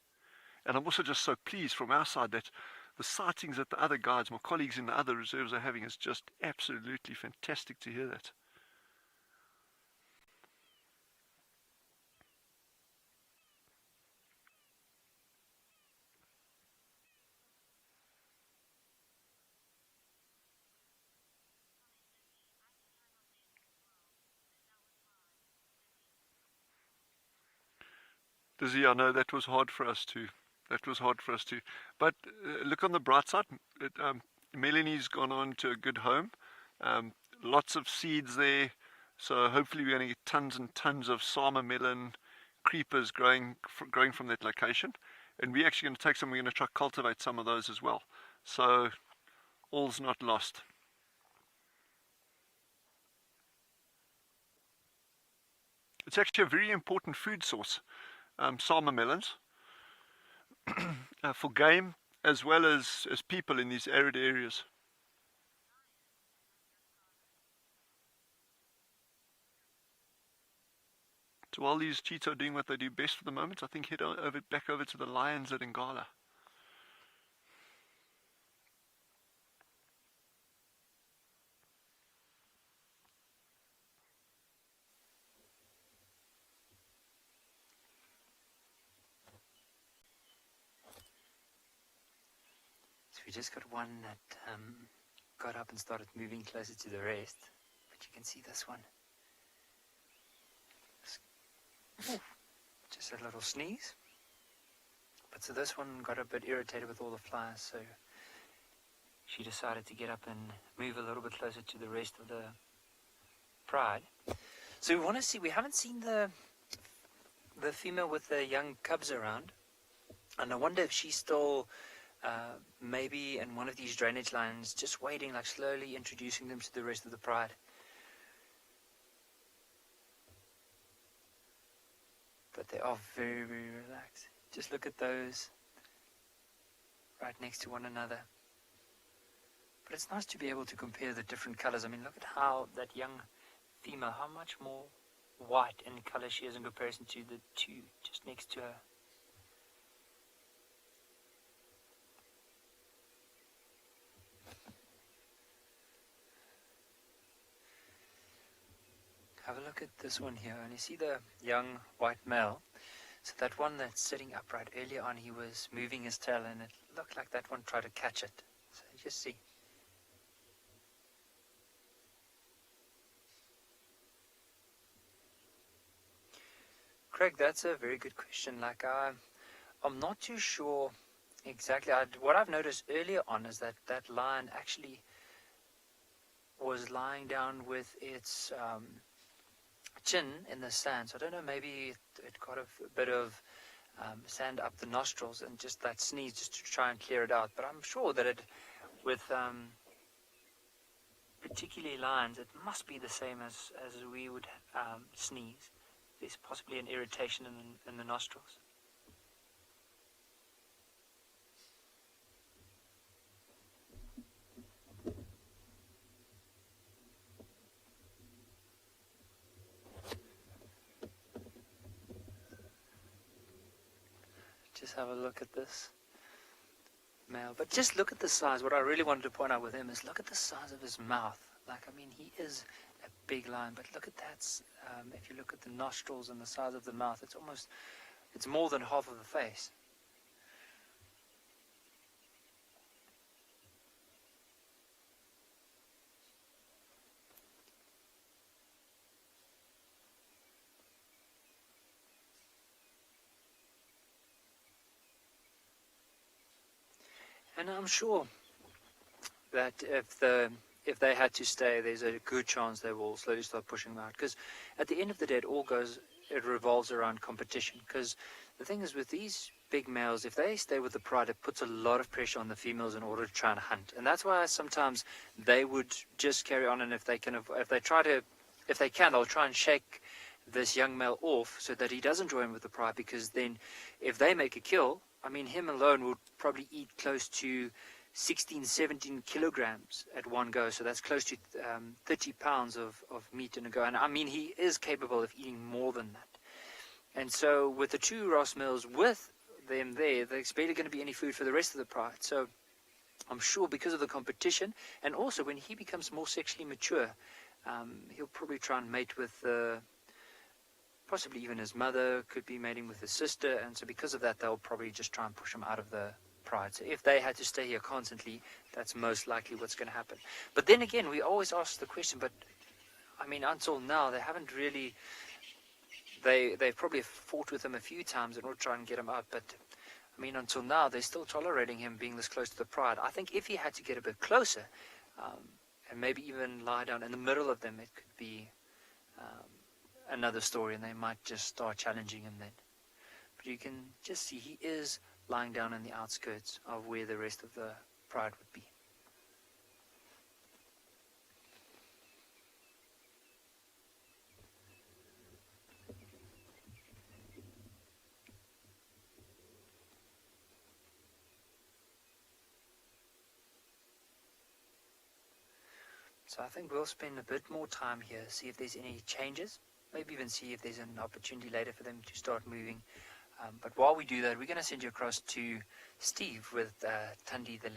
And I'm also just so pleased from our side that the sightings that the other guides, my colleagues in the other reserves are having is just absolutely fantastic to hear that. Dizzy, I know that was hard for us too. But look on the bright side. Melanie's gone on to a good home. Lots of seeds there. So hopefully we're going to get tons and tons of Sama melon creepers growing from that location. And we're actually going to take some, we're going to try to cultivate some of those as well. So all's not lost. It's actually a very important food source. Sama melons for game as well as people in these arid areas. So while these cheetah are doing what they do best for the moment, I think head back over to the lions at Ngala. We just got one that got up and started moving closer to the rest, but you can see this one. Just a little sneeze. But so this one got a bit irritated with all the flies, so she decided to get up and move a little bit closer to the rest of the pride. So we want to see, we haven't seen the female with the young cubs around, and I wonder if she's still maybe in one of these drainage lines, just waiting, like slowly introducing them to the rest of the pride. But they are very, very relaxed. Just look at those right next to one another. But it's nice to be able to compare the different colors. I mean, look at how that young female, how much more white in color she is in comparison to the two just next to her. Have a look at this one here, and you see the young white male. So that one that's sitting upright, earlier on he was moving his tail, and it looked like that one tried to catch it. So you just see. Craig, that's a very good question. Like I'm not too sure exactly. What I've noticed earlier on is that that lion actually was lying down with its chin in the sand. So I don't know, maybe it got a bit of sand up the nostrils and just that sneeze just to try and clear it out. But I'm sure that it, with particularly lions, it must be the same as we would sneeze. There's possibly an irritation in the nostrils. Just have a look at this male. But just look at the size. What I really wanted to point out with him is look at the size of his mouth. Like, I mean, he is a big lion, but look at that. If you look at the nostrils and the size of the mouth, it's more than half of the face. And I'm sure that if they had to stay, there's a good chance they will slowly start pushing them out. Because at the end of the day, it revolves around competition. Because the thing is, with these big males, if they stay with the pride, it puts a lot of pressure on the females in order to try and hunt. And that's why sometimes they would just carry on, and if they can, they'll try and shake this young male off so that he doesn't join with the pride. Because then, if they make a kill, I mean, him alone would probably eat close to 16, 17 kilograms at one go. So that's close to 30 pounds of meat in a go. And I mean, he is capable of eating more than that. And so with the two Ross males with them there's barely going to be any food for the rest of the pride. So I'm sure because of the competition, and also when he becomes more sexually mature, he'll probably try and mate with possibly even his mother, could be mating with his sister, and so because of that, they'll probably just try and push him out of the pride. So if they had to stay here constantly, that's most likely what's going to happen. But then again, we always ask the question, but I mean, until now, they haven't really, they've probably fought with him a few times and will try and get him out, but I mean, until now, they're still tolerating him being this close to the pride. I think if he had to get a bit closer, and maybe even lie down in the middle of them, it could be another story, and they might just start challenging him then. But you can just see he is lying down in the outskirts of where the rest of the pride would be. So I think we'll spend a bit more time here, see if there's any changes. Maybe even see if there's an opportunity later for them to start moving. But while we do that, we're going to send you across to Steve with Tandy the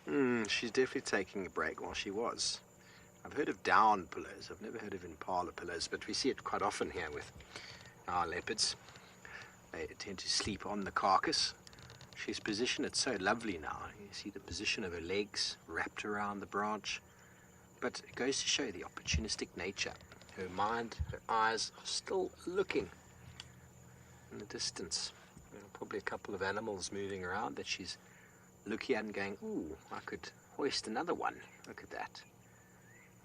leopard. She's definitely taking a break while she was. I've heard of down pillows. I've never heard of impala pillows, but we see it quite often here with our leopards. They tend to sleep on the carcass. She's positioned it so lovely now. You see the position of her legs wrapped around the branch. But it goes to show the opportunistic nature. Her mind, her eyes are still looking in the distance. There are probably a couple of animals moving around that she's looking at and going, ooh, I could hoist another one. Look at that.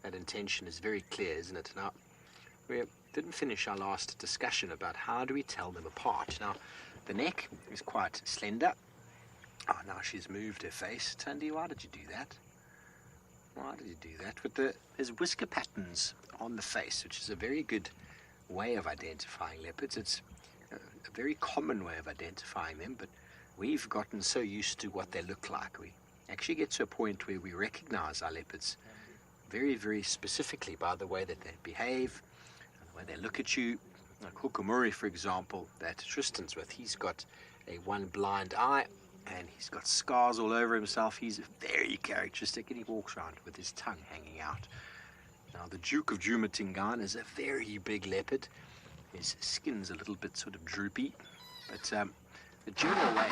That intention is very clear, isn't it? Now, we didn't finish our last discussion about how do we tell them apart. Now, the neck is quite slender. Oh, now she's moved her face. Tandy, why did you do that? Why did you do that? But there's whisker patterns on the face, which is a very good way of identifying leopards. It's a very common way of identifying them, but we've gotten so used to what they look like. We actually get to a point where we recognize our leopards very, very specifically by the way that they behave, the way they look at you. Like Hukumuri, for example, that Tristan's with, he's got a one blind eye and he's got scars all over himself. He's very characteristic and he walks around with his tongue hanging out. Now, the Duke of Juma is a very big leopard. His skin's a little bit sort of droopy, but the general way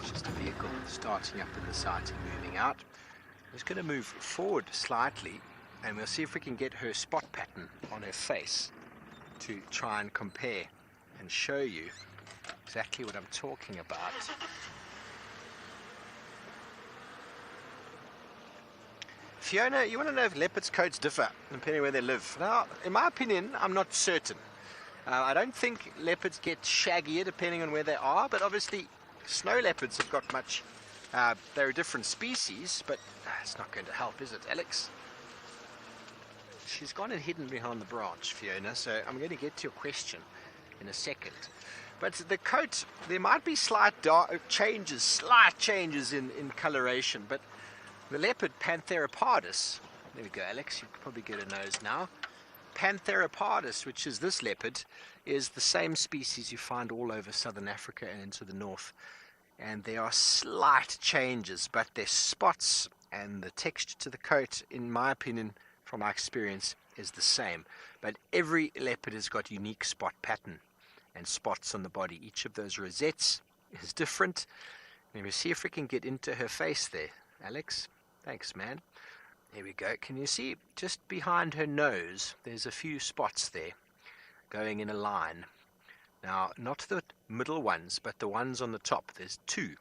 is just a vehicle starting up in the sight and moving out. I'm just going to move forward slightly and we'll see if we can get her spot pattern on her face to try and compare and show you exactly what I'm talking about. Fiona, you want to know if leopards' coats differ depending where they live? Now, in my opinion, I'm not certain. I don't think leopards get shaggier depending on where they are, but obviously snow leopards have got much, they're a different species, but it's not going to help, is it, Alex? She's gone and hidden behind the branch, Fiona, so I'm going to get to your question in a second. But the coat, there might be slight changes in coloration, but the leopard Pantheropardus, there we go, Alex, you can probably get a nose now. Pantheropardus, which is this leopard, is the same species you find all over southern Africa and into the north. and there are slight changes, but their spots and the texture to the coat, in my opinion, from my experience, is the same. But every leopard has got unique spot pattern and spots on the body. Each of those rosettes is different. Let me see if we can get into her face there, Alex. Thanks, man. There we go. Can you see just behind her nose, there's a few spots there going in a line. Now, not the middle ones, but the ones on the top. There's two.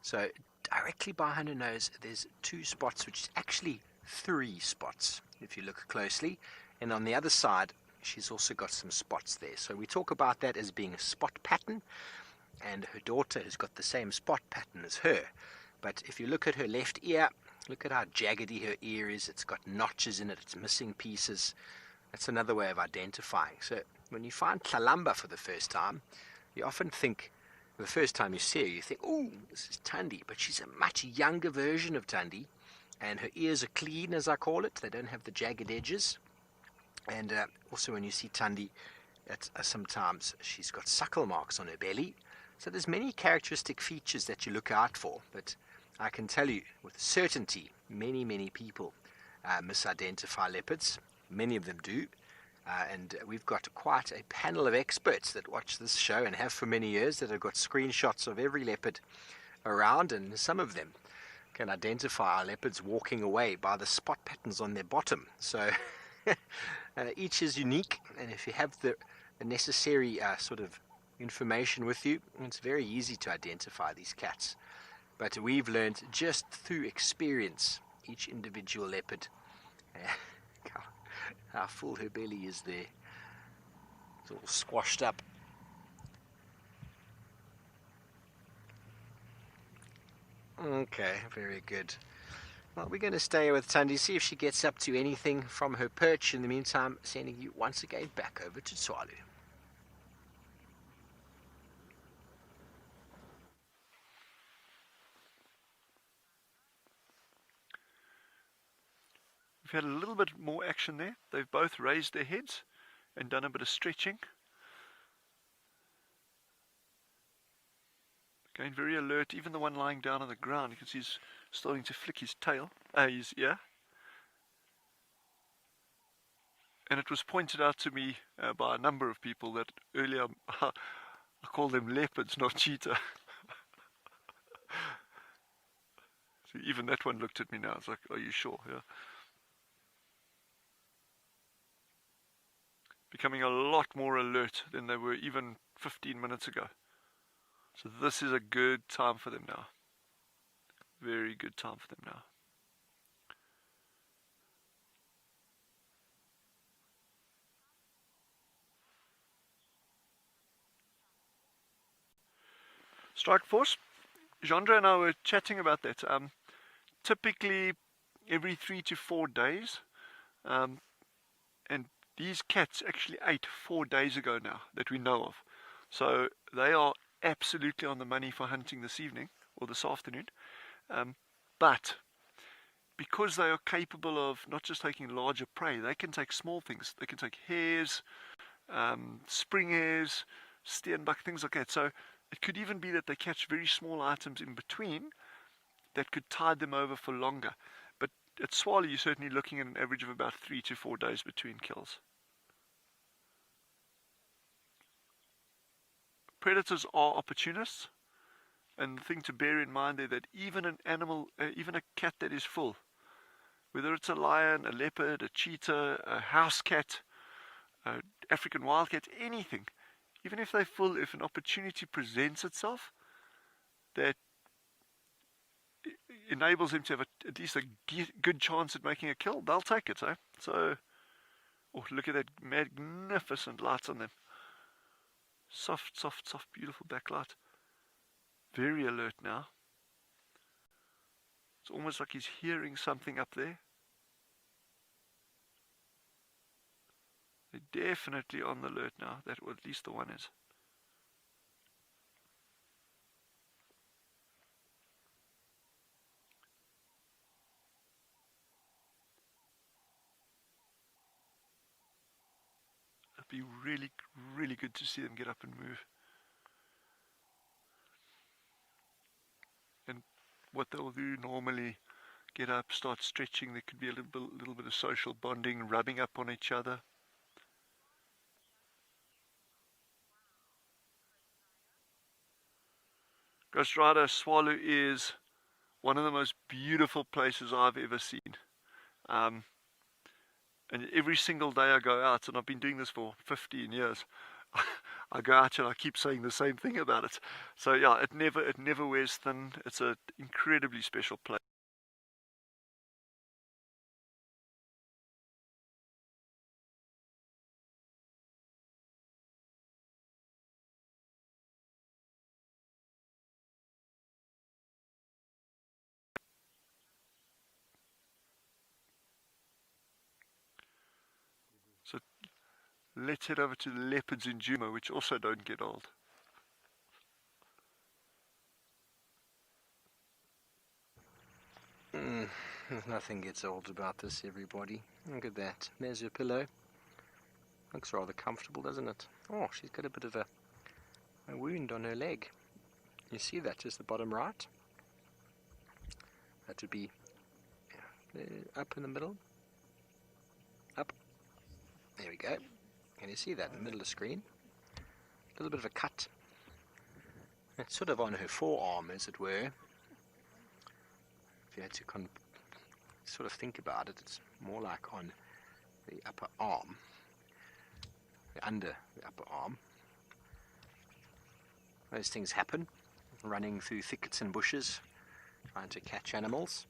So directly behind her nose, there's two spots, which is actually three spots, if you look closely. And on the other side, she's also got some spots there. So we talk about that as being a spot pattern, and her daughter has got the same spot pattern as her. But if you look at her left ear, look at how jaggedy her ear is. It's got notches in it. It's missing pieces. That's another way of identifying. So when you find Tlalamba for the first time, you often think, the first time you see her, you think, oh, this is Tandy. But she's a much younger version of Tandy. And her ears are clean, as I call it. They don't have the jagged edges. And also when you see Tandy, sometimes she's got suckle marks on her belly. So there's many characteristic features that you look out for. But I can tell you with certainty, many people misidentify leopards. Many of them do. And we've got quite a panel of experts that watch this show and have for many years that have got screenshots of every leopard around, and some of them can identify our leopards walking away by the spot patterns on their bottom. So each is unique, and if you have the necessary sort of information with you, it's very easy to identify these cats. But we've learned just through experience each individual leopard. How full her belly is there. It's all squashed up. Okay, very good. Well, we're going to stay with Tandy, see if she gets up to anything from her perch. In the meantime, sending you once again back over to Tswalu. We've had a little bit more action there. They've both raised their heads and done a bit of stretching. Again, very alert. Even the one lying down on the ground, you can see he's starting to flick his tail, his ear. And it was pointed out to me by a number of people that earlier I called them leopards, not cheetah. So even that one looked at me now. It's like, are you sure? Yeah. Becoming a lot more alert than they were even 15 minutes ago. So this is a good time for them now. Very good time for them now. Strike Force, Jandra and I were chatting about that. Typically every 3 to 4 days, and these cats actually ate 4 days ago now that we know of. So they are absolutely on the money for hunting this evening or this afternoon. But because they are capable of not just taking larger prey, they can take small things. They can take hares, spring hares, steenbok, things like that. So it could even be that they catch very small items in between that could tide them over for longer. But at Tswalu, you're certainly looking at an average of about 3 to 4 days between kills. Predators are opportunists, and the thing to bear in mind there that even an animal, even a cat that is full, whether it's a lion, a leopard, a cheetah, a house cat, a African wildcat, anything, even if they're full, if an opportunity presents itself that enables them to have at least a good chance at making a kill, they'll take it. So, oh, look at that magnificent lights on them. Soft, beautiful backlight. Very alert now. It's almost like he's hearing something up there. They're definitely on the alert now, or at least the one is. Be really good to see them get up and move. what they'll do normally, get up, start stretching. There could be a little bit of social bonding, rubbing up on each other. Ghost Rider, Tswalu is one of the most beautiful places I've ever seen. And every single day I go out, and I've been doing this for 15 years, I go out and I keep saying the same thing about it. So yeah, it never wears thin. It's an incredibly special place. So let's head over to the leopards in Juma, which also don't get old. Nothing gets old about this, everybody. Look at that. There's her pillow. Looks rather comfortable, doesn't it? Oh, she's got a bit of a wound on her leg. You see that, just the bottom right? That would be up in the middle. Up. There we go. Can you see that in the middle of the screen? A little bit of a cut. It's sort of on her forearm, as it were. If you had to sort of think about it, it's more like on the upper arm, under the upper arm. Those things happen, running through thickets and bushes, trying to catch animals.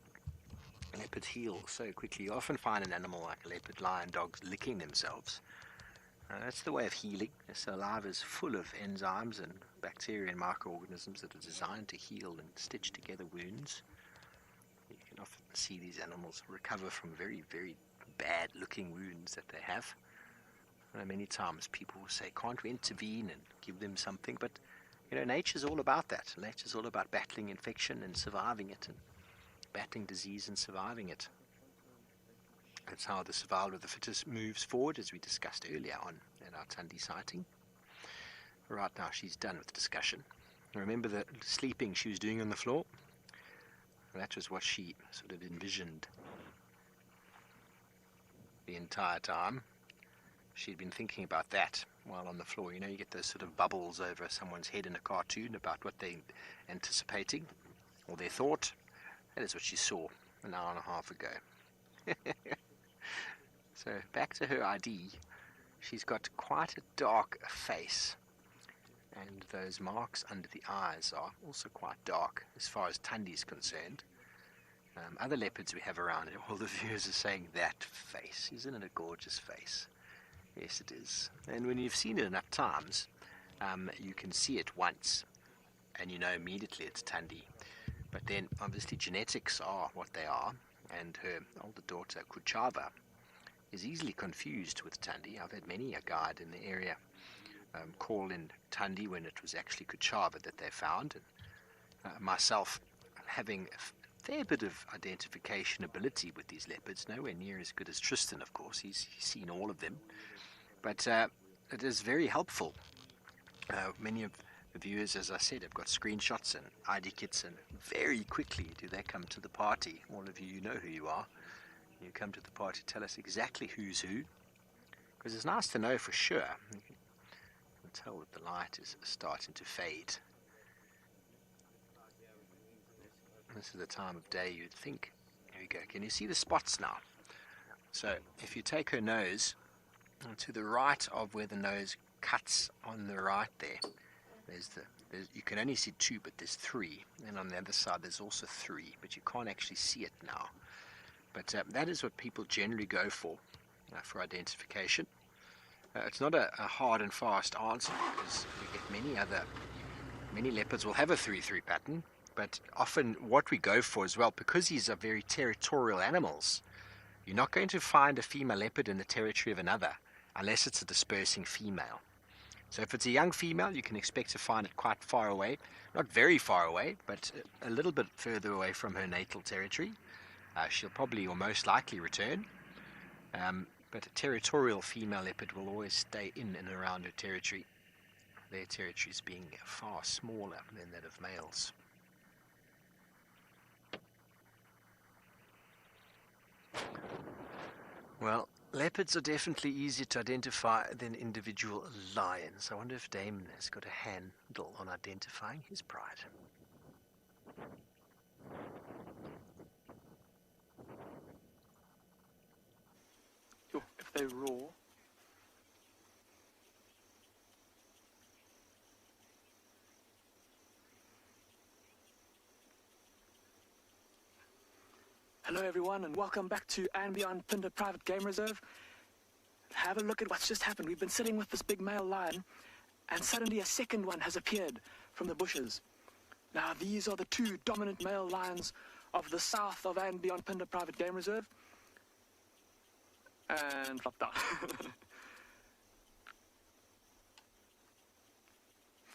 Leopards heal so quickly. You often find an animal like a leopard, lion, dogs licking themselves. That's the way of healing. The saliva is full of enzymes and bacteria and microorganisms that are designed to heal and stitch together wounds. You can often see these animals recover from very, very bad looking wounds that they have. Many times people will say, can't we intervene and give them something? But nature's all about that. Nature's all about battling infection and surviving it, and battling disease and surviving it. That's how the survival of the fittest moves forward, as we discussed earlier on at our Tandy sighting. Right now she's done with the discussion. Remember the sleeping she was doing on the floor? That was what she sort of envisioned the entire time. She'd been thinking about that while on the floor. You get those sort of bubbles over someone's head in a cartoon about what they're anticipating or their thought. That is what she saw an hour and a half ago. So back to her ID. She's got quite a dark face, and those marks under the eyes are also quite dark as far as Tandy's concerned. Other leopards we have around, all the viewers are saying, that face, isn't it a gorgeous face? Yes, it is. And when you've seen it enough times, you can see it once and you know immediately it's Tandy. But then obviously genetics are what they are, and her older daughter Kuchava is easily confused with Tandy. I've had many a guide in the area call in Tandy when it was actually Kuchava that they found, and myself having a fair bit of identification ability with these leopards, nowhere near as good as Tristan, of course. He's seen all of them, but it is very helpful. Many of the viewers, as I said, have got screenshots and ID kits, and very quickly do they come to the party. All of you know who you are. You come to the party, tell us exactly who's who, because it's nice to know for sure. You can tell that the light is starting to fade. This is the time of day you'd think. Here we go. Can you see the spots now? So if you take her nose to the right of where the nose cuts on the right there, you can only see two, but there's three. And on the other side there's also three, but you can't actually see it now. But that is what people generally go for identification. It's not a hard and fast answer, because you get many leopards will have a 3-3 pattern, but often what we go for as well, because these are very territorial animals, you're not going to find a female leopard in the territory of another unless it's a dispersing female. So if it's a young female, you can expect to find it quite far away, not very far away, but a little bit further away from her natal territory. She'll probably or most likely return, but a territorial female leopard will always stay in and around her territory, their territories being far smaller than that of males. Well, leopards are definitely easier to identify than individual lions. I wonder if Damon has got a handle on identifying his pride. Yo, if they roar. Hello everyone and welcome back to and Beyond Pinder Private Game Reserve. Have a look at what's just happened. We've been sitting with this big male lion and suddenly a second one has appeared from the bushes. Now these are the two dominant male lions of the south of and Beyond Pinder Private Game Reserve. And flopped down.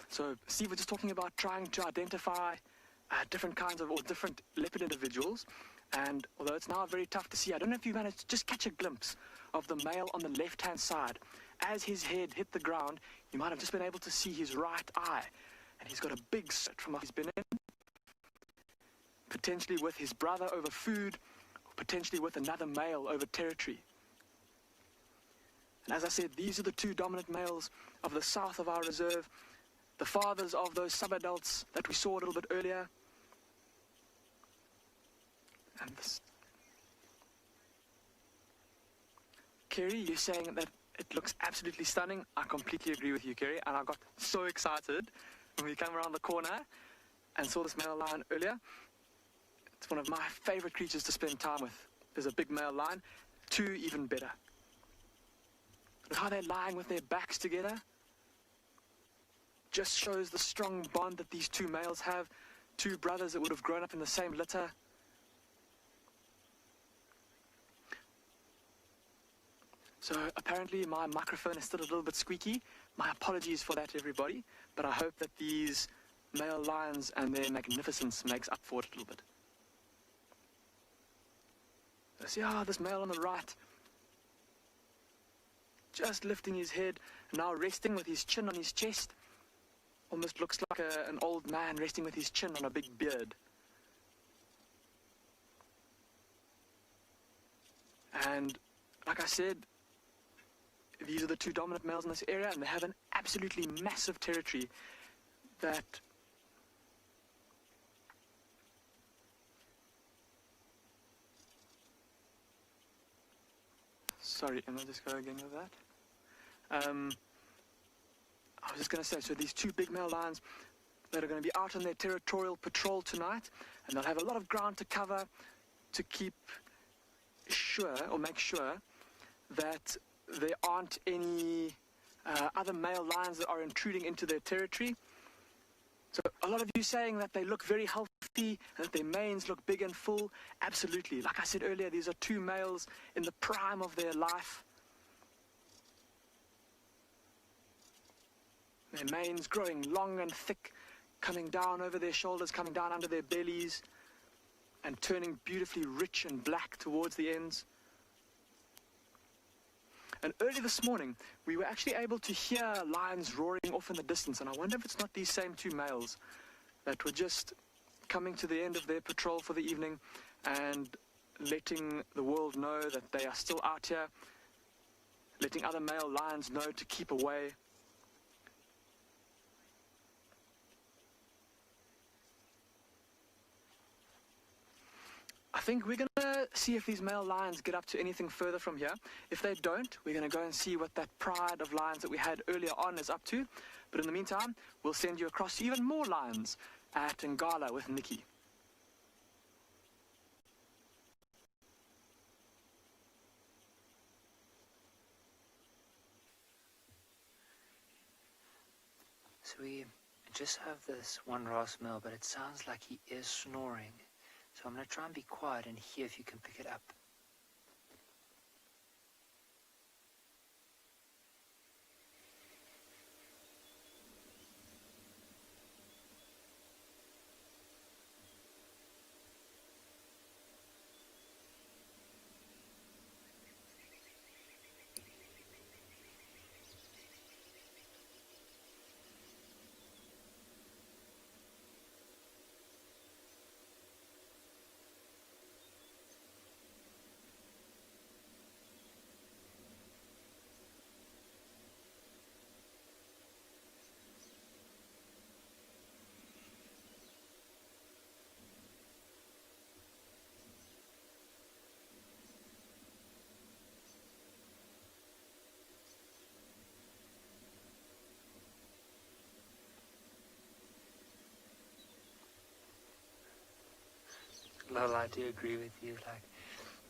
So Steve was just talking about trying to identify different kinds of or different leopard individuals. And although it's now very tough to see, I don't know if you managed to just catch a glimpse of the male on the left-hand side. As his head hit the ground, you might have just been able to see his right eye. And he's got a big slit from what he's been in. Potentially with his brother over food, or potentially with another male over territory. And as I said, these are the two dominant males of the south of our reserve. The fathers of those subadults that we saw a little bit earlier. And this. Kerry, you're saying that it looks absolutely stunning. I completely agree with you, Kerry. And I got so excited when we came around the corner and saw this male lion earlier. It's one of my favorite creatures to spend time with. There's a big male lion. Two even better. Look how they're lying with their backs together. Just shows the strong bond that these two males have. Two brothers that would have grown up in the same litter. So apparently my microphone is still a little bit squeaky. My apologies for that, everybody. But I hope that these male lions and their magnificence makes up for it a little bit. So see this male on the right, just lifting his head, and now resting with his chin on his chest. Almost looks like an old man resting with his chin on a big beard. And like I said, these are the two dominant males in this area, and they have an absolutely massive territory that sorry, am I just go again with that? I was just going to say, so these two big male lions that are going to be out on their territorial patrol tonight, and they'll have a lot of ground to cover to keep sure, or make sure, that there aren't any other male lions that are intruding into their territory. So a lot of you saying that they look very healthy and that their manes look big and full. Absolutely. Like I said earlier, these are two males in the prime of their life. Their manes growing long and thick, coming down over their shoulders, coming down under their bellies, and turning beautifully rich and black towards the ends. And early this morning, we were actually able to hear lions roaring off in the distance, and I wonder if it's not these same two males that were just coming to the end of their patrol for the evening and letting the world know that they are still out here, letting other male lions know to keep away. I think we're going to see if these male lions get up to anything further from here. If they don't, we're going to go and see what that pride of lions that we had earlier on is up to. But in the meantime, we'll send you across to even more lions at Ngala with Nikki. So we just have this one Ross male, but it sounds like he is snoring. So I'm going to try and be quiet and hear if you can pick it up. Lol, I do agree with you. Like,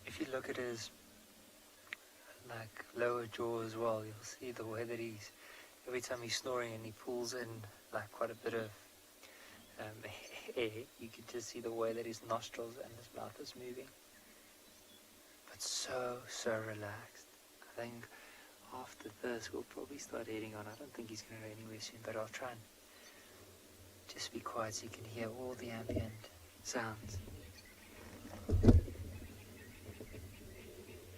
if you look at his like lower jaw as well, you'll see the way that every time he's snoring and he pulls in like quite a bit of air, you can just see the way that his nostrils and his mouth is moving. But so relaxed. I think after this we'll probably start heading on. I don't think he's going to go anywhere soon, but I'll try and just be quiet so you can hear all the ambient sounds. I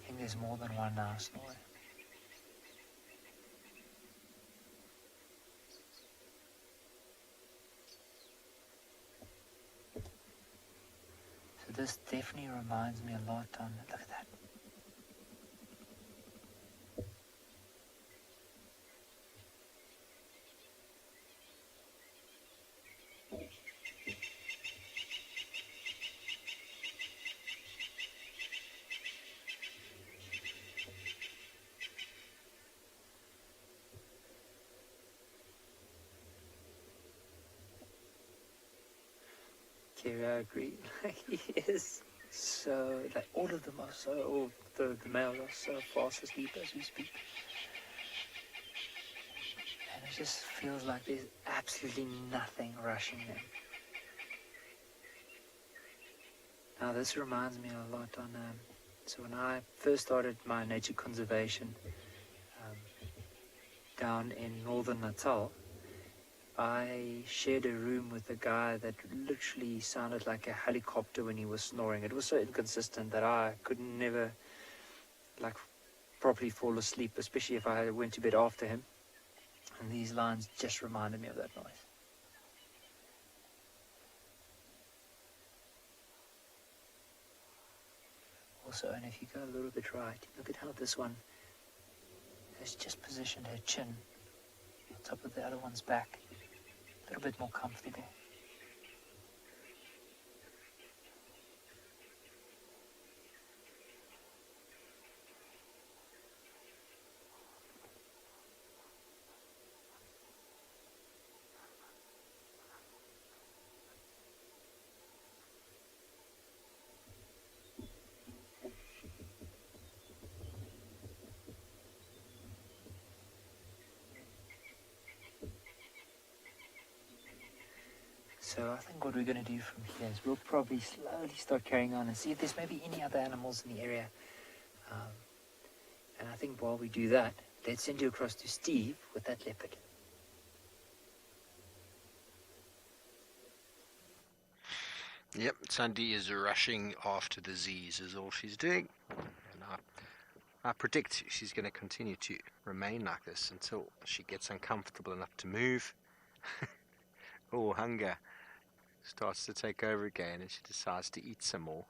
think there's more than one now snoring. So this definitely reminds me a lot on, look at that. I agree. He is so, like, all of them are so, all the males are so fast asleep as we speak. And it just feels like there's absolutely nothing rushing them. Now this reminds me a lot on, so when I first started my nature conservation down in northern Natal, I shared a room with a guy that literally sounded like a helicopter when he was snoring. It was so inconsistent that I could never, like, properly fall asleep, especially if I went to bed after him. And these lines just reminded me of that noise. Also, and if you go a little bit right, look at how this one has just positioned her chin on top of the other one's back. A little bit more comfortable. So I think what we're going to do from here is we'll probably slowly start carrying on and see if there's maybe any other animals in the area. And I think while we do that, let's send you across to Steve with that leopard. Yep, Tandy is rushing after the Z's is all she's doing. And I predict she's going to continue to remain like this until she gets uncomfortable enough to move. Oh, hunger starts to take over again and she decides to eat some more.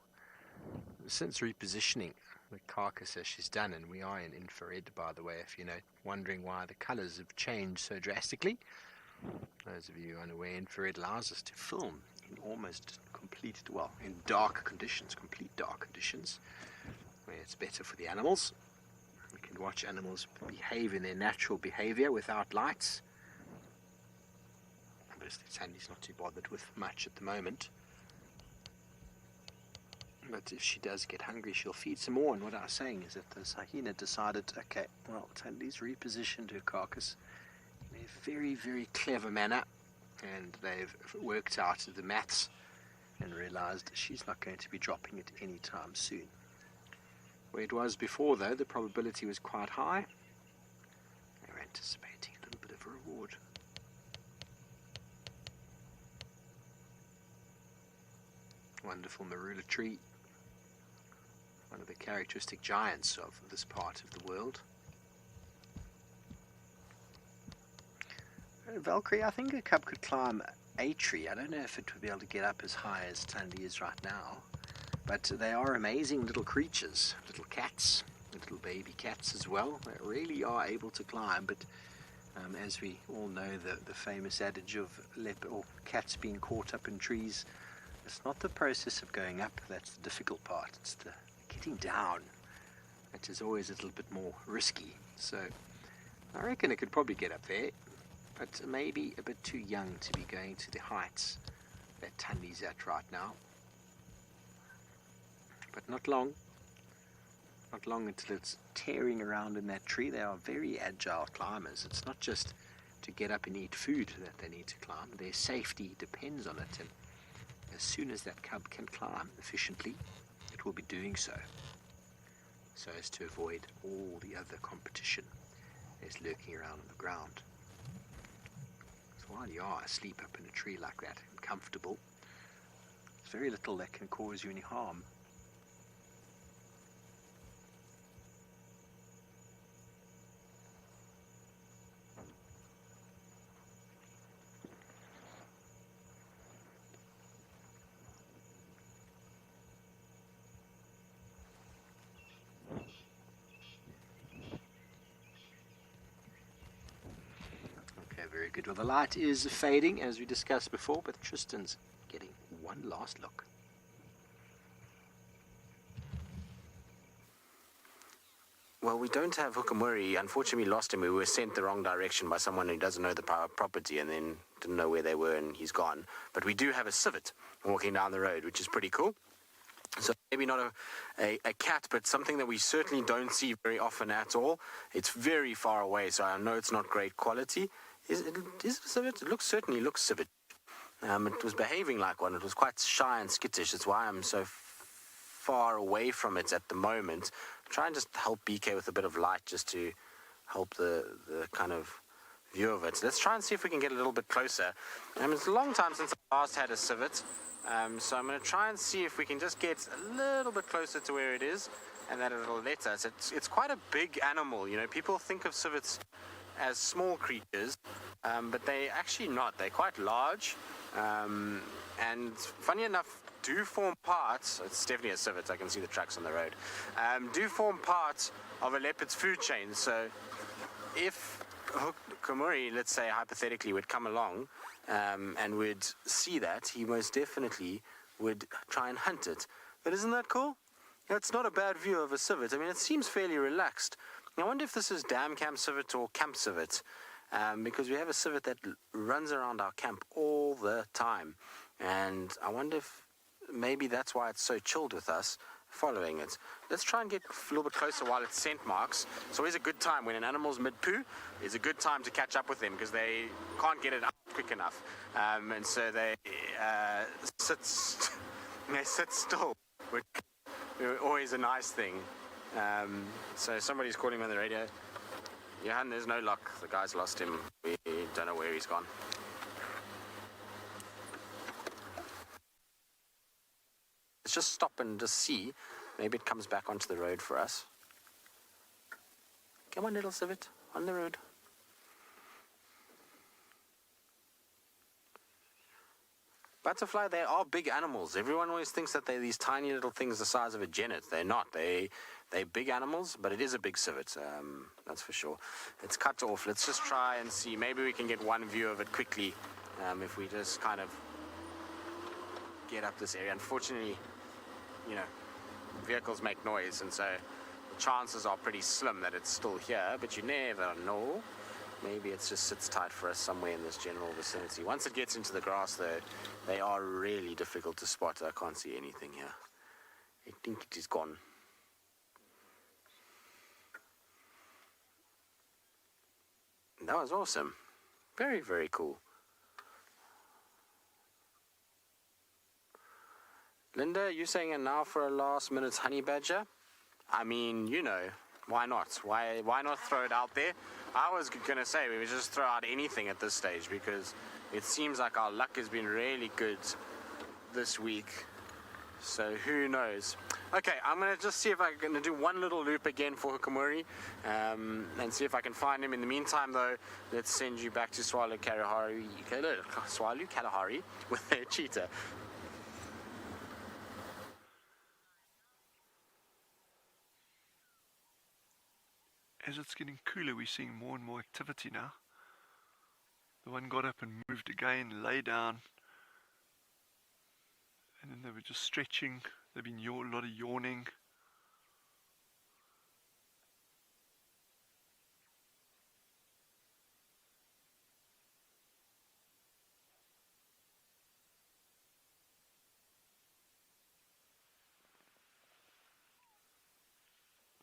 Since repositioning the carcass as she's done, and we are in infrared, by the way, if you're wondering why the colours have changed so drastically. Those of you unaware, infrared allows us to film in almost complete, well, in dark conditions, complete dark conditions, where it's better for the animals. We can watch animals behave in their natural behaviour without lights. Tandy's not too bothered with much at the moment. But if she does get hungry, she'll feed some more. And what I was saying is that the hyena decided, okay, well, Tandy's repositioned her carcass in a very, very clever manner. And they've worked out the maths and realized she's not going to be dropping it anytime soon. Where it was before, though, the probability was quite high. They were anticipating a little bit of a reward. Wonderful marula tree, one of the characteristic giants of this part of the world. Valkyrie, I think a cub could climb a tree. I don't know if it would be able to get up as high as Tandy is right now, but they are amazing little creatures, little cats, little baby cats as well. They really are able to climb, but as we all know, the famous adage of cats being caught up in trees, it's not the process of going up that's the difficult part, it's the getting down. It is always a little bit more risky. So I reckon it could probably get up there, but maybe a bit too young to be going to the heights that Tandy's at right now. But not long. Not long until it's tearing around in that tree. They are very agile climbers. It's not just to get up and eat food that they need to climb. Their safety depends on it, and as soon as that cub can climb efficiently, it will be doing so as to avoid all the other competition that's lurking around on the ground. So while you are asleep up in a tree like that and comfortable, there's very little that can cause you any harm. Very good. Well, the light is fading, as we discussed before, but Tristan's getting one last look. Well, we don't have Hukamuri. Unfortunately, we lost him. We were sent the wrong direction by someone who doesn't know the property and then didn't know where they were, and he's gone. But we do have a civet walking down the road, which is pretty cool. So maybe not a cat, but something that we certainly don't see very often at all. It's very far away, so I know it's not great quality. Is it a civet? It certainly looks civet. It was behaving like one. It was quite shy and skittish. That's why I'm so far away from it at the moment. Try and just help BK with a bit of light just to help the kind of view of it. Let's try and see if we can get a little bit closer. It's a long time since I last had a civet, so I'm going to try and see if we can just get a little bit closer to where it is, and that it'll let us. It's quite a big animal. You know, people think of civets as small creatures, but they're actually not. They're quite large, and funny enough, do form parts. It's definitely a civet. I can see the tracks on the road. Do form parts of a leopard's food chain. So if Hukamuri, let's say hypothetically, would come along and would see that, he most definitely would try and hunt it. But isn't that cool? It's not a bad view of a civet. I mean, it seems fairly relaxed. I wonder if this is dam camp civet or camp civet, because we have a civet that runs around our camp all the time, and I wonder if maybe that's why it's so chilled with us following it. Let's try and get a little bit closer while it's scent marks. It's always a good time when an animal's mid-poo. It's a good time to catch up with them because they can't get it up quick enough, and so they sit still, which is always a nice thing. So somebody's calling me on the radio. Johan, there's no luck. The guy's lost him. We don't know where he's gone. Let's just stop and just see. Maybe it comes back onto the road for us. Come on, little civet, on the road. Butterfly, they are big animals. Everyone always thinks that they're these tiny little things the size of a genet. They're not. They're big animals, but it is a big civet, that's for sure. It's cut off. Let's just try and see. Maybe we can get one view of it quickly if we just kind of get up this area. Unfortunately, you know, vehicles make noise, and so the chances are pretty slim that it's still here, but you never know. Maybe it just sits tight for us somewhere in this general vicinity. Once it gets into the grass, though, they are really difficult to spot. I can't see anything here. I think it is gone. That was awesome. Very, very cool. Linda, you saying it now for a last minute honey badger? I mean, you know, why not? Why not throw it out there? I was going to say we would just throw out anything at this stage because it seems like our luck has been really good this week. So who knows? Okay, I'm going to just see if I'm going to do one little loop again for Hukamuri and see if I can find him. In the meantime, though, let's send you back to Tswalu Kalahari with their cheetah. As it's getting cooler, we're seeing more and more activity now. The one got up and moved again, lay down, and then they were just stretching. They've been a lot of yawning.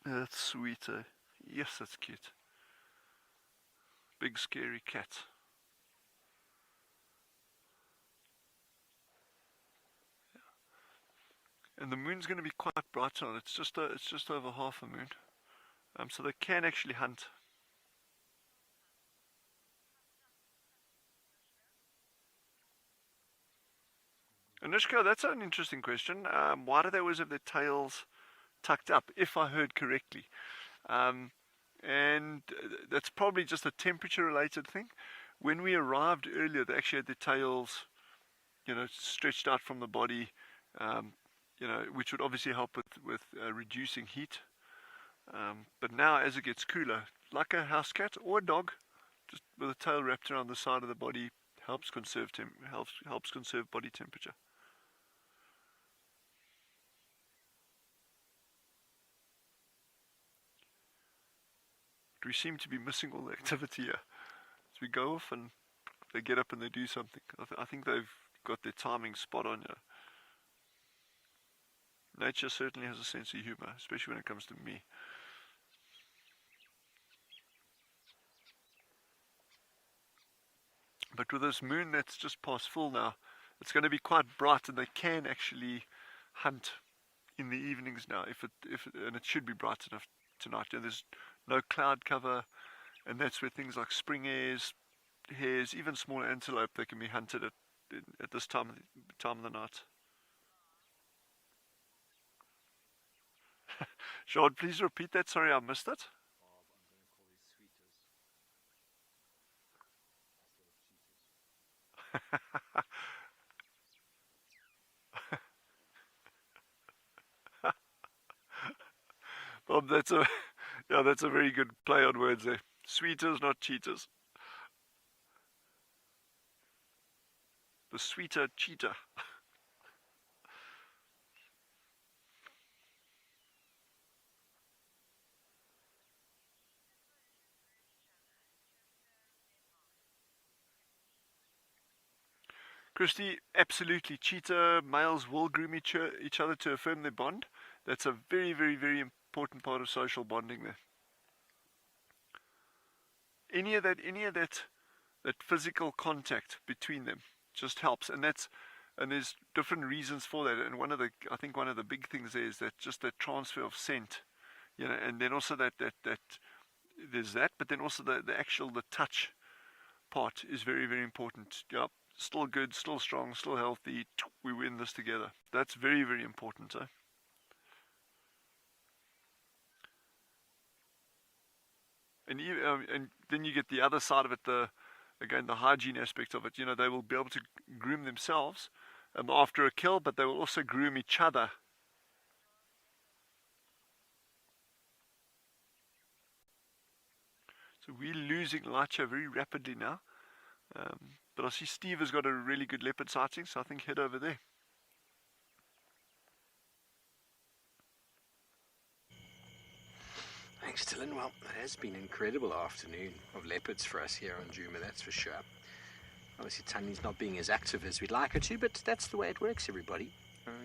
That's sweet, eh? Yes, that's cute. Big scary cat. And the moon's going to be quite bright tonight. It's just over half a moon. So they can actually hunt. Anushka, that's an interesting question. Why do they always have their tails tucked up, if I heard correctly? And that's probably just a temperature-related thing. When we arrived earlier, they actually had their tails, stretched out from the body, which would obviously help with reducing heat. But now, as it gets cooler, like a house cat or a dog, just with a tail wrapped around the side of the body, helps conserve body temperature. We seem to be missing all the activity here. As we go off and they get up and they do something. I think they've got their timing spot on here. Nature certainly has a sense of humor, especially when it comes to me. But with this moon that's just past full now, it's going to be quite bright, and they can actually hunt in the evenings now. And it should be bright enough tonight. And there's no cloud cover, and that's where things like spring hares, even small antelope, they can be hunted at this time of the night. Sean, please repeat that. Sorry, I missed it. Bob, that's a very good play on words there. Sweeters, not cheetahs. The sweeter cheetah. Christy, absolutely. Cheetah males will groom each other to affirm their bond. That's a very, very, very important part of social bonding there. Any of that physical contact between them just helps, and there's different reasons for that. And I think one of the big things there is that just that transfer of scent, and then also that there's that, but then also the touch part is very, very important. Yeah, still good, still strong, still healthy. We win this together. That's very, very important. And then you get the other side of it, the hygiene aspect of it. They will be able to groom themselves after a kill, but they will also groom each other. So we're losing Lacha very rapidly now. But I see Steve has got a really good leopard sighting, so I think head over there. Thanks, Dylan. Well, it has been an incredible afternoon of leopards for us here on Juma, that's for sure. Obviously, Tandy's not being as active as we'd like her to, but that's the way it works, everybody.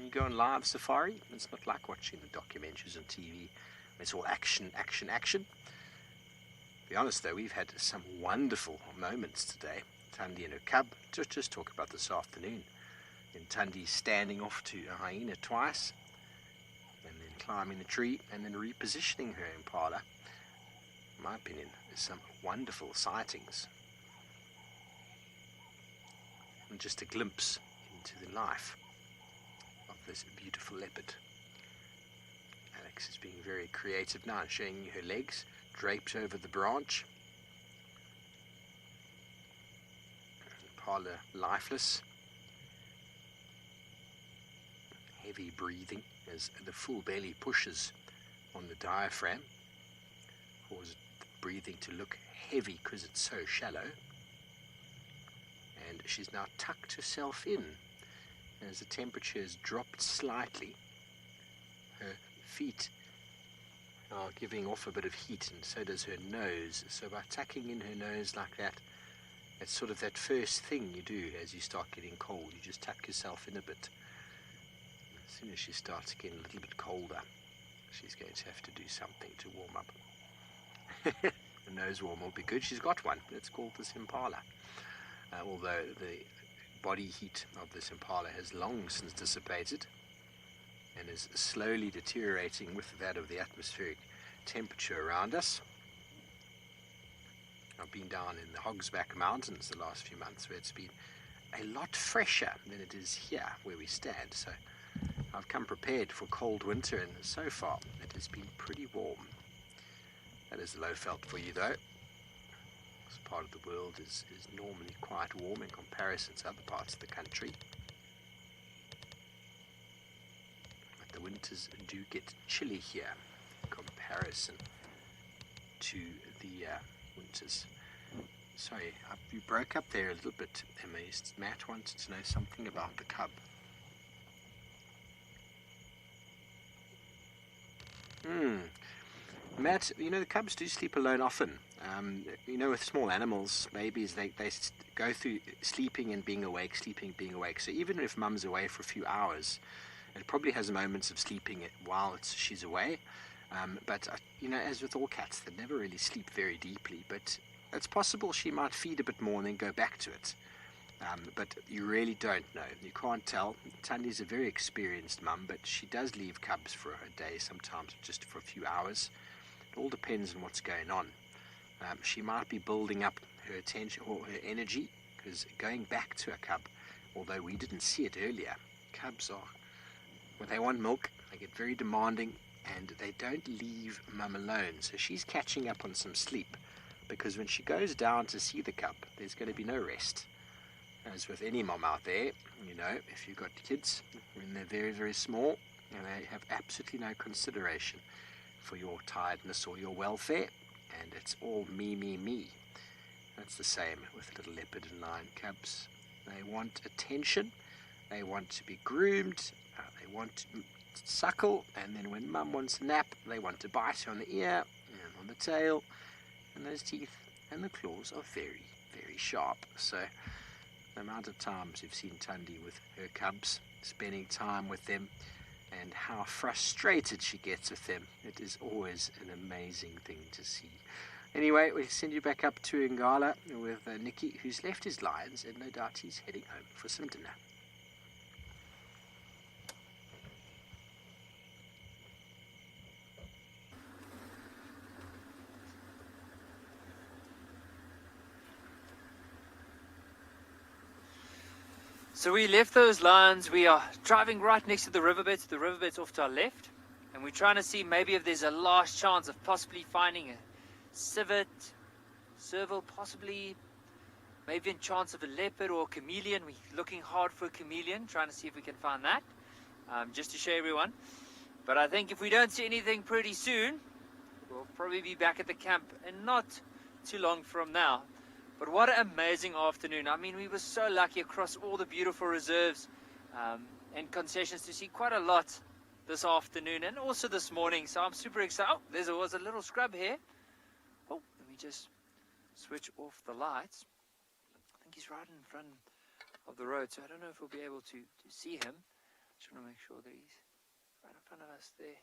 You go on live safari, it's not like watching the documentaries on TV. It's all action, action, action. To be honest, though, we've had some wonderful moments today. Tandy and her cub, just talk about this afternoon. And Tandy standing off to a hyena twice, and then climbing the tree, and then repositioning her impala. In my opinion, there's some wonderful sightings. And just a glimpse into the life of this beautiful leopard. Alex is being very creative now, showing you her legs draped over the branch. Impala lifeless. Heavy breathing as the full belly pushes on the diaphragm, causes the breathing to look heavy because it's so shallow. And she's now tucked herself in as the temperature has dropped slightly. Her feet are giving off a bit of heat, and so does her nose. So by tucking in her nose like that, it's sort of that first thing you do as you start getting cold. You just tuck yourself in a bit. As soon as she starts getting a little bit colder, She's going to have to do something to warm up. The nose warmer will be good. She's got one. It's called this Impala. Although the body heat of this Impala has long since dissipated and is slowly deteriorating with that of the atmospheric temperature around us. I've been down in the Hogsback Mountains the last few months where it's been a lot fresher than it is here where we stand. So I've come prepared for cold winter, and so far it has been pretty warm. That is Lowveld for you though. This part of the world is normally quite warm in comparison to other parts of the country. But the winters do get chilly here in comparison to the winters. Sorry, you broke up there a little bit, Emma. Matt wanted to know something about the cub. Matt, you know, the cubs do sleep alone often. You know, with small animals, babies, they go through sleeping and being awake, sleeping, being awake. So even if mum's away for a few hours, it probably has moments of sleeping while she's away. But, you know, as with all cats, they never really sleep very deeply. But it's possible she might feed a bit more and then go back to it. But you really don't know. You can't tell. Tandy's a very experienced mum, but she does leave cubs for a day, sometimes just for a few hours. It all depends on what's going on. She might be building up her attention or her energy, because going back to a cub, although we didn't see it earlier, cubs are, when they want milk, they get very demanding, and they don't leave mum alone. So she's catching up on some sleep, because when she goes down to see the cub, there's going to be no rest. As with any mom out there, you know, if you've got kids when they're very, very small, and they have absolutely no consideration for your tiredness or your welfare, and it's all me, me, me. That's the same with little leopard and lion cubs. They want attention, they want to be groomed, they want to suckle, and then when mum wants a nap, they want to bite on the ear and on the tail, and those teeth and the claws are very, very sharp. So the amount of times you've seen Tandy with her cubs, spending time with them, and how frustrated she gets with them, it is always an amazing thing to see. Anyway, we'll send you back up to Ngala with Nicky, who's left his lions, and no doubt he's heading home for some dinner. So we left those lions. We are driving right next to the riverbed. The riverbed's off to our left, and we're trying to see maybe if there's a last chance of possibly finding a civet, serval, possibly maybe a chance of a leopard or a chameleon. We're looking hard for a chameleon, trying to see if we can find that, just to show everyone. But I think if we don't see anything pretty soon, we'll probably be back at the camp and not too long from now. But what an amazing afternoon. I mean, we were so lucky across all the beautiful reserves and concessions to see quite a lot this afternoon and also this morning. So I'm super excited. Oh, there was a little scrub here. Oh, let me just switch off the lights. I think he's right in front of the road, so I don't know if we'll be able to see him. Just want to make sure that he's right in front of us there.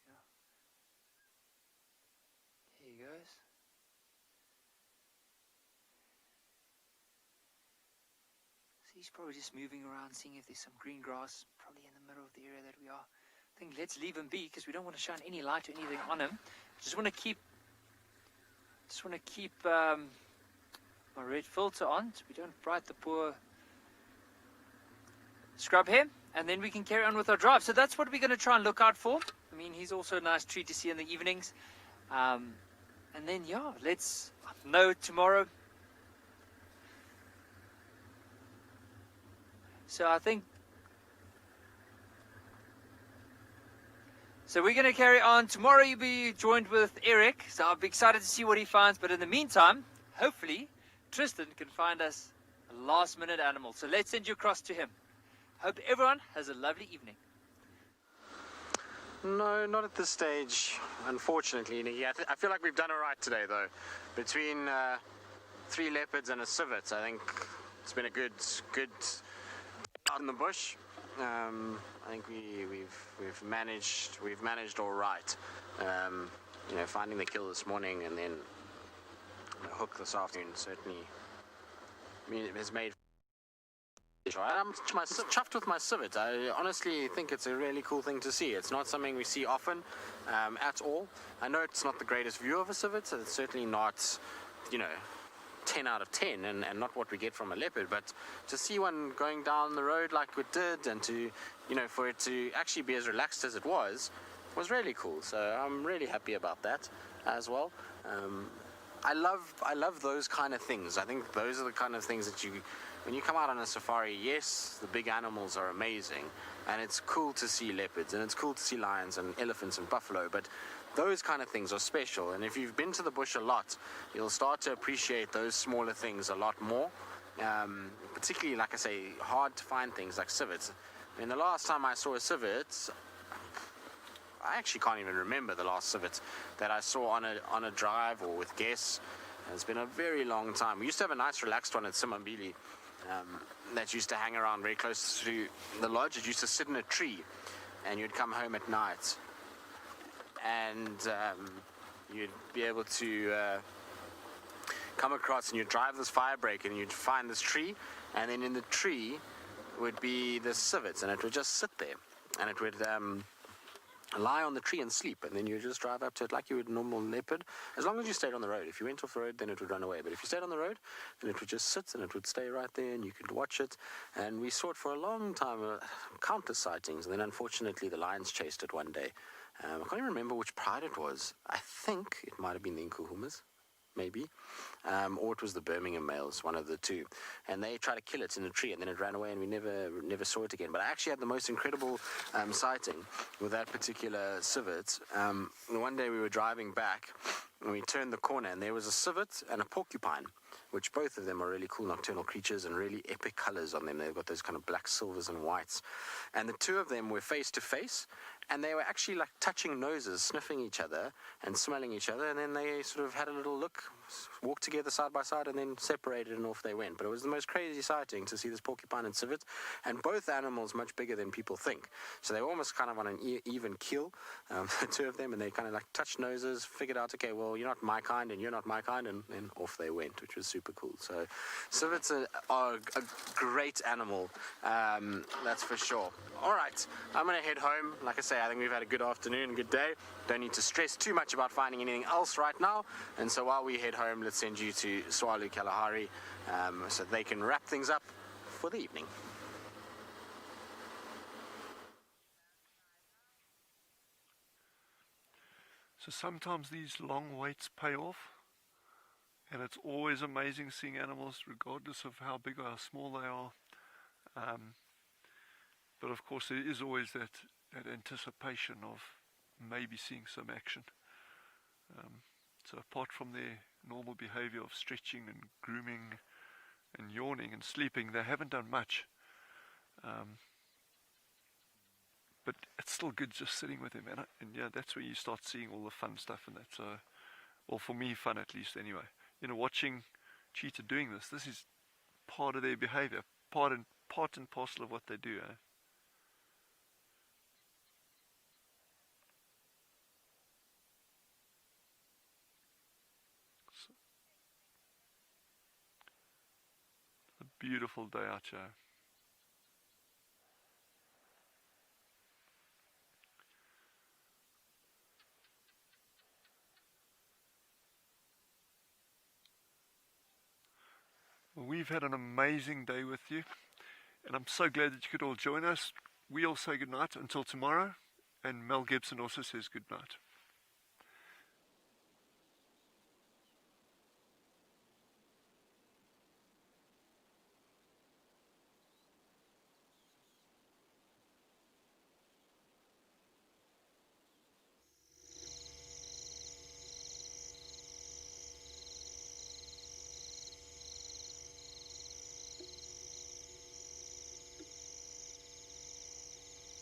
Yeah. Here he goes. He's probably just moving around, seeing if there's some green grass, probably in the middle of the area that we are. I think let's leave him be, because we don't want to shine any light or anything on him. Just want to keep my red filter on, so we don't bright the poor scrub here, and then we can carry on with our drive. So that's what we're going to try and look out for. I mean, he's also a nice treat to see in the evenings. And then, yeah, let's know tomorrow. So I think, so we're going to carry on. Tomorrow you'll be joined with Eric, so I'll be excited to see what he finds. But in the meantime, hopefully, Tristan can find us a last minute animal. So let's send you across to him. Hope everyone has a lovely evening. No, not at this stage, unfortunately, Nikki. I feel like we've done all right today, though. Between 3 leopards and a civet, I think it's been a good out in the bush. I think we've managed all right. You know, finding the kill this morning and then a hook this afternoon certainly, I mean, it has made. I'm chuffed with my civet. I honestly think it's a really cool thing to see. It's not something we see often at all. I know it's not the greatest view of a civet. It's certainly not, you know, 10 out of 10 and not what we get from a leopard, but to see one going down the road like we did, and to, you know, for it to actually be as relaxed as it was really cool. So I'm really happy about that as well. I love those kind of things. I think those are the kind of things that when you come out on a safari, yes, the big animals are amazing, and it's cool to see leopards, and it's cool to see lions and elephants and buffalo, but those kind of things are special. And if you've been to the bush a lot, you'll start to appreciate those smaller things a lot more. Particularly, like I say, hard to find things like civets. I mean, the last time I saw a civet, I actually can't even remember the last civet that I saw on a drive or with guests. It's been a very long time. We used to have a nice relaxed one at Simambili that used to hang around very close to the lodge. It used to sit in a tree, and you'd come home at night, and you'd be able to come across, and you'd drive this fire break, and you'd find this tree, and then in the tree would be the civets, and it would just sit there, and it would lie on the tree and sleep, and then you just drive up to it like you would a normal leopard, as long as you stayed on the road. If you went off the road, then it would run away, but if you stayed on the road, then it would just sit, and it would stay right there, and you could watch it. And we saw it for a long time, countless sightings, and then unfortunately the lions chased it one day. I can't even remember which pride it was. I think it might have been the Nkuhumas, maybe, or it was the Birmingham males, one of the two, and they tried to kill it in a tree, and then it ran away, and we never saw it again. But I actually had the most incredible sighting with that particular civet. One day we were driving back, and we turned the corner, and there was a civet and a porcupine, which both of them are really cool nocturnal creatures and really epic colors on them. They've got those kind of black, silvers, and whites, and the two of them were face to face, and they were actually like touching noses, sniffing each other and smelling each other, and then they sort of had a little look, walked together side by side, and then separated, and off they went. But it was the most crazy sighting to see this porcupine and civet, and both animals much bigger than people think. So they were almost kind of on an even keel, the two of them, and they kind of like touched noses, figured out, okay, well, you're not my kind and you're not my kind, and then off they went, which was super cool. So civets are a great animal, that's for sure. All right, I'm going to head home. Like I say, I think we've had a good afternoon, good day. Don't need to stress too much about finding anything else right now. And so while we head home, let's send you to Tswalu Kalahari so they can wrap things up for the evening. So sometimes these long waits pay off, and it's always amazing seeing animals regardless of how big or how small they are. But of course there is always that anticipation of maybe seeing some action. So apart from their normal behavior of stretching and grooming and yawning and sleeping, they haven't done much. But it's still good just sitting with them, and yeah, that's where you start seeing all the fun stuff, and that's well, for me, fun at least anyway. You know, watching cheetah doing this is part of their behavior, part and parcel of what they do. A beautiful day out here. Well, we've had an amazing day with you, and I'm so glad that you could all join us. We all say good night until tomorrow, and Mel Gibson also says good night.